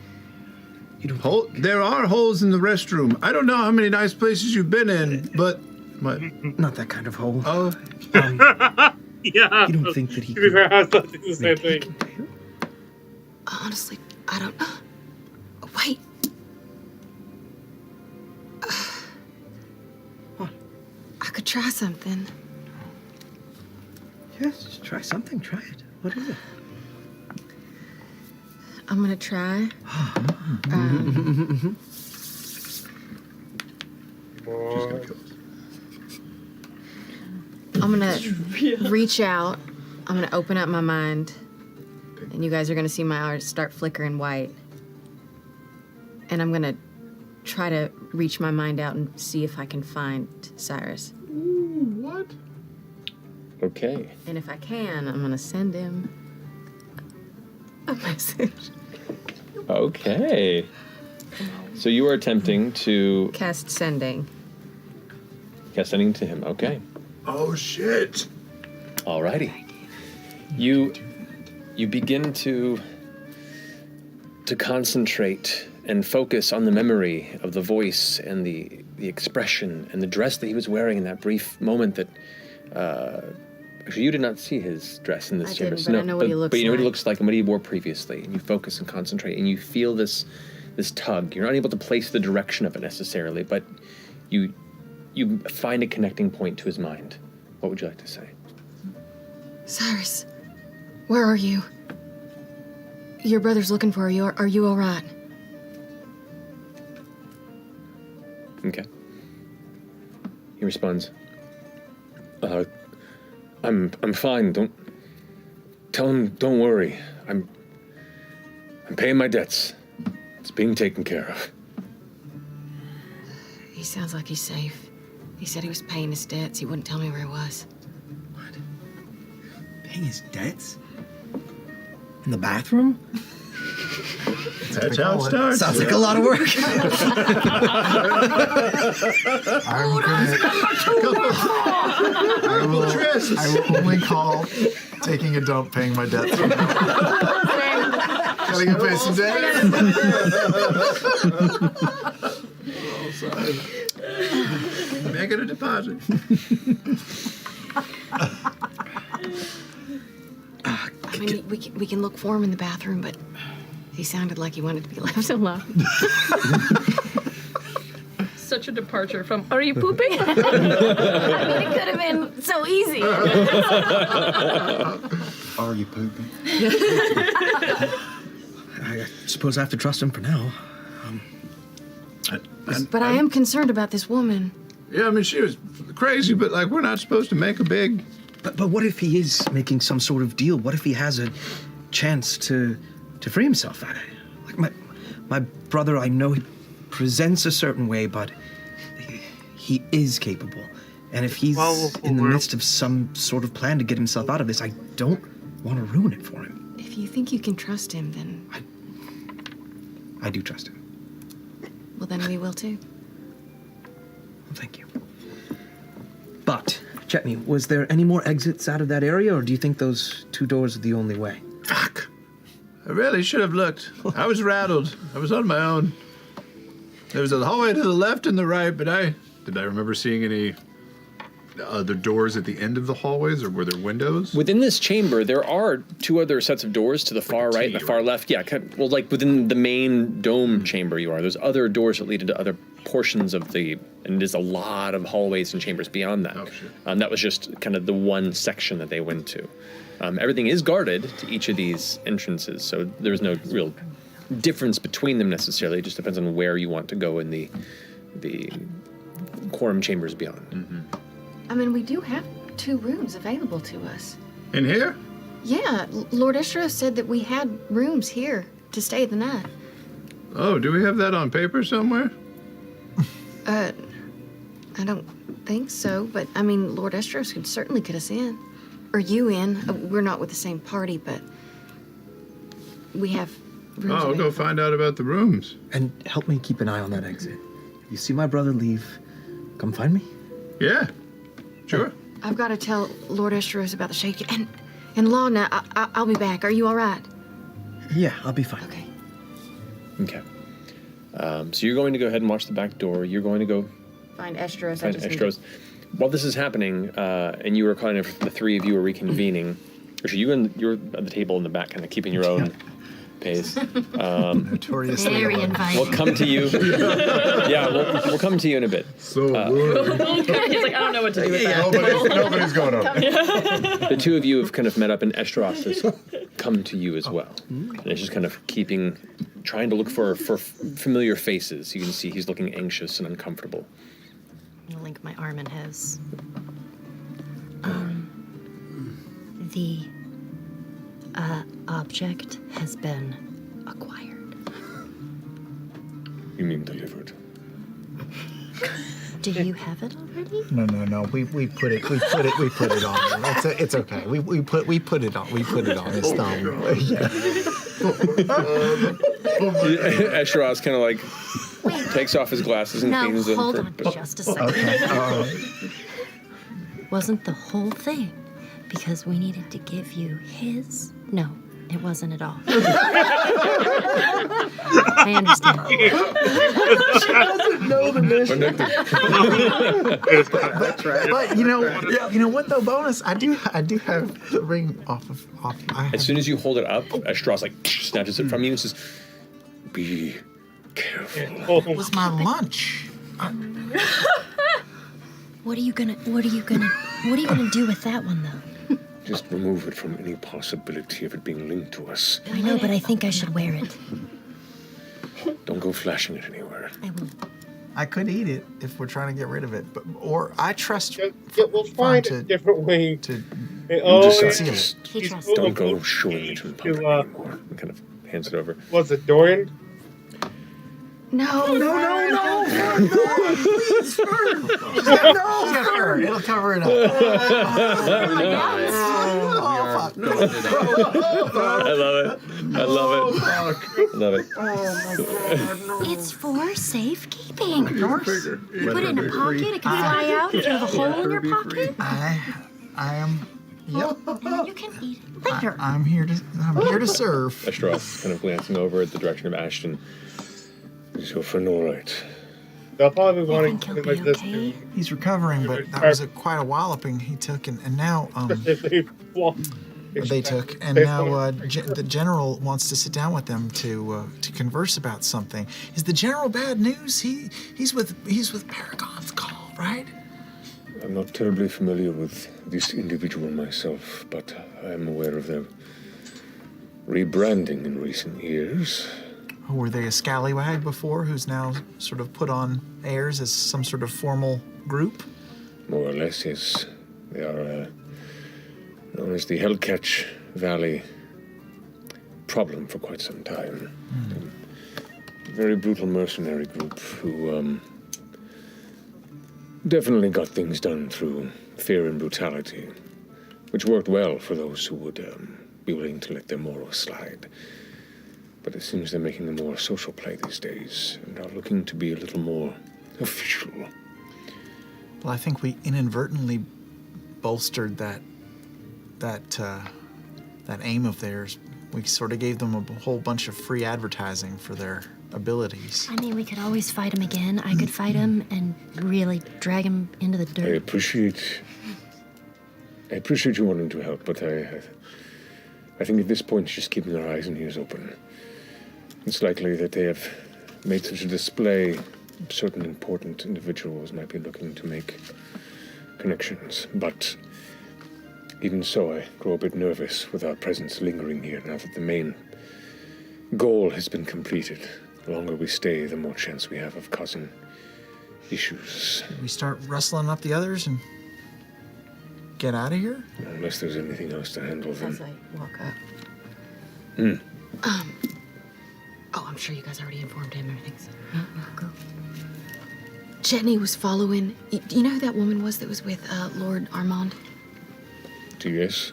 There are holes in the restroom. I don't know how many nice places you've been in, but not that kind of hole. Oh, Yeah. You don't think that he To be fair, I was thinking the same thing. Honestly, I don't. Wait. I could try something. Yes, just try something. Try it. What is it? I'm gonna try. I'm gonna reach out. I'm gonna open up my mind, and you guys are gonna see my eyes start flickering white. And I'm gonna try to reach my mind out and see if I can find Cyrus. What? Okay. And if I can, I'm gonna send him a message. Okay. So you are attempting to Cast sending. cast sending to him. Okay. Oh shit. Alrighty. You begin to concentrate and focus on the memory of the voice and the expression and the dress that he was wearing in that brief moment that actually you did not see his dress in this I chamber. didn't, but I know what he looks but you know what he like. looks like and what he wore previously. And you focus and concentrate and you feel this tug. You're not able to place the direction of it necessarily, but you find a connecting point to his mind. What would you like to say? Cyrus, where are you? Your brother's looking for you. Are you all right? Okay. He responds, I'm fine. Don't tell him. Don't worry. I'm paying my debts. It's being taken care of. He sounds like he's safe. He said he was paying his debts. He wouldn't tell me where he was. Paying his debts? In the bathroom? That's how it starts. Sounds like a lot of work. I will only call taking a dump, paying my debts. Gotta get paid some debts. Making a deposit. I mean, we can look for him in the bathroom, but he sounded like he wanted to be left alone. Such a departure from, are you pooping? I mean, it could have been so easy. Are you pooping? I suppose I have to trust him for now. But I am concerned about this woman. Yeah, I mean, she was crazy, but like, we're not supposed to make a big. But what if he is making some sort of deal? What if he has a chance to free himself? Like my brother, I know he presents a certain way, but he is capable. And if he's in the midst of some sort of plan to get himself out of this, I don't want to ruin it for him. If you think you can trust him, then... I do trust him. Well, then we will too. Well, thank you. But, Chetney, was there any more exits out of that area, or do you think those 2 doors are the only way? Fuck. I really should have looked. I was rattled. I was on my own. There was a hallway to the left and the right, but did I remember seeing any the doors at the end of the hallways, or were there windows? Within this chamber, there are 2 other sets of doors to the far right and the far left. Yeah, well, like within the main dome chamber you are. There's other doors that lead into other portions of and there's a lot of hallways and chambers beyond that. Oh, shit. That was just kind of the one section that they went to. Everything is guarded to each of these entrances, so there's no real difference between them necessarily. It just depends on where you want to go in the quorum chambers beyond. Mm-hmm. I mean, we do have 2 rooms available to us. In here? Yeah, Lord Estros said that we had rooms here to stay the night. Oh, do we have that on paper somewhere? I don't think so, but I mean, Lord Estros could certainly get us in. Or you in. We're not with the same party, but we have rooms I'll available. go find out about the rooms. And help me keep an eye on that exit. If you see my brother leave, come find me. Yeah, sure. I've got to tell Lord Estros about the shake. And Lorna, I'll be back. Are you all right? Yeah, I'll be fine. Okay. Okay. So you're going to go ahead and watch the back door. You're going to go Find Estros. find Estros. While this is happening, and you were kind of, the 3 of you are reconvening, actually you're at the table in the back kind of keeping your own pace. Notoriously. Very inviting. We'll come to you. Yeah, we'll come to you in a bit. So He's like, I don't know what to do with that. Nobody's going on. The 2 of you have kind of met up, and Estros has come to you as well. And it's just kind of trying to look for familiar faces. You can see he's looking anxious and uncomfortable. I'm gonna link my arm in his. The object has been acquired. You mean delivered? Do you have it already? No. We put it on. It's okay. We put it on. We put it on his thumb. Estros kind of like takes off his glasses and No, cleans them. hold on just a second. Wasn't the whole thing because we needed to give you his? No, it wasn't at all. I understand. She doesn't know the mission. but you know what though? Bonus, I do have the ring off. As soon as you hold it up, Estros like snatches it from you and says, "Be careful." It was my lunch. What are you gonna do with that one though? Just remove it from any possibility of it being linked to us. I know, but I think I should wear it. Don't go flashing it anywhere. I will. I could eat it if we're trying to get rid of it, or I trust. We'll find a different way to Don't go showing it in public anymore. And kind of hands it over. Was it Dorian? No. Please, Fern. No, it'll cover it up. I love it. It's for safekeeping. You put it in a pocket, it can fly out if you have a hole in your pocket. I am. Yep. And you can eat it later. I'm here to serve. Estros kind of glancing over at the direction of Ashton. Is your friend all right? They'll probably want to like this. He's recovering, but that was quite a walloping he took, and now they took, and now the general wants to sit down with them to converse about something. Is the general bad news? He's with Paragon's call, right? I'm not terribly familiar with this individual myself, but I am aware of their rebranding in recent years. Oh, were they a scallywag before who's now sort of put on airs as some sort of formal group? More or less, yes. They are known as the Hellcatch Valley problem for quite some time. A very brutal mercenary group who definitely got things done through fear and brutality, which worked well for those who would be willing to let their morals slide. But it seems they're making a more social play these days and are looking to be a little more official. Well, I think we inadvertently bolstered that aim of theirs. We sort of gave them a whole bunch of free advertising for their abilities. I mean, we could always fight him again. I could fight him and really drag him into the I dirt. appreciate you wanting to help, but I think at this point, just keeping our eyes and ears open. It's likely that they have made such a display. Certain important individuals might be looking to make connections, but even so, I grow a bit nervous with our presence lingering here now that the main goal has been completed. The longer we stay, the more chance we have of causing issues. We start rustling up the others and get out of here? Unless there's anything else to handle, then... As I walk up. Hmm. I'm sure you guys already informed him and everything. Go. Jenny was following. Do you know who that woman was that was with Lord Armand? Yes.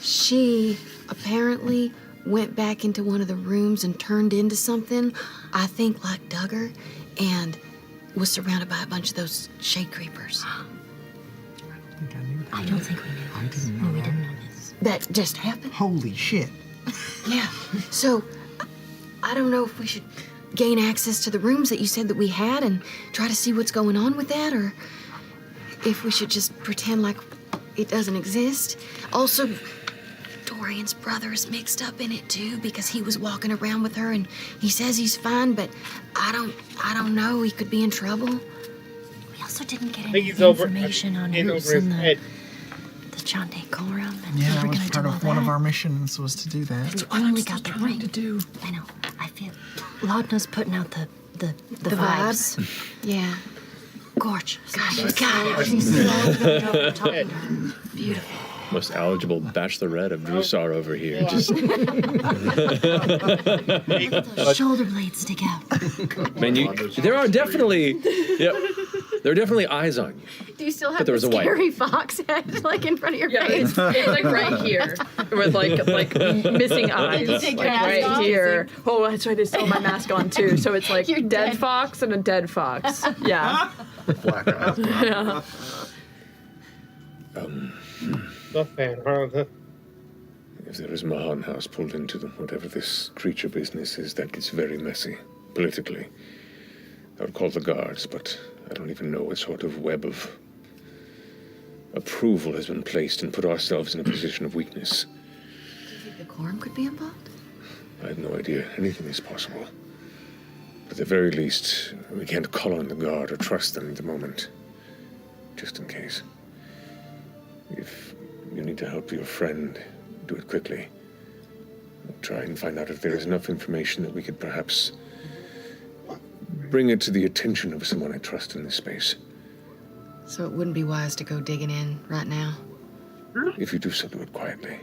She apparently went back into one of the rooms and turned into something, I think like Duggar, and was surrounded by a bunch of those shade creepers. I don't think we knew. I didn't know we that. didn't know this. That just happened? Holy shit. Yeah. So, I don't know if we should gain access to the rooms that you said that we had and try to see what's going on with that, or if we should just pretend like it doesn't exist. Also, Dorian's brother is mixed up in it too because he was walking around with her and he says he's fine, but I don't know. He could be in trouble. We also didn't get I think any he's over- information on he's who's over his in head. the John Day Coram, and Yeah, we that were was going to part do all of one of that. our missions was to do that. We only got the ring to do. I know. I feel Laudna's putting out the vibes. Yeah. Gorgeous. Gosh, she's got it. Beautiful. Most eligible bachelorette of Drusar over here. Just Those shoulder blades stick out. man, there are definitely, there are definitely eyes on you. Do you still But have there the was a white. scary fox head like in front of your face? It's like right here, with like missing eyes. You take like your mask right off? here. Oh, that's right. I still have my mask on too. So it's like dead fox and a dead fox. Yeah. Black eyes. Yeah. Not fan, huh? If there is Mahan House pulled into them, whatever this creature business is, that gets very messy, politically. I would call the guards, but I don't even know what sort of web of approval has been placed and put ourselves in a position of weakness. Do you think the quorum could be involved? I have no idea. Anything is possible. At the very least, we can't call on the guard or trust them at the moment. Just in case. If you need to help your friend, do it quickly. Try and find out if there is enough information that we could perhaps bring it to the attention of someone I trust in this space. So it wouldn't be wise to go digging in right now. If you do so, do it quietly.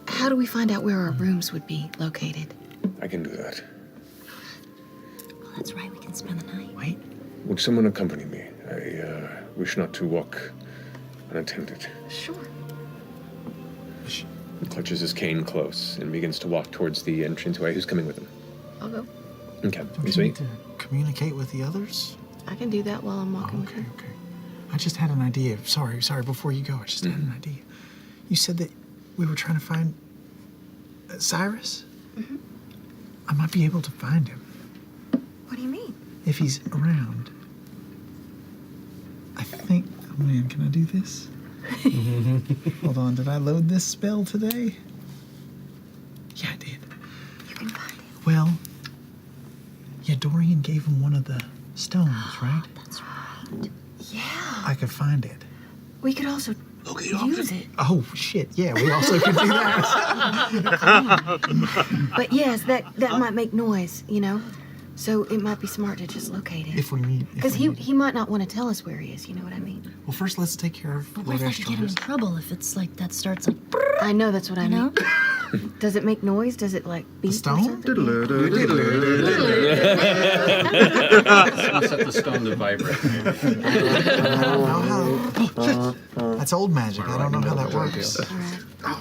How do we find out where our rooms would be located? I can do that. Well, that's right. We can spend the night. Wait. Would someone accompany me? I wish not to walk unattended. Sure. He clutches his cane close and begins to walk towards the entranceway. Who's coming with him? I'll go. Okay. Don't You you need sweet? to communicate with the others? I can do that while I'm walking with her. Okay. I just had an idea. Sorry, before you go, I just had an idea. You said that we were trying to find Cyrus? Mm-hmm. I might be able to find him. What do you mean? If he's around. I think... Oh man, can I do this? Hold on, did I load this spell today? Yeah, I did. You can find him. Well, yeah, Dorian gave him one of the stones, right? That's right. Yeah. I could find it. We could also use it. Oh, shit, yeah, we also could do that. But yes, that might make noise, you know? So it might be smart to just locate it. If we need... Because he might not want to tell us where he is, you know what I mean? Well, first let's take care of But what if I could get him in trouble if it's like that starts like... I know, that's what I mean. Does it make noise? Does it like beep? stone? Set the stone to vibrate. That's old magic. I don't know how that works.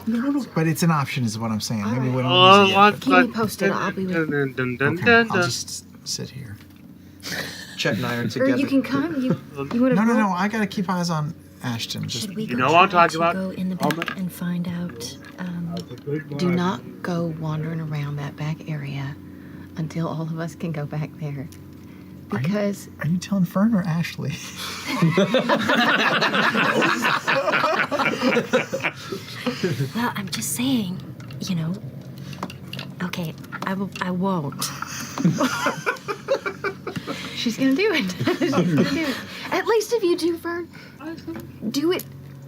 No. But it's an option is what I'm saying. Maybe we don't use it yet. Keep me posted. I'll be with you. Okay, I'll just sit here. Chet and I are Or together. you can come. You want to No. I gotta keep eyes on Ashton. Just Should we You go know what I'm try talking to about? go in the back and find out Do not go wandering around that back area until all of us can go back there. Because... Are you telling Fern or Ashley? Well, I'm just saying, you know. Okay, I won't. She's gonna do it. She's gonna do it. At least if you do, Fern, do it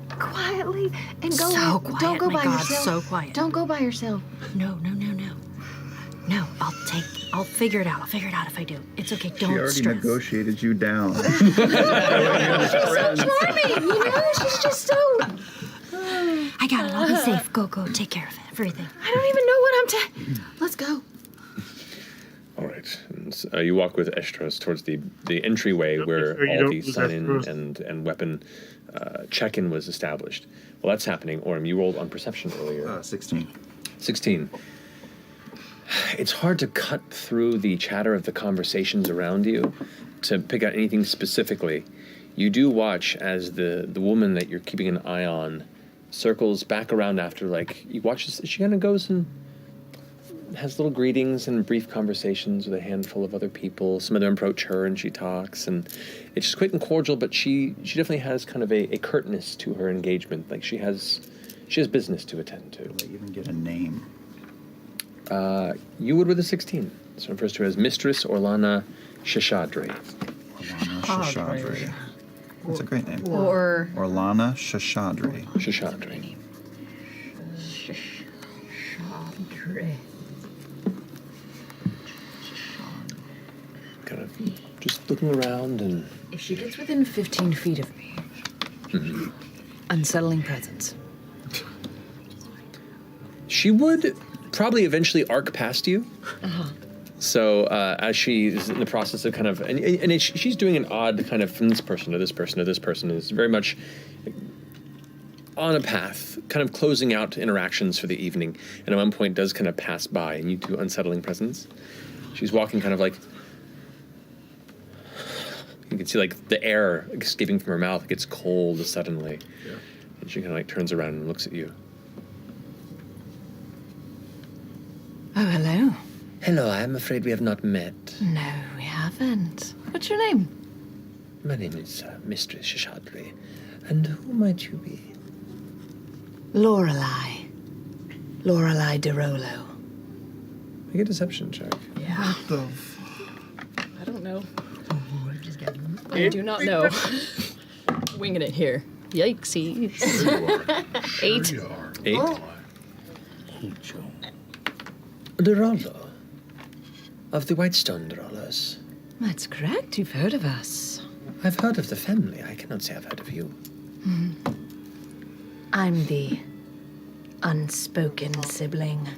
quietly and go. So quiet, Don't go my by God, yourself. so quiet. Don't go by yourself. No. No, I'll figure it out. I'll figure it out if I do. It's okay, don't She already stress. negotiated you down. She's so charming, you know? She's just so... I got it, I'll be safe. Go, take care of everything. I don't even know what I'm Let's go. All right. And so, you walk with Estros towards the entryway where sure you all don't the lose sign-in Estros. and weapon check-in was established. Well, that's happening. Orem, you rolled on perception earlier. 16. 16. It's hard to cut through the chatter of the conversations around you to pick out anything specifically. You do watch as the woman that you're keeping an eye on circles back around after, like, you watch this, she kind of goes and has little greetings and brief conversations with a handful of other people. Some of them approach her and she talks, and it's just quick and cordial, but she definitely has kind of a curtness to her engagement. Like, she has business to attend to. Do they even get a name? You would with a 16. So it refers to her as Mistress Orlana Shashadri. Orlana Shashadri. That's a great name. Or... Orlana Shashadri. Shashadri. Kind of just looking around and... If she gets within 15 feet of me, unsettling presence. She would probably eventually arc past you. Uh-huh. So as she is in the process of kind of, and she's doing an odd kind of from this person to this person to this person, is very much on a path, kind of closing out interactions for the evening, and at one point does kind of pass by, and you do unsettling presence. She's walking kind of like, you can see like the air escaping from her mouth, it gets cold suddenly, and she kind of like turns around and looks at you. Oh, hello. Hello, I'm afraid we have not met. No, we haven't. What's your name? My name is Mistress Shashadri. And who might you be? Lorelei. Lorelei DeRolo. Make a deception check. Yeah. What the I don't know. I do not know. Winging it here. Yikesies. 8. 8. Oh. DeRolo. Of the Whitestone Derrolas. That's correct. You've heard of us. I've heard of the family. I cannot say I've heard of you. I'm the unspoken sibling.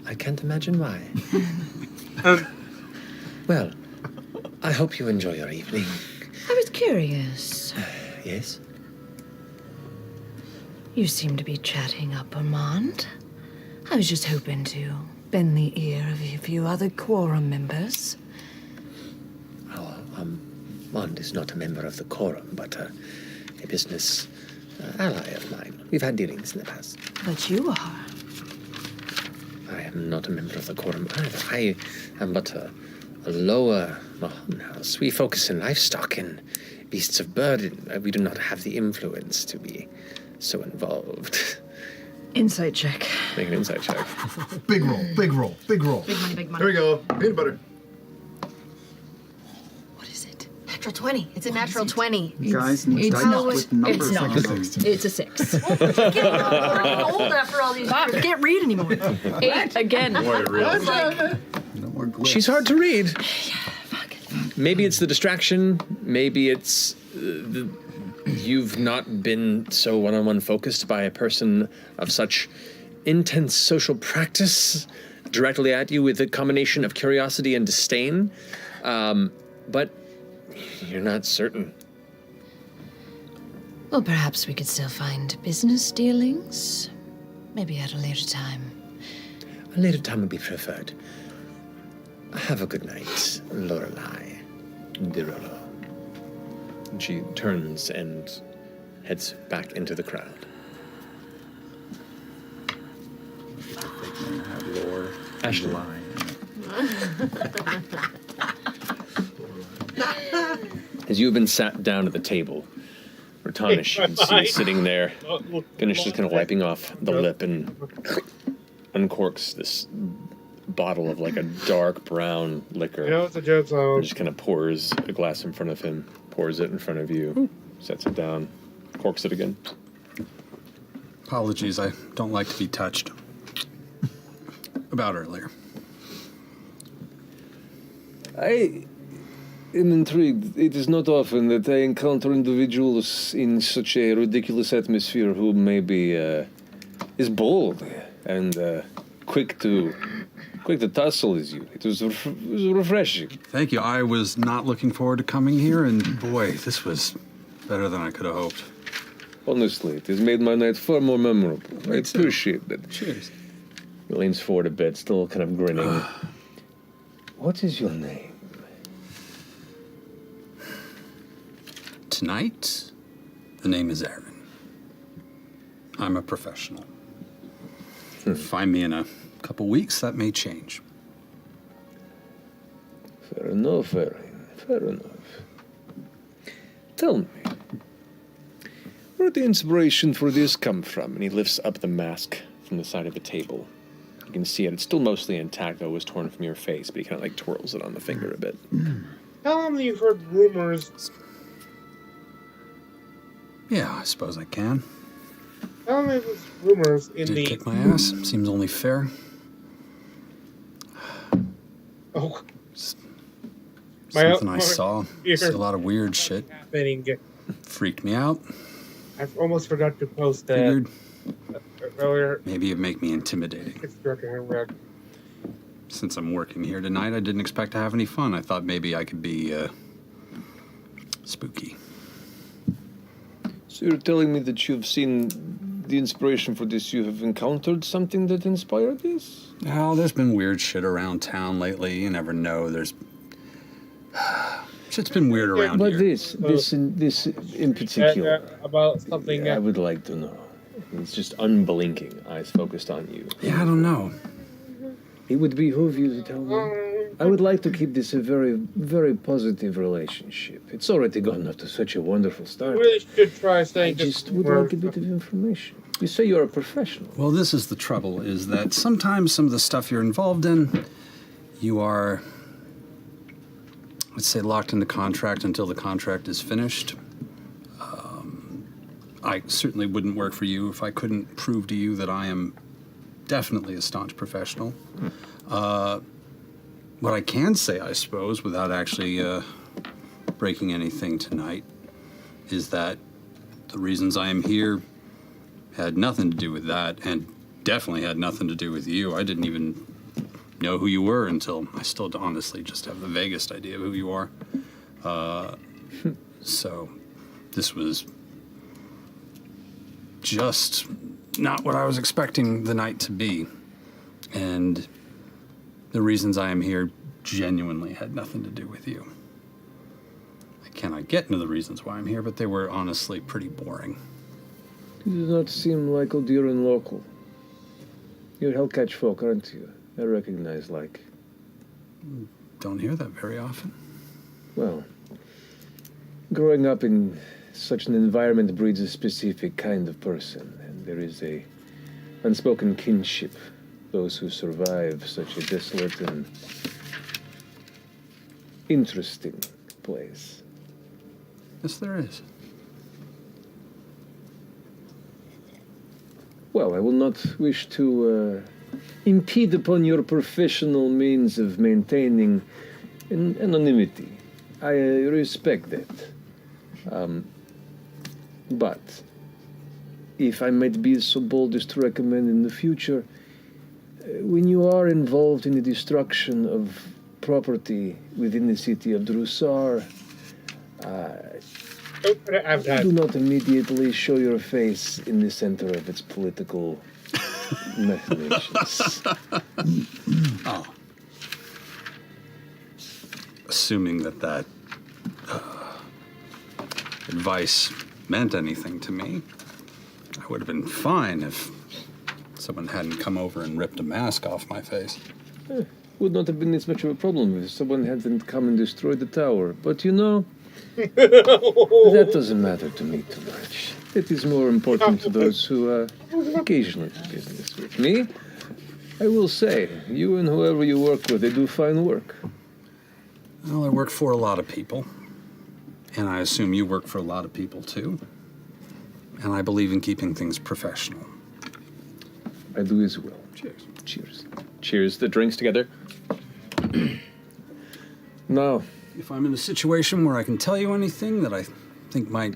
I can't imagine why. Well, I hope you enjoy your evening. I was curious. Yes? You seem to be chatting up Armand. I was just hoping to bend the ear of a few other quorum members. Mond is not a member of the quorum, but a business ally of mine. We've had dealings in the past. But you are. I am not a member of the quorum either. I am but a lower Mahon house. We focus in livestock and beasts of burden. We do not have the influence to be so involved. Insight check. Make an insight check. Big roll, big roll, big roll. Big money, big money. Here we go. Peanut butter. Natural 20. It's a natural 20. Guys, It's dice not. with numbers It's not. like those. It's a 6. Old after all these Stop. years. Can't read anymore. 8 again. No more glyphs. She's hard to read. Maybe it's the distraction. Maybe it's you've not been so one-on-one focused by a person of such intense social practice directly at you with a combination of curiosity and disdain. But you're not certain. Well, perhaps we could still find business dealings. Maybe at a later time. A later time would be preferred. Have a good night, Lorelei DeRolo. And she turns and heads back into the crowd. Ashley. As you have been sat down at the table, Rotanish, you can see sitting there. Ganesh is kind of wiping off the lip and uncorks this bottle of like a dark brown liquor. You know, it's a joke song. And just kind of pours a glass in front of him, pours it in front of you, sets it down, corks it again. Apologies, I don't like to be touched. About earlier. I am intrigued. It is not often that I encounter individuals in such a ridiculous atmosphere who maybe is bold and quick to tussle as you. It was refreshing. Thank you. I was not looking forward to coming here, and boy, this was better than I could have hoped. Honestly, it has made my night far more memorable. I appreciate that. Cheers. He leans forward a bit, still kind of grinning. What is your name? Tonight, the name is Aaron. I'm a professional. Find me in a couple weeks, that may change. Fair enough, Aaron. Fair enough. Tell me, where did the inspiration for this come from? And he lifts up the mask from the side of the table. You can see it. It's still mostly intact, though it was torn from your face, but he kind of like twirls it on the finger a bit. How long have you heard rumors? Yeah, I suppose I can. How long have those rumors in Did the... kick my ass. Seems only fair. Oh. Something I saw. See a lot of weird shit. Freaked me out. I almost forgot to post that Figured earlier. maybe it'd make me intimidating. It's working red. Since I'm working here tonight, I didn't expect to have any fun. I thought maybe I could be spooky. So you're telling me that you've seen the inspiration for this, you have encountered something that inspired this? Oh, there's been weird shit around town lately. You never know. There's shit's been weird around but here. This in particular, about something. I would like to know. It's just unblinking, eyes focused on you. Yeah, I don't know. It would behoove you to tell me. I would like to keep this a very, very positive relationship. It's already gone off to such a wonderful start. We really should try saying I just would like a bit of information. You say you're a professional. Well, this is the trouble, is that sometimes some of the stuff you're involved in, you are, let's say, locked into contract until the contract is finished. I certainly wouldn't work for you if I couldn't prove to you that I am definitely a staunch professional. What I can say, I suppose, without actually breaking anything tonight, is that the reasons I am here had nothing to do with that, and definitely had nothing to do with you. I didn't even know who you were until I still honestly just have the vaguest idea of who you are. So this was just not what I was expecting the night to be. And the reasons I am here genuinely had nothing to do with you. I cannot get into the reasons why I'm here, but they were honestly pretty boring. You do not seem like Odiran local. You're Hellcatch folk, aren't you? I recognize like. Don't hear that very often. Well, growing up in such an environment breeds a specific kind of person, and there is a unspoken kinship. Those who survive such a desolate and interesting place. Yes, there is. Well, I will not wish to impede upon your professional means of maintaining anonymity. I respect that. But if I might be so bold as to recommend in the future, when you are involved in the destruction of property within the city of Drusar, do not immediately show your face in the center of its political machinations. Oh. Assuming that advice meant anything to me, I would have been fine if someone hadn't come over and ripped a mask off my face. Would not have been as much of a problem if someone hadn't come and destroyed the tower. But you know, that doesn't matter to me too much. It is more important to those who occasionally do business with me. I will say, you and whoever you work with, they do fine work. Well, I work for a lot of people. And I assume you work for a lot of people, too. And I believe in keeping things professional. I do as well. Cheers. Cheers. Cheers the drinks together. Now, if I'm in a situation where I can tell you anything that I think might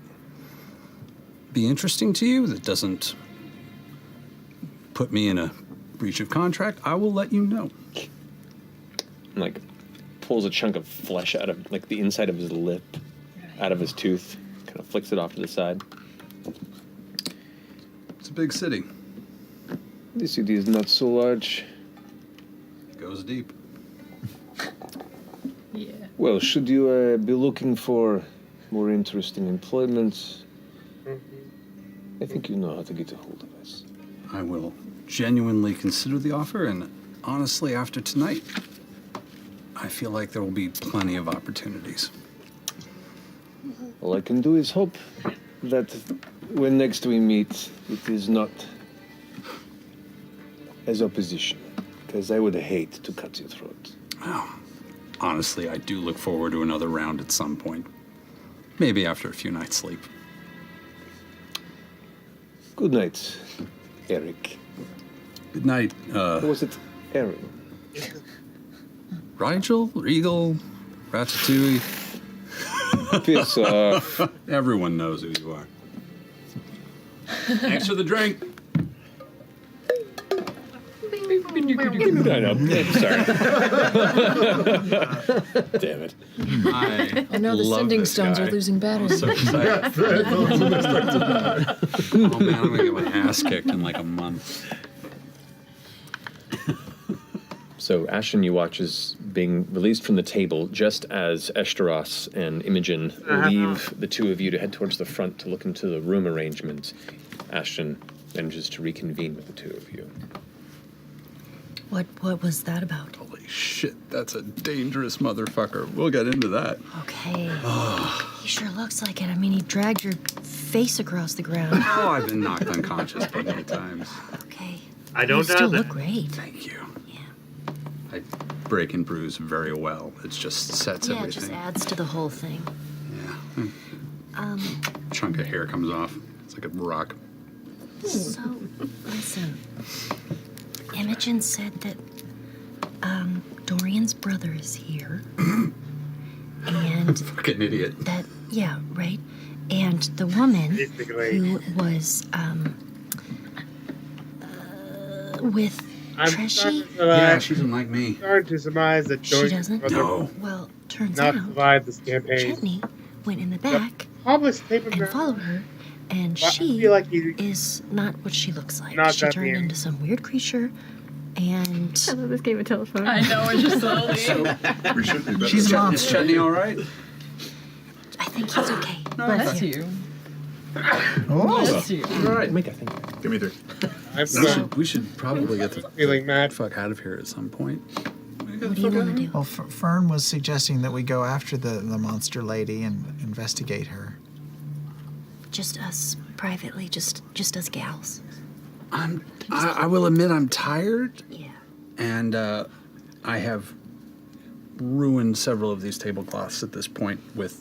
be interesting to you, that doesn't put me in a breach of contract, I will let you know. Like, pulls a chunk of flesh out of, like, the inside of his lip, out of his tooth, kind of flicks it off to the side. It's a big city. This city is not so large. It goes deep. Yeah. Well, should you be looking for more interesting employment, I think you know how to get a hold of us. I will genuinely consider the offer, and honestly, after tonight, I feel like there will be plenty of opportunities. All I can do is hope that when next we meet, it is not as opposition, because I would hate to cut your throat. Well, honestly, I do look forward to another round at some point. Maybe after a few nights' sleep. Good night, Eric. Good night, Or was it Aaron? Rigel, Regal, Ratatouille. Piss off. Everyone knows who you are. Thanks for the drink. I know. Sorry. Damn it. I know the sending stones are losing battery. So excited. Oh man, I'm gonna get my ass kicked in like a month. So Ashton, you watch is being released from the table just as Eshtaros and Imogen leave the two of you to head towards the front to look into the room arrangement. Ashton manages to reconvene with the two of you. What was that about? Holy shit, that's a dangerous motherfucker. We'll get into that. Okay. He sure looks like it. I mean, he dragged your face across the ground. Oh, I've been knocked unconscious plenty of times. Okay. I don't You still doubt look that. great. Thank you. I break and bruise very well. It just sets Yeah, it everything. just adds to the whole thing. Chunk of hair comes off. It's like a rock. So, listen. Imogen said that Dorian's brother is here. And Fucking idiot. that, yeah, right? And the woman who was with Treshy. Yeah, she doesn't like me. Starting to surmise that She Dorian's doesn't? brother No. Well, turns not out survive this campaign. Chetney went in the back Published paper and followed her, and Well, I she feel like he- is not what she looks like. Not She that turned being- into some weird creature, and I love this game of telephone. I know, it's just slowly. We should be better. She's a Is monster. Chetney all right? I think he's okay. Bless you. Oh, Bless you. All right. Make a thing. Give me 3. We should probably get the feeling mad. fuck out of here at some point. What do you want to do? well, Fern was suggesting that we go after the monster lady and investigate her. Just us privately, just us gals. I will admit I'm tired. Yeah. And I have ruined several of these tablecloths at this point with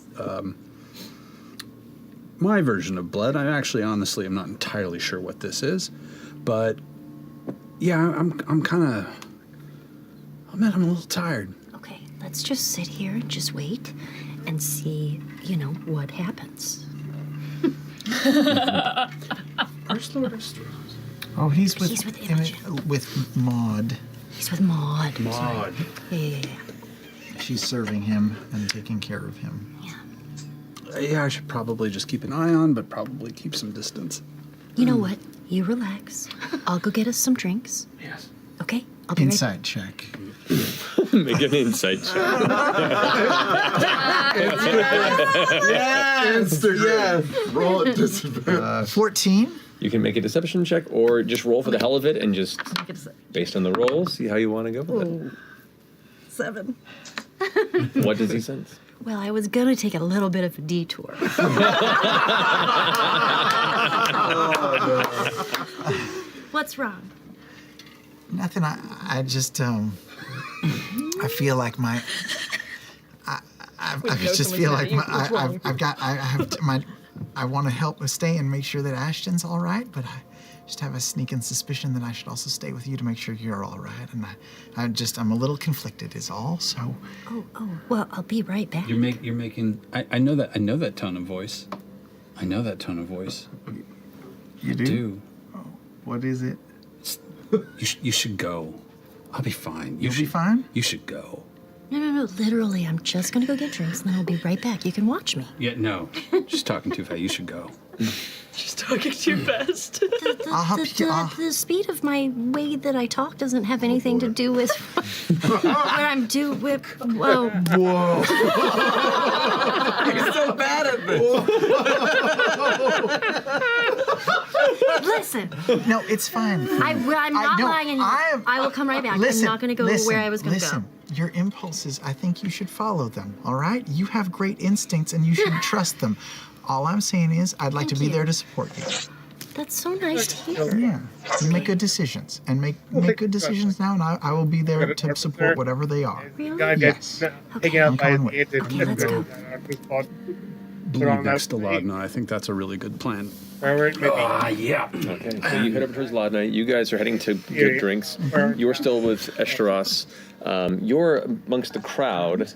my version of blood. I actually, honestly, am not entirely sure what this is, but yeah, I'm kind of. I'm a little tired. Okay, let's just sit here and just wait and see, what happens. First Lord of Straws. Oh, he's with He's with Imogen. with Maud. He's with Maud. Maud. Yeah. She's serving him and taking care of him. Yeah, I should probably just keep an eye on, but probably keep some distance. You know what? You relax. I'll go get us some drinks. Yes. Okay? I'll be Insight check. Make an insight check. Instagram. Roll at disadvantage. 14. You can make a deception check or just roll for the hell of it and just, based on the roll, see how you want to go with it. 7. What does he sense? Well, I was gonna take a little bit of a detour. What's wrong? Nothing. I just I feel like my. I just feel like I want to help stay and make sure that Ashton's all right, but I just have a sneaking suspicion that I should also stay with you to make sure you're all right. And I'm a little conflicted is all. So. Oh, well, I'll be right back. You're making. I know that tone of voice. I know that tone of voice. You do? Oh, what is it? You should go. I'll be fine. You'll be fine? You should go. No. Literally, I'm just gonna go get drinks and then I'll be right back. You can watch me. Yeah, no. Just talking too fast. You should go. She's talking too fast. The speed of my way that I talk doesn't have anything to do with what I'm doing with. Whoa. Whoa. You're so bad at this. Listen. No, it's fine. I'm not lying, and I will come right back. Listen, I'm not going to go where I was going to go. Listen, your impulses, I think you should follow them, all right? You have great instincts, and you should trust them. All I'm saying is I'd like to be there to support you. That's so nice to hear. Yeah. You make good decisions, and make good decisions now, and I will be there to support whatever they are. Really? Yes. I'm coming with. Believe next to Laudna. I think that's a really good plan. Yeah. Okay, so you head over towards Laudna. You guys are heading to get drinks. You're still with Eshtaros. You're amongst the crowd.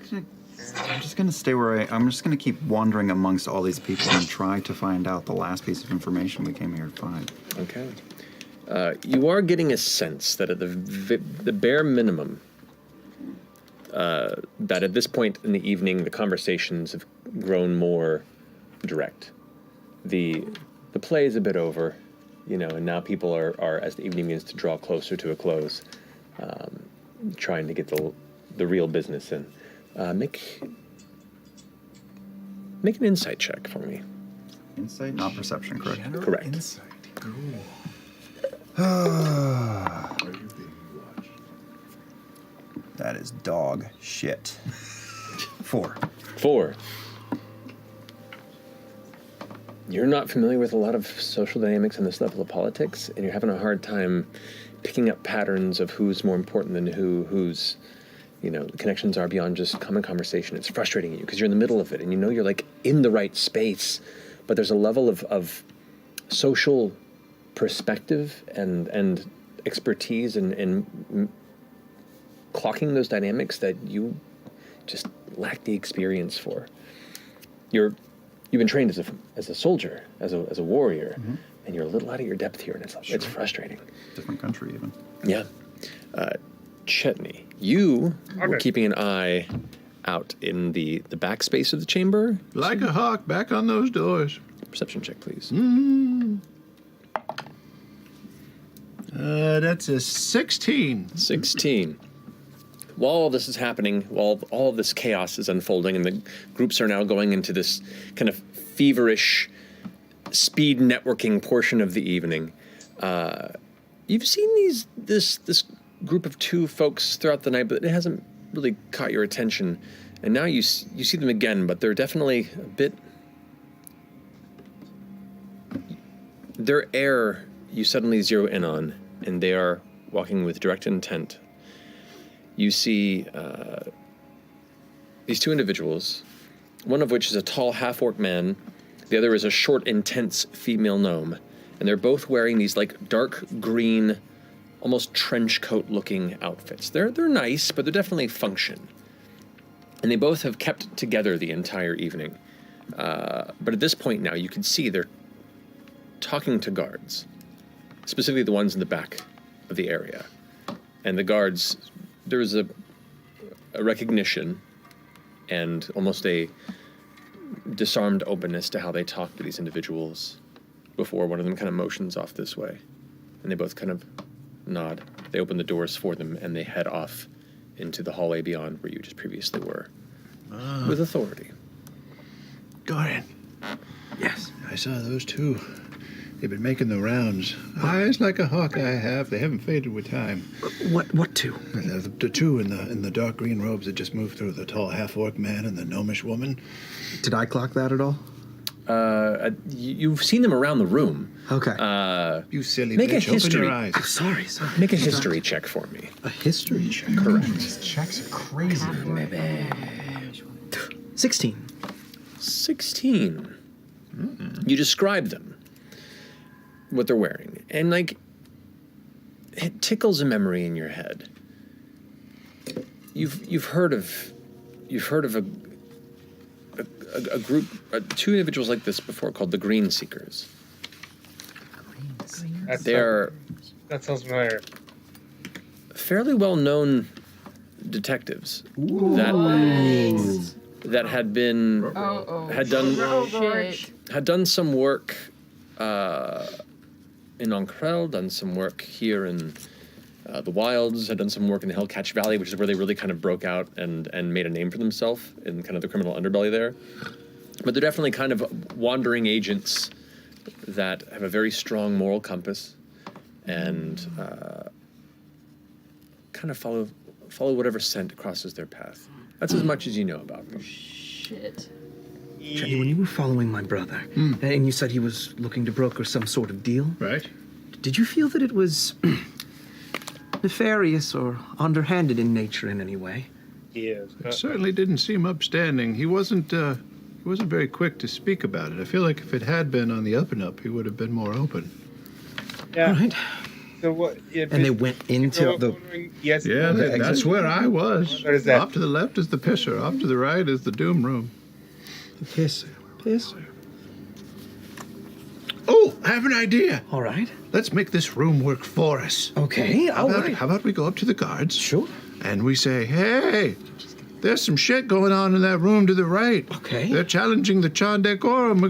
I'm just going to stay where I'm just going to keep wandering amongst all these people and try to find out the last piece of information we came here to find. Okay. You are getting a sense that at the bare minimum, that at this point in the evening, the conversations have grown more direct. The play is a bit over, and now people are as the evening begins to draw closer to a close, trying to get the real business in. Make an insight check for me. Insight, not perception, correct? Correct. Insight. That is dog shit. 4. 4. You're not familiar with a lot of social dynamics on this level of politics, and you're having a hard time picking up patterns of who's more important than who's, the connections are beyond just common conversation. It's frustrating you because you're in the middle of it, and you're like in the right space, but there's a level of social perspective and expertise and clocking those dynamics that you just lack the experience for. You've been trained as a soldier, as a warrior, and you're a little out of your depth here, and it's frustrating. Different country, even. Yeah. Chetney, you were keeping an eye out in the back space of the chamber. Like a hawk, back on those doors. Perception check, please. That's a 16. 16. While all this is happening, while all of this chaos is unfolding, and the groups are now going into this kind of feverish speed networking portion of the evening, you've seen this group of 2 folks throughout the night, but it hasn't really caught your attention. And now you see them again, but they're definitely a bit... Their air you suddenly zero in on, and they are walking with direct intent. You see these 2 individuals, one of which is a tall half-orc man, the other is a short, intense female gnome, and they're both wearing these like dark green, almost trench coat-looking outfits. They're nice, but they're definitely function. And they both have kept together the entire evening. But at this point now, you can see they're talking to guards, specifically the ones in the back of the area. And the guards, there's a recognition and almost a disarmed openness to how they talk to these individuals before one of them kind of motions off this way. And they both kind of nod. They open the doors for them, and they head off into the hallway beyond where you just previously were, with authority. Go ahead. Yes. I saw those 2 They've been making the rounds. Eyes like a hawk I have. They haven't faded with time. What two? The two in the dark green robes that just moved through, the tall half-orc man and the gnomish woman. Did I clock that at all? You've seen them around the room. Okay. You silly Make a bitch, history. open your eyes. Oh, sorry. Make a history check for me. A history check? Correct. These checks are crazy. 16. 16. You describe them, what they're wearing, and like it tickles a memory in your head. You've heard of a group, two individuals like this before called the Green Seekers. That sounds familiar. Fairly well-known detectives that had been had done some work in Ancrel, done some work here in the wilds, had done some work in the Hellcatch Valley, which is where they really kind of broke out and made a name for themselves in kind of the criminal underbelly there. But they're definitely kind of wandering agents that have a very strong moral compass and kind of follow whatever scent crosses their path. That's as much as you know about them. Shit. Jenny, when you were following my brother, and you said he was looking to broker some sort of deal, right? Did you feel that it was nefarious or underhanded in nature in any way? Yes. It certainly didn't seem upstanding. He wasn't very quick to speak about it. I feel like if it had been on the up and up, he would have been more open. Yeah. All right. So what? And they went into the... Yes. Yeah, that's where I was. What is that? Off to the left is the pisser. Off to the right is the doom room. The pisser. Oh, I have an idea. All right. Let's make this room work for us. Okay, How about we go up to the guards? Sure. And we say, hey, there's some shit going on in that room to the right. Okay. They're challenging the Chan Decorum.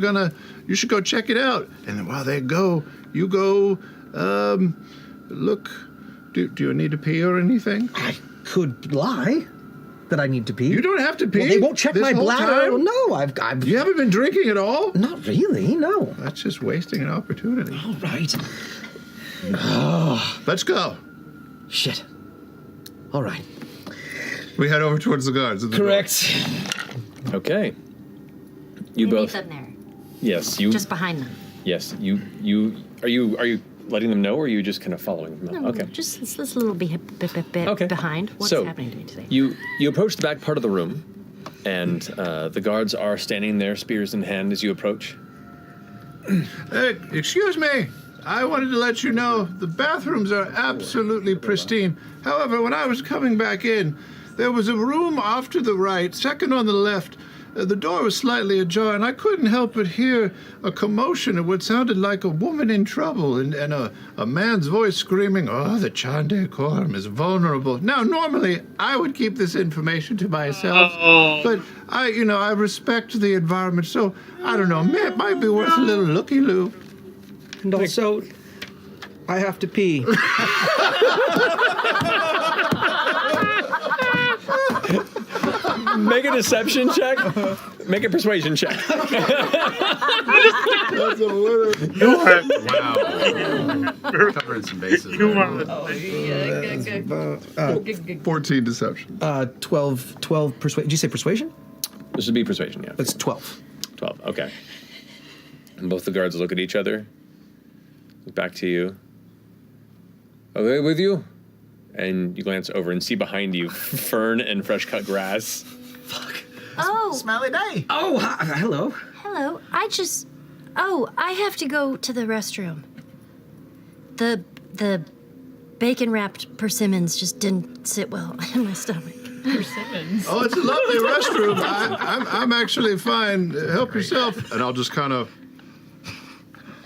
You should go check it out. And then while they go, you go, look, do you need to pee or anything? I could lie that I need to pee. You don't have to pee. Well, they won't check this my whole bladder. time? No, I've... You haven't been drinking at all? Not really, no. That's just wasting an opportunity. All right. Let's go. Shit. All right. We head over towards the guards. At the Correct. Okay. You Meet both. them there, Yes, you. just behind them. Yes, you. Are you letting them know, or are you just kind of following them? No, Okay. just this little bit behind. What's So, happening to me today? You approach the back part of the room, and the guards are standing there, spears in hand, as you approach. Hey, excuse me. I wanted to let you know the bathrooms are absolutely pristine. However, when I was coming back in, there was a room off to the right, second on the left. The door was slightly ajar, and I couldn't help but hear a commotion of what sounded like a woman in trouble and a man's voice screaming, "Oh, the Chan Decorum is vulnerable." Now, normally, I would keep this information to myself, but I respect the environment, so I don't know. It might be worth a little looky-loo. And also, I have to pee. Make a deception check. Make a persuasion check. That's a winner. Wow. Covering some bases. You there. are 14 deception. 12 persuasion. Did you say persuasion? This would be persuasion, yeah. That's 12. 12, okay. And both the guards look at each other, look back to you. Are they with you? And you glance over and see behind you fern and fresh cut grass. Oh, Smiley day. Oh, hello. hello. I have to go to the restroom. The bacon wrapped persimmons just didn't sit well in my stomach. Persimmons. Oh, it's a lovely restroom. I'm actually fine. Help yourself. And I'll just kind of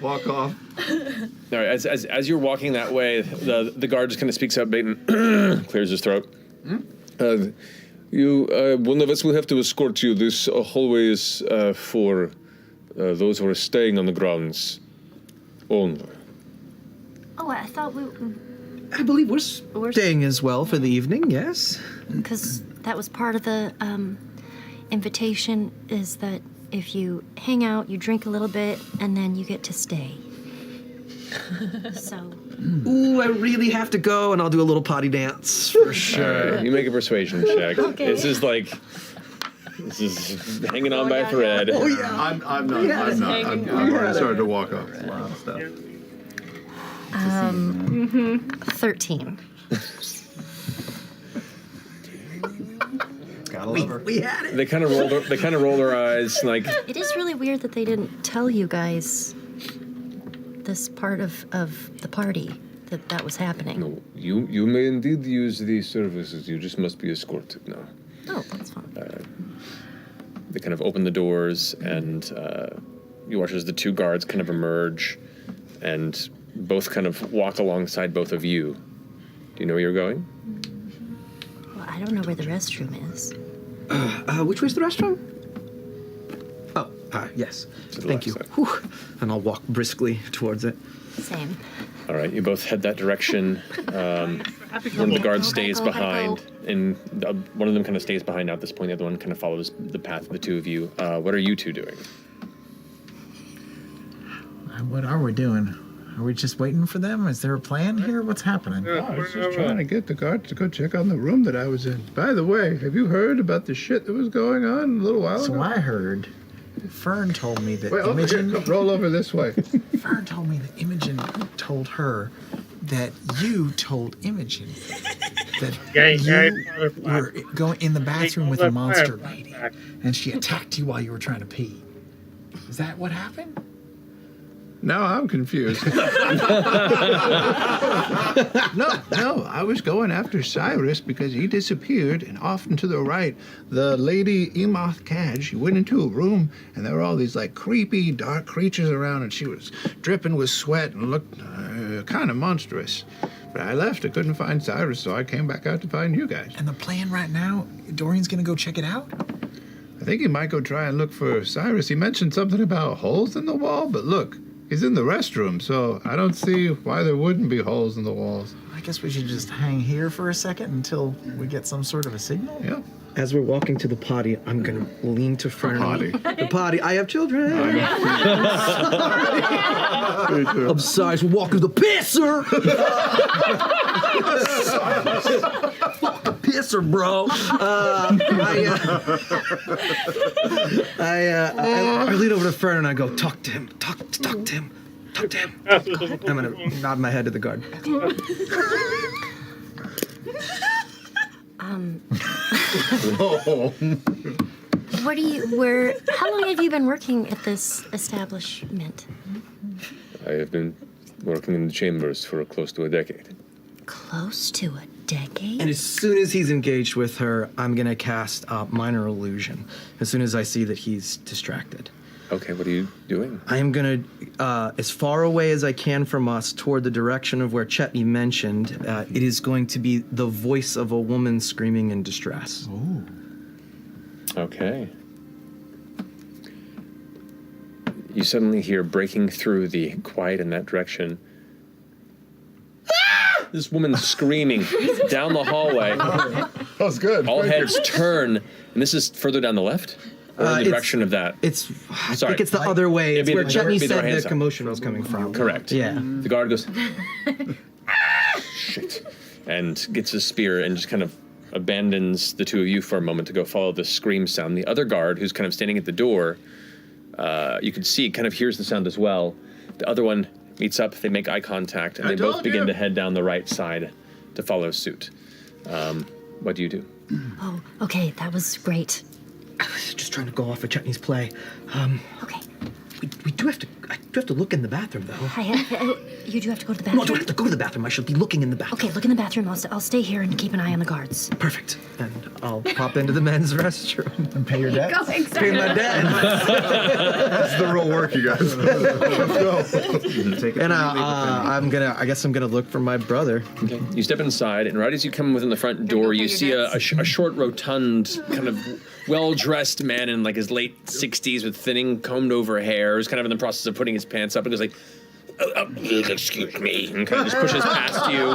walk off. All right, as you're walking that way, the guard just kind of speaks up, and clears his throat. One of us will have to escort you. This hallway is for those who are staying on the grounds only. Oh, I thought I believe we're staying as well for the evening, yes? because that was part of the invitation is that if you hang out, you drink a little bit, and then you get to stay. So. Ooh, I really have to go, and I'll do a little potty dance for sure. All right, you make a persuasion check. Okay. This is hanging on by a thread. Oh yeah. I'm not. I'm already started to walk off. Wow, stuff. 13. Gotta love her. We had it. They kind of roll their eyes, like. It is really weird that they didn't tell you guys this part of the party that was happening. No, you may indeed use these services. You just must be escorted now. Oh, that's fine. They kind of open the doors, and you watch as the two guards kind of emerge, and both kind of walk alongside both of you. Do you know where you're going? Well, I don't know where the restroom is. Which way's the restroom? Oh, yes. Thank you. Whew. And I'll walk briskly towards it. Same. All right, you both head that direction. One of the guards stays behind, and one of them kind of stays behind now at this point. The other one kind of follows the path of the two of you. What are you two doing? What are we doing? Are we just waiting for them? Is there a plan here? What's happening? I was just trying to get the guards to go check on the room that I was in. By the way, have you heard about the shit that was going on a little while ago? So I heard. Fern told me that Wait, Imogen... roll over this way. Fern told me that Imogen told her that you told Imogen that you were going in the bathroom with a monster lady, and she attacked you while you were trying to pee. Is that what happened? Now I'm confused. No, I was going after Cyrus because he disappeared, and off and to the right, the lady Emoth Kaj, she went into a room, and there were all these like creepy, dark creatures around, and she was dripping with sweat and looked kind of monstrous. But I left, I couldn't find Cyrus, so I came back out to find you guys. And the plan right now, Dorian's gonna go check it out? I think he might go try and look for Cyrus. He mentioned something about holes in the wall, but look, he's in the restroom, so I don't see why there wouldn't be holes in the walls. I guess we should just hang here for a second until we get some sort of a signal? Yeah. As we're walking to the potty, I'm gonna lean to Fern. The potty. I have children. I'm sorry. We're walking to the pisser. Fucking pisser, bro. I lean over to Fern and I go, talk to him. Talk to him. Talk to him. I'm gonna nod my head to the guard. How long have you been working at this establishment? I have been working in the chambers for close to a decade. Close to a decade? And as soon as he's engaged with her, I'm gonna cast Minor Illusion. As soon as I see that he's distracted. Okay, what are you doing? I am gonna, as far away as I can from us, toward the direction of where Chetney mentioned, it is going to be the voice of a woman screaming in distress. Ooh. Okay. You suddenly hear breaking through the quiet in that direction. This woman screaming down the hallway. That was good. All heads turn, and this is further down the left? Or in the direction of that? I think it's the other way. It's where Chetney said the commotion was coming from. Correct. Yeah. The guard goes, shit, and gets his spear and just kind of abandons the two of you for a moment to go follow the scream sound. The other guard, who's kind of standing at the door, you can see, kind of hears the sound as well. The other one meets up, they make eye contact, and they both begin to head down the right side to follow suit. What do you do? Oh, okay, that was great. I was just trying to go off of Chetney's play. Okay. I do have to look in the bathroom, though. You do have to go to the bathroom? No, I don't have to go to the bathroom. I should be looking in the bathroom. Okay, look in the bathroom. I'll stay here and keep an eye on the guards. Perfect. And I'll pop into the men's restroom. And pay your debt? Pay my debt. That's the real work, you guys. Let's go. And I guess I'm gonna look for my brother. Okay. You step inside, and right as you come within the front door, you see a short, rotund, kind of well-dressed man in like his late 60s with thinning, combed-over hair, who's kind of in the process of putting his pants up, and goes like, excuse me, and kind of just pushes past you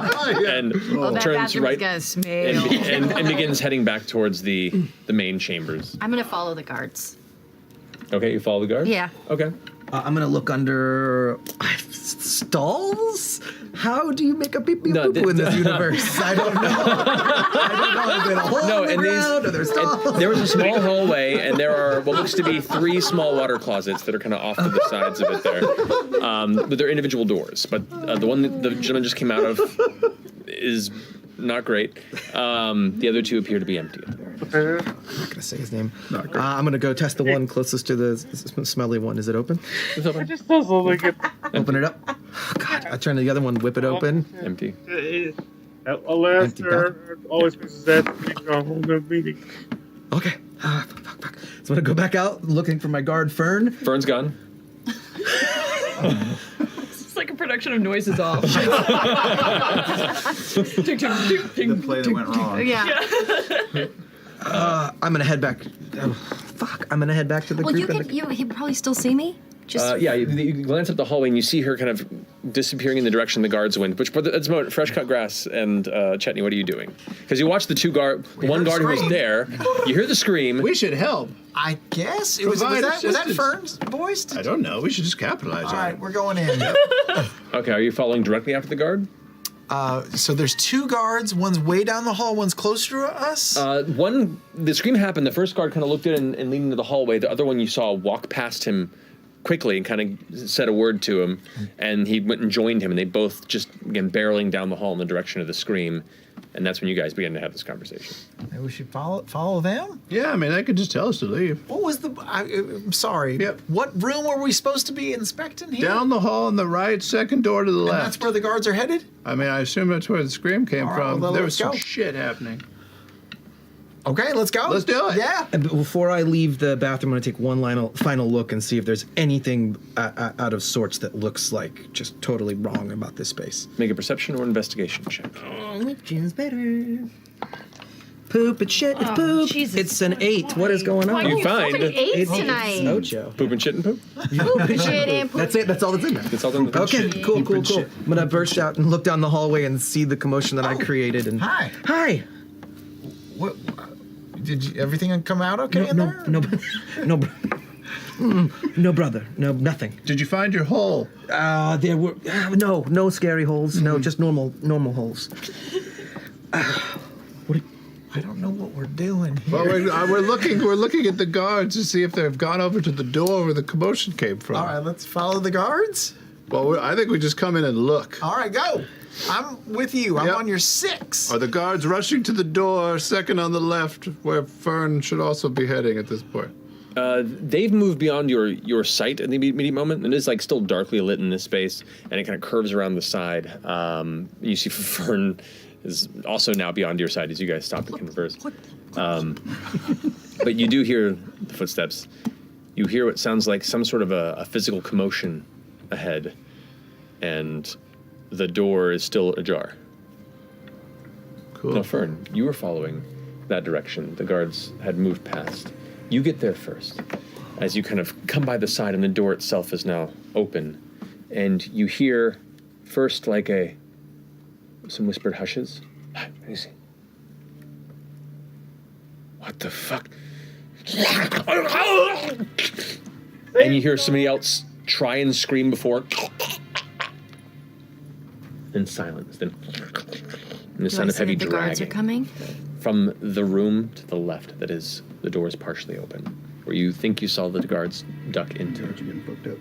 and turns right and begins heading back towards the main chambers. I'm gonna follow the guards. Okay, you follow the guard? Yeah. Okay. I'm gonna look under stalls. How do you make a pee pee poo in this universe? I don't know. I don't know. Is it a hole in the ground? Are there stalls? There was a small hallway, and there are what looks to be 3 small water closets that are kind of off to the sides of it there. But they're individual doors. But the one that the gentleman just came out of is not great. The other 2 appear to be empty. I'm not gonna say his name. I'm gonna go test the one closest to the smelly one. Is it open? It just does look like it. Open it up. Oh, God, I turn to the other one, whip it open. Empty. Alas, there always misses that hold a meeting. Okay. Fuck. So I'm gonna go back out looking for my guard, Fern. Fern's gone. It's like a production of Noises Off. The play that went wrong. Yeah. I'm gonna head back. I'm gonna head back to the Well, group. you can probably still see me. Just Yeah, you glance up the hallway and you see her kind of disappearing in the direction the guards went. Which, at this moment, fresh cut grass and Chetney, what are you doing? Because you watch the one guard who was there. You hear the scream. We should help. I guess was that Fern's voice? I don't know. We should just capitalize All on right, it. we're going in. Okay, are you following directly after the guard? So there's 2 guards. One's way down the hall. One's closer to us. The scream happened. The first guard kind of looked in and leaned into the hallway. The other one you saw walk past him quickly and kind of said a word to him, and he went and joined him, and they both just began barreling down the hall in the direction of the scream, and that's when you guys began to have this conversation. Maybe we should follow them. Yeah, I mean, they could just tell us to leave. What was I'm sorry. Yep. What room were we supposed to be inspecting here? Down the hall on the right, second door to the left. That's where the guards are headed? I mean, I assume that's where the scream came All right, from. well, There let's was some go. shit happening. Okay, let's go. Let's do it. Yeah. And before I leave the bathroom, I'm gonna take one final look and see if there's anything out of sorts that looks like just totally wrong about this space. Make a perception or investigation check. Oh, which is better? Poop and shit. It's poop. Jesus. It's an 8. What is going on? You find Eight tonight. Ocho. poop and shit and poop. Shit and poop. That's it. That's all that's in there. It's all done. Okay, cool. I'm gonna burst out and look down the hallway and see the commotion that I created. And Hi. What? Did everything come out okay in there? No, brother. No, nothing. Did you find your hole? There were no scary holes. No, just normal holes. I don't know what we're doing here. Well, we're looking at the guards to see if they've gone over to the door where the commotion came from. All right, let's follow the guards. Well, I think we just come in and look. All right, go. I'm with you. I'm Yep. on your 6. Are the guards rushing to the door, second on the left, where Fern should also be heading at this point? They've moved beyond your sight in the immediate moment, and it is like still darkly lit in this space, and it kind of curves around the side. You see Fern is also now beyond your sight as you guys stop and converse. But you do hear the footsteps. You hear what sounds like some sort of a physical commotion ahead, and the door is still ajar. Cool. Now, Fern, you were following that direction. The guards had moved past. You get there first, as you kind of come by the side, and the door itself is now open, and you hear first like some whispered hushes. Easy. What the fuck? And you hear somebody else try and scream before. Then silence. Then and the sound of heavy the guards are dragging coming? from the room to the left. That is, the door is partially open, where you think you saw the guards duck into. You're getting booked up.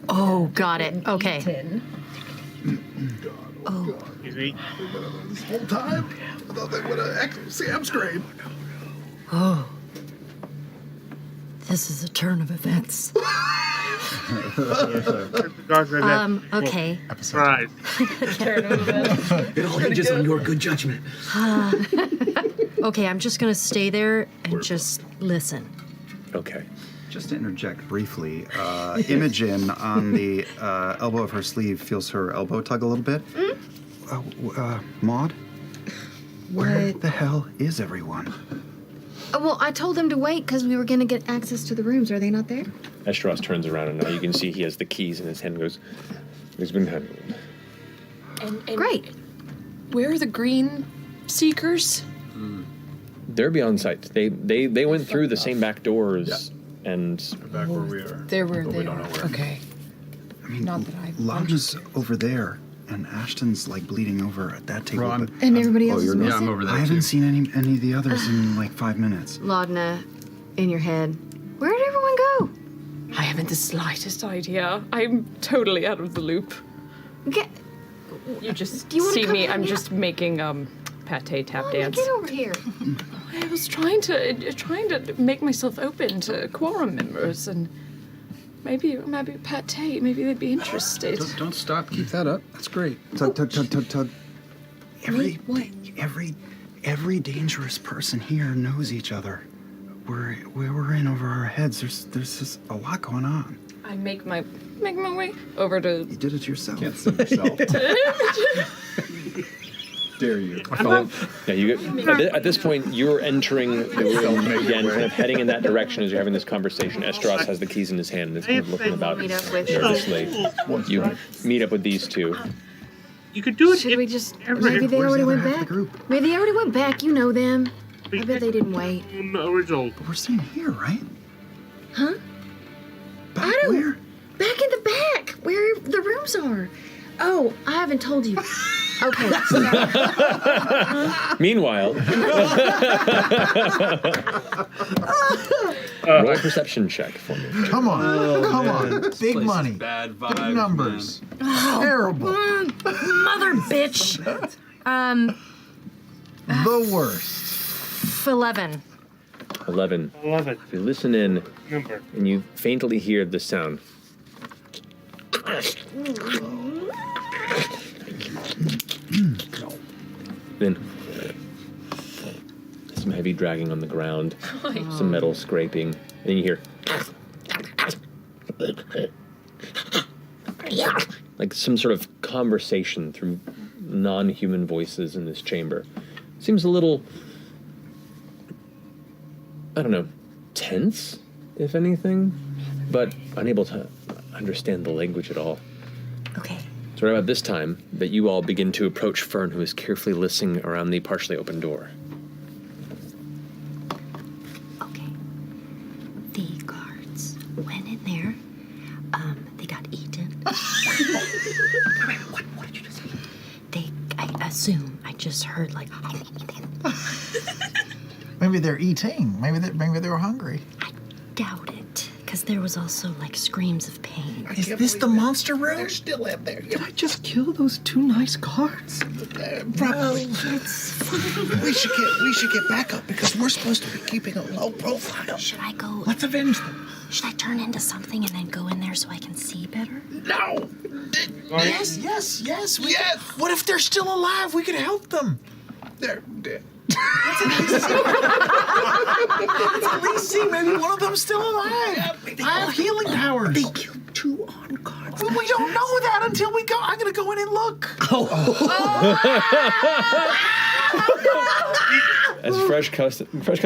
Oh, got it. Okay. Oh. This whole time, I thought they would have Sam scream. Oh. This is a turn of events. Okay. Right. It all hinges on your good judgment. Okay, I'm just gonna stay there and just listen. Okay. Just to interject briefly, Imogen on the elbow of her sleeve feels her elbow tug a little bit. Maud, where the hell is everyone? Well, I told them to wait because we were going to get access to the rooms. Are they not there? Estros turns around, and now you can see he has the keys in his hand and goes, "It's been handled." And Great. Where are the green seekers? They're beyond sight. They went through the same back doors and back where we are. There were But they we don't are. know where. Okay. I mean, Not that I Loudon's over there, and Ashton's like bleeding over at that table. Ron. but- And everybody else is you're not. missing? I'm over there I haven't too. seen any of the others in like 5 minutes. Laudna, in your head, where did everyone go? I haven't the slightest idea. I'm totally out of the loop. You just Do you wanna see come me. in I'm here? just making pate tap dance. Get over here. I was trying to make myself open to quorum members, and maybe pate. Maybe they'd be interested. Don't stop. Keep that up. That's great. Tug. What? Every dangerous person here knows each other. We're in over our heads. There's just a lot going on. I make my way over to. You did it yourself. Can't see yourself. Dare you? Yeah, at this point, you're entering the room again, kind of heading in that direction as you're having this conversation. Estros has the keys in his hand and is kind of looking about Meet up with- nervously. You meet up with these two. You could do it. Should we just? every- Maybe they Where's already the went other half of back. the group? Maybe they already went back. You know them. I bet they didn't wait. Original. But we're staying here, right? Huh? Back I don't. where? Back in the back, where the rooms are. Oh, I haven't told you. Okay. Meanwhile, roll a perception check for me. Come on. Big money. Bad vibes. Big numbers. Oh, Terrible. Mother bitch. The worst. 11. 11. 11. If you listen in, Number. and you faintly hear the sound. Then some heavy dragging on the ground, some metal scraping, and you hear like some sort of conversation through non-human voices in this chamber. Seems a little, I don't know, tense, if anything, but unable to understand the language at all. Okay. So right about this time that you all begin to approach Fern, who is carefully listening around the partially open door. Okay. The guards went in there. They got eaten. What did you just say? I assume, I just heard like. Maybe they're eating. Maybe they were hungry. Doubt it, because there was also like screams of pain. Is this the monster room? They're still in there. Did I just kill those two nice guards? Probably. We should get back up because we're supposed to be keeping a low profile. Should I go? Let's avenge them. Should I turn into something and then go in there so I can see better? No. Yes. What if they're still alive? We could help them. They're dead. Let's at least see. Maybe one of them's still alive. I have healing powers. They killed two on guards. Well, we don't know that until we go. I'm gonna go in and look. As fresh cut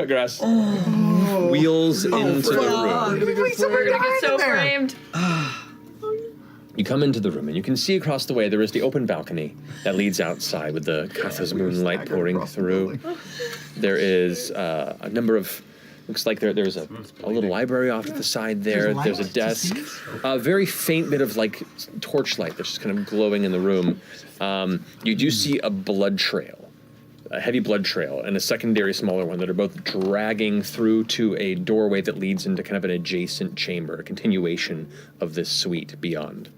grass wheels into the room. We're gonna get so framed. You come into the room and you can see across the way there is the open balcony that leads outside with the Katha's moonlight pouring through. There is a number of, looks like there's a little library off to the side there. There's a desk. A very faint bit of like torchlight that's just kind of glowing in the room. You do see a blood trail. A heavy blood trail and a secondary smaller one that are both dragging through to a doorway that leads into kind of an adjacent chamber, a continuation of this suite beyond.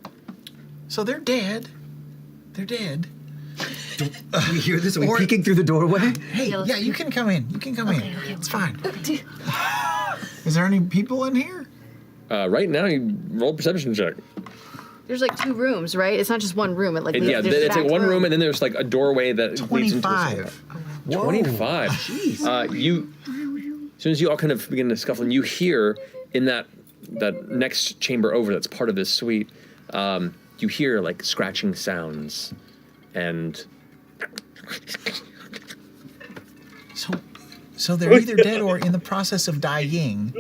So they're dead. They're dead. Do we hear this? Are we peeking through the doorway? Hey, yeah, you can come in. You can come in. It's fine. Is there any people in here? Right now, you roll a perception check. There's like two rooms, right? It's not just one room. Yeah, it's like one room, and then there's like a doorway that leads into a 25. Jeez. As soon as you all kind of begin to scuffle, and you hear in that next chamber over that's part of this suite, you hear like scratching sounds, and So they're either dead or in the process of dying.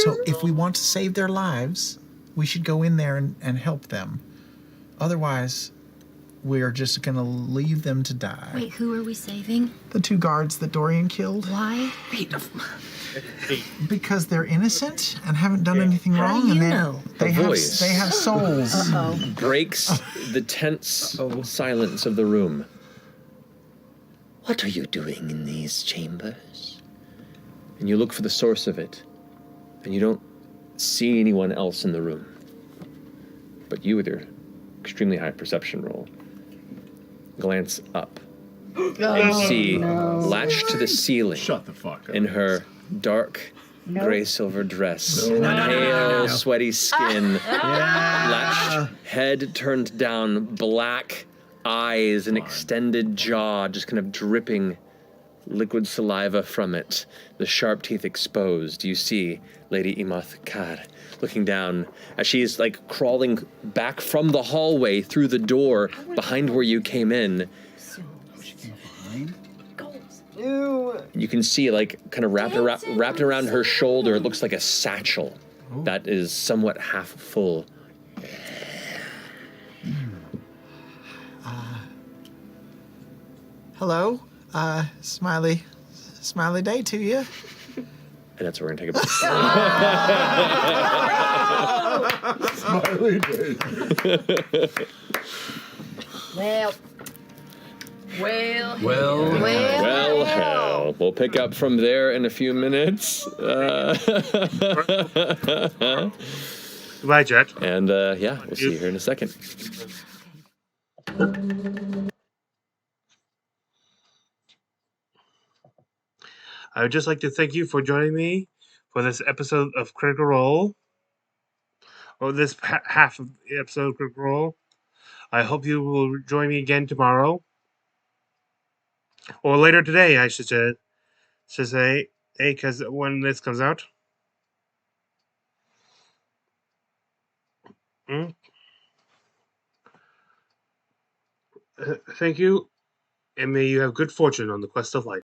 So if we want to save their lives, we should go in there and help them. Otherwise, we're just gonna leave them to die. Wait, who are we saving? The 2 guards that Dorian killed. Why? Because they're innocent and haven't done anything How wrong, do you and know? they have souls. Breaks the tense silence of the room. What are you doing in these chambers? And you look for the source of it, and you don't see anyone else in the room. But you, with your extremely high perception roll, glance up and see latched to the ceiling. Shut the fuck up. In her dark gray silver dress, pale, sweaty skin, latched head turned down, black eyes, an extended jaw, just kind of dripping liquid saliva from it, the sharp teeth exposed. You see Lady Imath Kar looking down as she's like crawling back from the hallway through the door behind where you came in. You can see like kind of wrapped around her shoulder, it looks like a satchel that is somewhat half full. Hello, smiley day to you. And that's where we're gonna take a break. Smiley day. Well, hell. We'll pick up from there in a few minutes. Goodbye, Jet. And yeah, we'll see you here in a second. I would just like to thank you for joining me for this episode of Critical Role, or this half of the episode of Critical Role. I hope you will join me again tomorrow, or later today, I should say, because when this comes out. Thank you, and may you have good fortune on the quest of life.